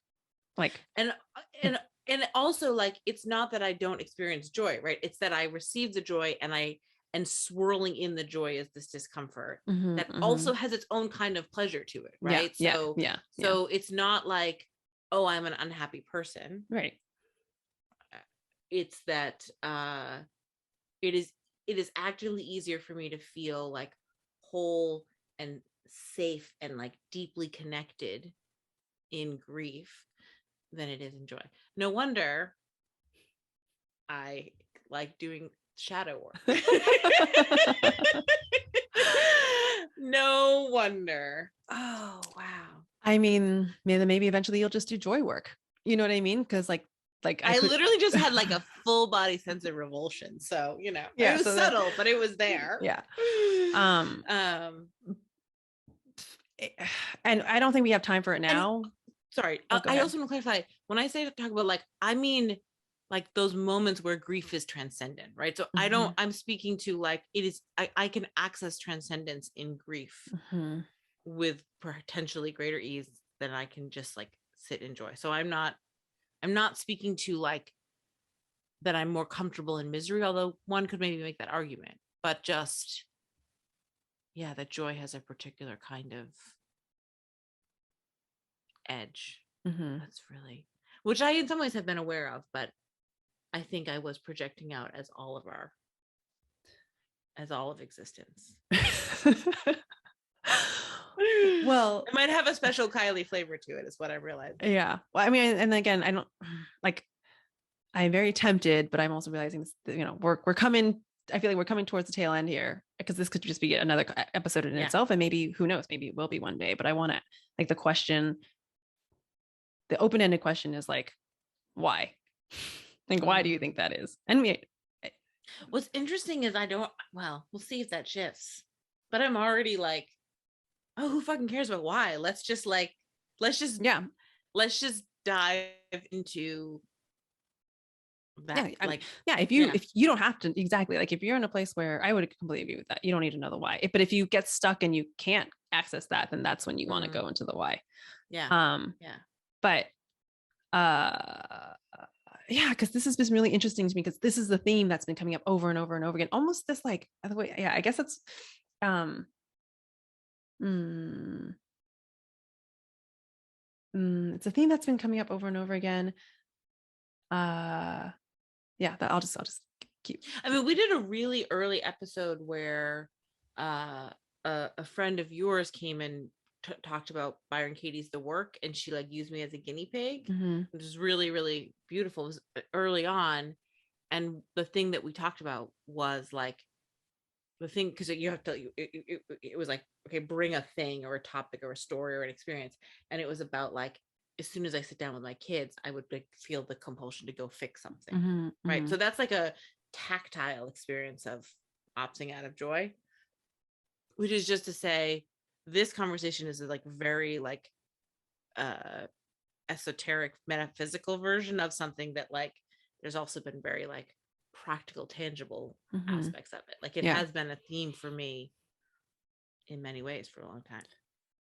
Speaker 1: Like,
Speaker 2: and also like, it's not that I don't experience joy, right? It's that I receive the joy and swirling in the joy is this discomfort that also has its own kind of pleasure to it, right? So it's not like, oh, I'm an unhappy person,
Speaker 1: right?
Speaker 2: It's that it is actually easier for me to feel like whole and safe and like deeply connected in grief than it is in joy. No wonder I like doing shadow work. No wonder. Oh, wow.
Speaker 1: I mean, maybe eventually you'll just do joy work. You know what I mean? Because like
Speaker 2: I literally just had like a full body sense of revulsion. So, it was subtle, but it was there.
Speaker 1: Yeah. And I don't think we have time for it now.
Speaker 2: Sorry. I also want to clarify, when I say to talk about like, I mean like those moments where grief is transcendent, right? So I'm speaking to like, it is, I can access transcendence in grief with potentially greater ease than I can just like sit and enjoy. So I'm not speaking to like that I'm more comfortable in misery, although one could maybe make that argument, but just, yeah, that joy has a particular kind of edge. That's really, which I in some ways have been aware of, but I think I was projecting out as all of existence.
Speaker 1: Well,
Speaker 2: it might have a special Kyley flavor to it, is what I realized.
Speaker 1: Yeah. Well, I mean, and again, I don't like, I'm very tempted, but I'm also realizing this, you know, we're coming, I feel like we're coming towards the tail end here, because this could just be another episode in itself. And maybe, who knows, maybe it will be one day, but I want to, like, the open-ended question is like, why? Like, why do you think that is? And
Speaker 2: what's interesting is we'll see if that shifts, but I'm already like, oh, who fucking cares about why? Let's just dive into that.
Speaker 1: If you don't have to, exactly, like if you're in a place where, I would completely agree with that, you don't need to know the why. But if you get stuck and you can't access that, then that's when you want to go into the why. But because this has been really interesting to me, because this is the theme that's been coming up over and over and over again, almost this like, I guess it's it's a theme that's been coming up over and over again. I'll just keep.
Speaker 2: I mean, we did a really early episode where a friend of yours came and talked about Byron Katie's The Work, and she like used me as a guinea pig, which is really, really beautiful. It was early on, and the thing that we talked about was like the thing, because you have to, it was like, okay, bring a thing or a topic or a story or an experience, and it was about like, as soon as I sit down with my kids, I would like feel the compulsion to go fix something, right? So that's like a tactile experience of opting out of joy, which is just to say, this conversation is like very like esoteric metaphysical version of something that like there's also been very like practical, tangible aspects of it. Like it has been a theme for me in many ways for a long time.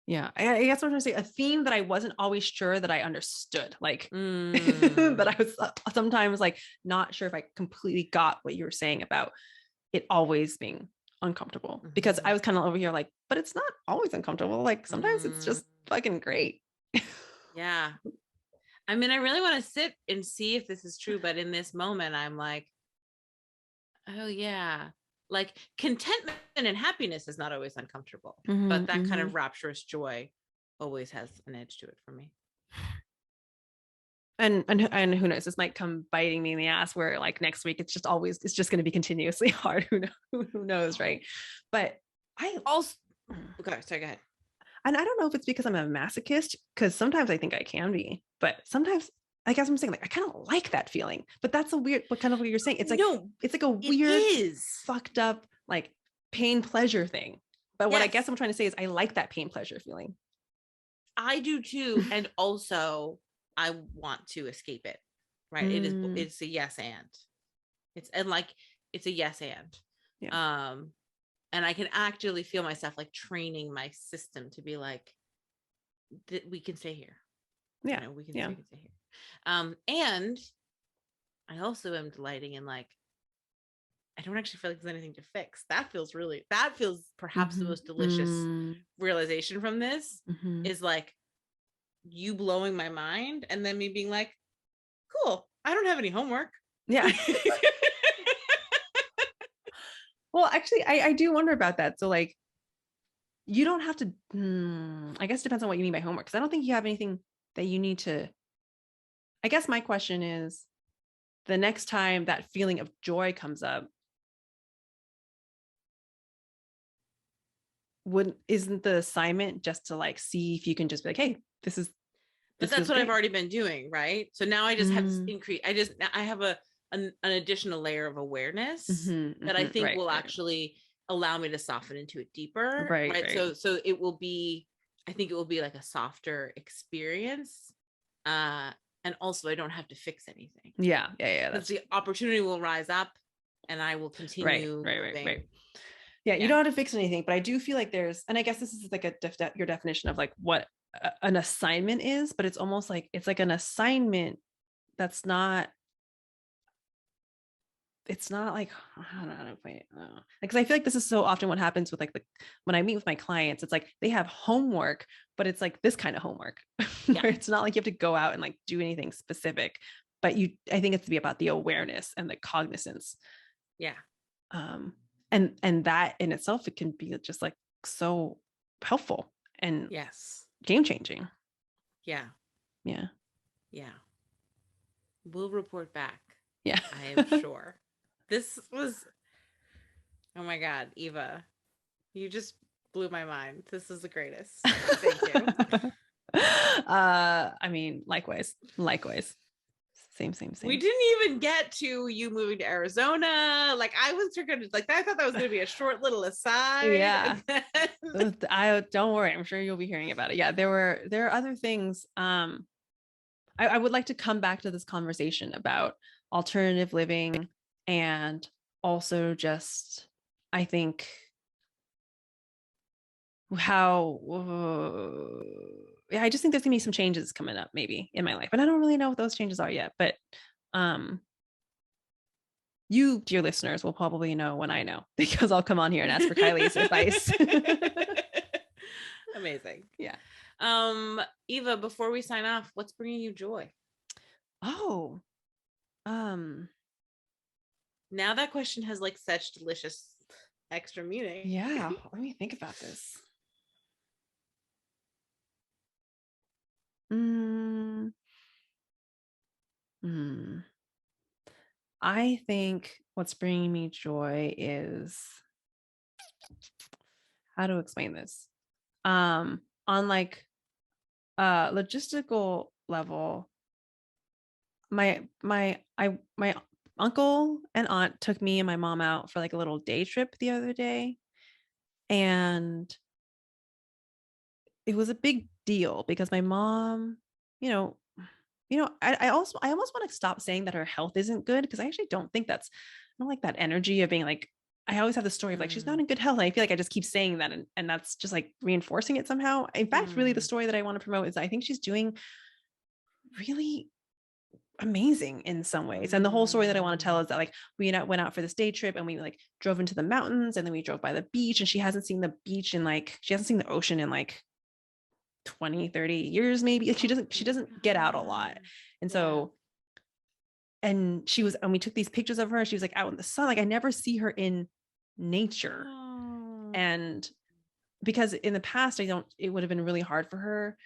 Speaker 1: Yeah, I guess what I'm trying to say, a theme that I wasn't always sure that I understood, like that I was sometimes like not sure if I completely got what you were saying about it always being uncomfortable, because I was kind of over here like, but it's not always uncomfortable. Like sometimes it's just fucking great.
Speaker 2: Yeah. I mean, I really want to sit and see if this is true, but in this moment, I'm like, oh yeah. Like contentment and happiness is not always uncomfortable, but that kind of rapturous joy always has an edge to it for me.
Speaker 1: And who knows, this might come biting me in the ass where like next week it's just going to be continuously hard. Who knows, right? But I also,
Speaker 2: okay, sorry, go ahead.
Speaker 1: And I don't know if it's because I'm a masochist, because sometimes I think I can be, but sometimes I guess I'm saying like I kind of like that feeling. But that's a weird, what kind of what you're saying. It's like it's like a weird, fucked up like pain pleasure thing. But what I guess I'm trying to say is I like that pain pleasure feeling.
Speaker 2: I do too, and also I want to escape it. Right? It's a yes and. It's a yes and. Yeah. And I can actually feel myself like training my system to be like, we can stay here.
Speaker 1: Yeah.
Speaker 2: You know, we can stay here. And I also am delighting in like, I don't actually feel like there's anything to fix. That feels perhaps the most delicious realization from this is like you blowing my mind and then me being like, cool, I don't have any homework.
Speaker 1: Yeah. Well, actually, I do wonder about that. So like, you don't have to, I guess it depends on what you mean by homework, because I don't think you have anything that you need to. I guess my question is, the next time that feeling of joy comes up, isn't the assignment just to like see if you can just be like, hey, this is.
Speaker 2: But that's what I've already been doing, right? So now I just have this increase. I have an additional layer of awareness that I think will actually allow me to soften into it deeper. Right. So it will be, I think it will be like a softer experience. And also I don't have to fix anything.
Speaker 1: Yeah.
Speaker 2: Because the opportunity will rise up and I will continue.
Speaker 1: Right. Yeah, you
Speaker 2: Yeah.
Speaker 1: don't have to fix anything, but I do feel like there's, and I guess this is like your definition of like what an assignment is, but it's almost like it's like an assignment that's not, it's not like, I don't know how to explain it. Because I feel like this is so often what happens with like when I meet with my clients, it's like they have homework, but it's like this kind of homework where it's not like you have to go out and like do anything specific, but I think it's to be about the awareness and the cognizance.
Speaker 2: Yeah.
Speaker 1: And that in itself, it can be just like so helpful and game changing.
Speaker 2: Yeah. We'll report back.
Speaker 1: Yeah.
Speaker 2: I am sure. This was, oh my God, Eva, you just blew my mind. This is the greatest. Thank you.
Speaker 1: I mean, likewise. Same.
Speaker 2: We didn't even get to you moving to Arizona. Like I thought that was going to be a short little aside.
Speaker 1: Yeah. I don't worry. I'm sure you'll be hearing about it. Yeah. There are other things. I would like to come back to this conversation about alternative living, and also just, I think how, I just think there's gonna be some changes coming up maybe in my life, and I don't really know what those changes are yet, but you, dear listeners, will probably know when I know, because I'll come on here and ask for Kyley's advice.
Speaker 2: Amazing.
Speaker 1: Yeah.
Speaker 2: Eva, before we sign off, what's bringing you joy?
Speaker 1: Oh,
Speaker 2: now that question has like such delicious extra meaning.
Speaker 1: Yeah. Let me think about this. I think what's bringing me joy is, how to explain this? On like a logistical level, my uncle and aunt took me and my mom out for like a little day trip the other day, and it was a big deal because my mom, I almost want to stop saying that her health isn't good, because I actually don't think I don't like that energy of being like, I always have the story of like, she's not in good health. And I feel like I just keep saying that, and that's just like reinforcing it somehow. In fact, really the story that I want to promote is I think she's doing really amazing in some ways. And the whole story that I want to tell is that like we went out for this day trip, and we like drove into the mountains, and then we drove by the beach, and she hasn't seen the beach in like, she hasn't seen the ocean in like 20-30 years maybe. Like she doesn't get out a lot. And so, and we took these pictures of her, she was like out in the sun. Like I never see her in nature. And because in the past it would have been really hard for her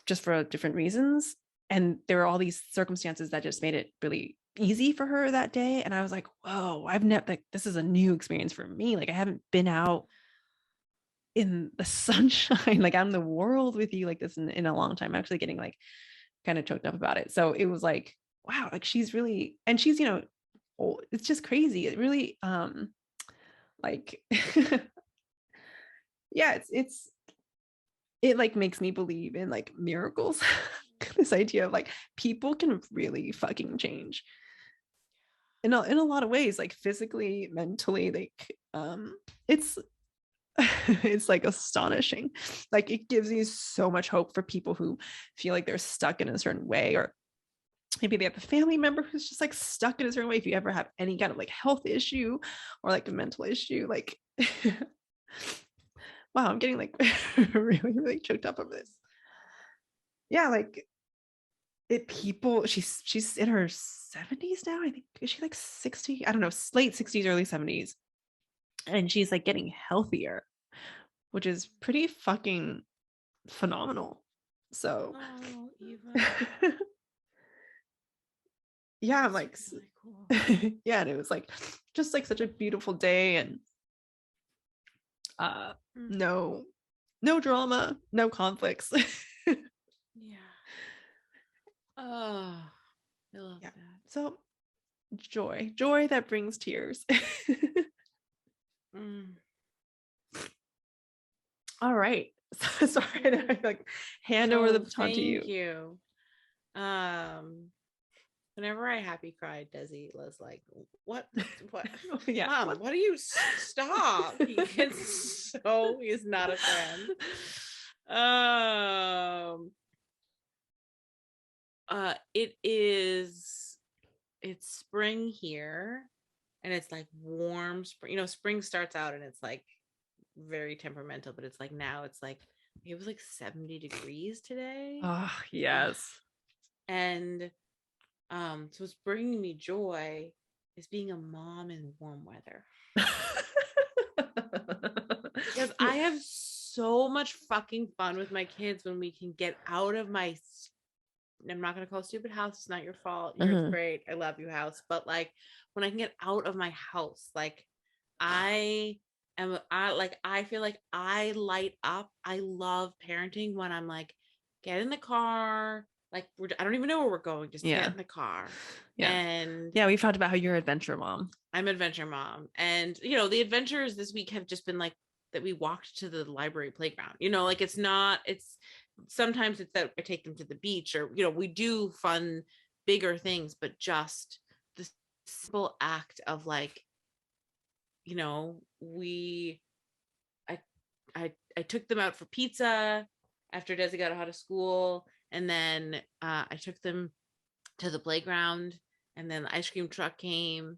Speaker 1: just for different reasons, and there were all these circumstances that just made it really easy for her that day. And I was like, whoa, I've never, like, this is a new experience for me. Like I haven't been out in the sunshine, like out in the world with you like this in a long time. I'm actually getting like kind of choked up about it. So it was like, wow, like she's really, and she's, old. It's just crazy. It really, like, yeah, it like makes me believe in like miracles. This idea of like people can really fucking change in a lot of ways, like physically, mentally, like it's like astonishing. Like it gives you so much hope for people who feel like they're stuck in a certain way, or maybe they have a family member who's just like stuck in a certain way. If you ever have any kind of like health issue or like a mental issue, like wow, I'm getting like really choked up over this. Yeah, like she's in her 70s now. I think, is she like 60? I don't know, late 60s, early 70s. And she's like getting healthier, which is pretty fucking phenomenal. So Eva. Yeah, I'm like, really cool. Yeah, and it was like just like such a beautiful day, and no drama, no conflicts.
Speaker 2: Yeah. Oh, I love that.
Speaker 1: So joy that brings tears. All right. Sorry to like hand over the baton to you.
Speaker 2: Thank you. Whenever I happy cried, Desi was like, what
Speaker 1: Yeah.
Speaker 2: Mom, what do you stop? He is not a fan. It's spring here, and it's like warm spring. Spring starts out and it's like very temperamental, but it's like now it's like it was like 70 degrees today.
Speaker 1: Oh, yes.
Speaker 2: And so what's bringing me joy is being a mom in warm weather. Because I have so much fucking fun with my kids when we can get out of my, I'm not going to call it stupid house. It's not your fault. You're great. I love you, house. But like when I can get out of my house, like I feel like I light up. I love parenting when I'm like, get in the car. Like I don't even know where we're going. Just get in the car.
Speaker 1: Yeah.
Speaker 2: And
Speaker 1: yeah, we've talked about how you're adventure mom.
Speaker 2: I'm adventure mom. And the adventures this week have just been like that we walked to the library playground. Like it's sometimes it's that I take them to the beach, or we do fun bigger things, but just the simple act of like, I took them out for pizza after Desi got out of school, and then I took them to the playground, and then the ice cream truck came,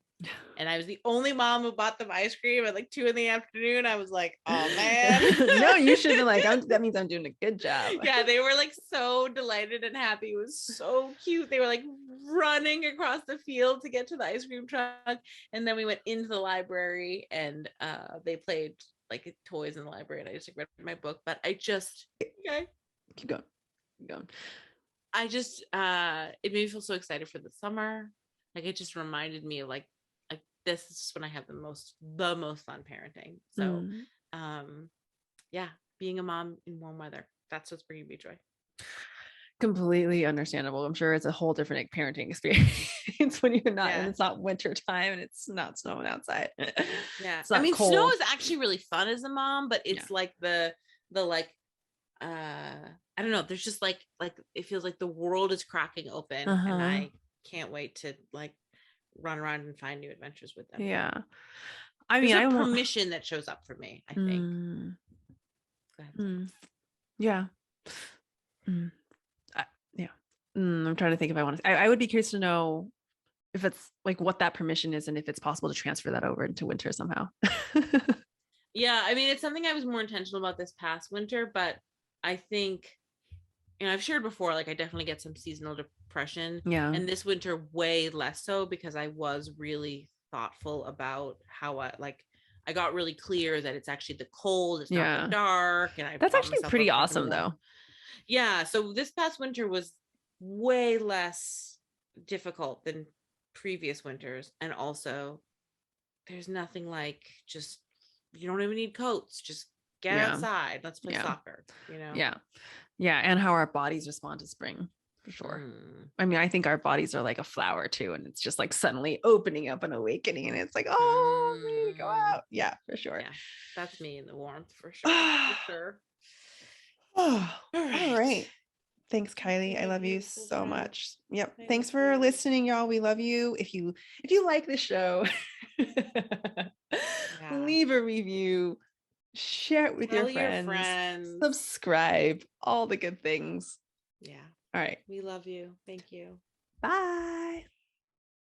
Speaker 2: and I was the only mom who bought them ice cream at like 2 PM. I was like, oh man.
Speaker 1: No, you should have been like, that means I'm doing a good job.
Speaker 2: Yeah, they were like so delighted and happy. It was so cute. They were like running across the field to get to the ice cream truck. And then we went into the library, and they played like toys in the library, and I just like, read my book. But I just
Speaker 1: keep going.
Speaker 2: I just it made me feel so excited for the summer. Like it just reminded me of like this is when I have the most fun parenting. So yeah, being a mom in warm weather, that's what's bringing me joy.
Speaker 1: Completely understandable. I'm sure it's a whole different parenting experience when you're not, and it's not winter time and it's not snowing outside.
Speaker 2: Yeah,
Speaker 1: I mean, cold.
Speaker 2: Snow is actually really fun as a mom, but it's like the like I don't know, there's just like it feels like the world is cracking open, and I can't wait to like run around and find new adventures with them.
Speaker 1: Yeah, I mean,
Speaker 2: there's a permission that shows up for me, I think. Go ahead.
Speaker 1: Yeah. Yeah. I'm trying to think if I want to. I would be curious to know if it's like what that permission is, and if it's possible to transfer that over into winter somehow.
Speaker 2: Yeah, I mean, it's something I was more intentional about this past winter, but I think, I've shared before, like I definitely get some seasonal depression.
Speaker 1: Yeah.
Speaker 2: And this winter way less so, because I was really thoughtful about how I got really clear that it's actually the cold, it's not the dark. And
Speaker 1: that's actually pretty awesome though.
Speaker 2: Yeah. So this past winter was way less difficult than previous winters. And also there's nothing like just, you don't even need coats. Just get outside. Let's play soccer,
Speaker 1: Yeah. And how our bodies respond to spring, for sure. I mean, I think our bodies are like a flower too. And it's just like suddenly opening up and awakening. And it's like, oh, we need to go out. Yeah, for sure.
Speaker 2: Yeah. That's me in the warmth, for sure.
Speaker 1: Oh, all right. Thanks, Kyley. I love you so much. Yep. Thanks for listening, y'all. We love you. If you like the show, leave a review, share it with your friends, subscribe, all the good things.
Speaker 2: Yeah.
Speaker 1: All right.
Speaker 2: We love you. Thank you.
Speaker 1: Bye.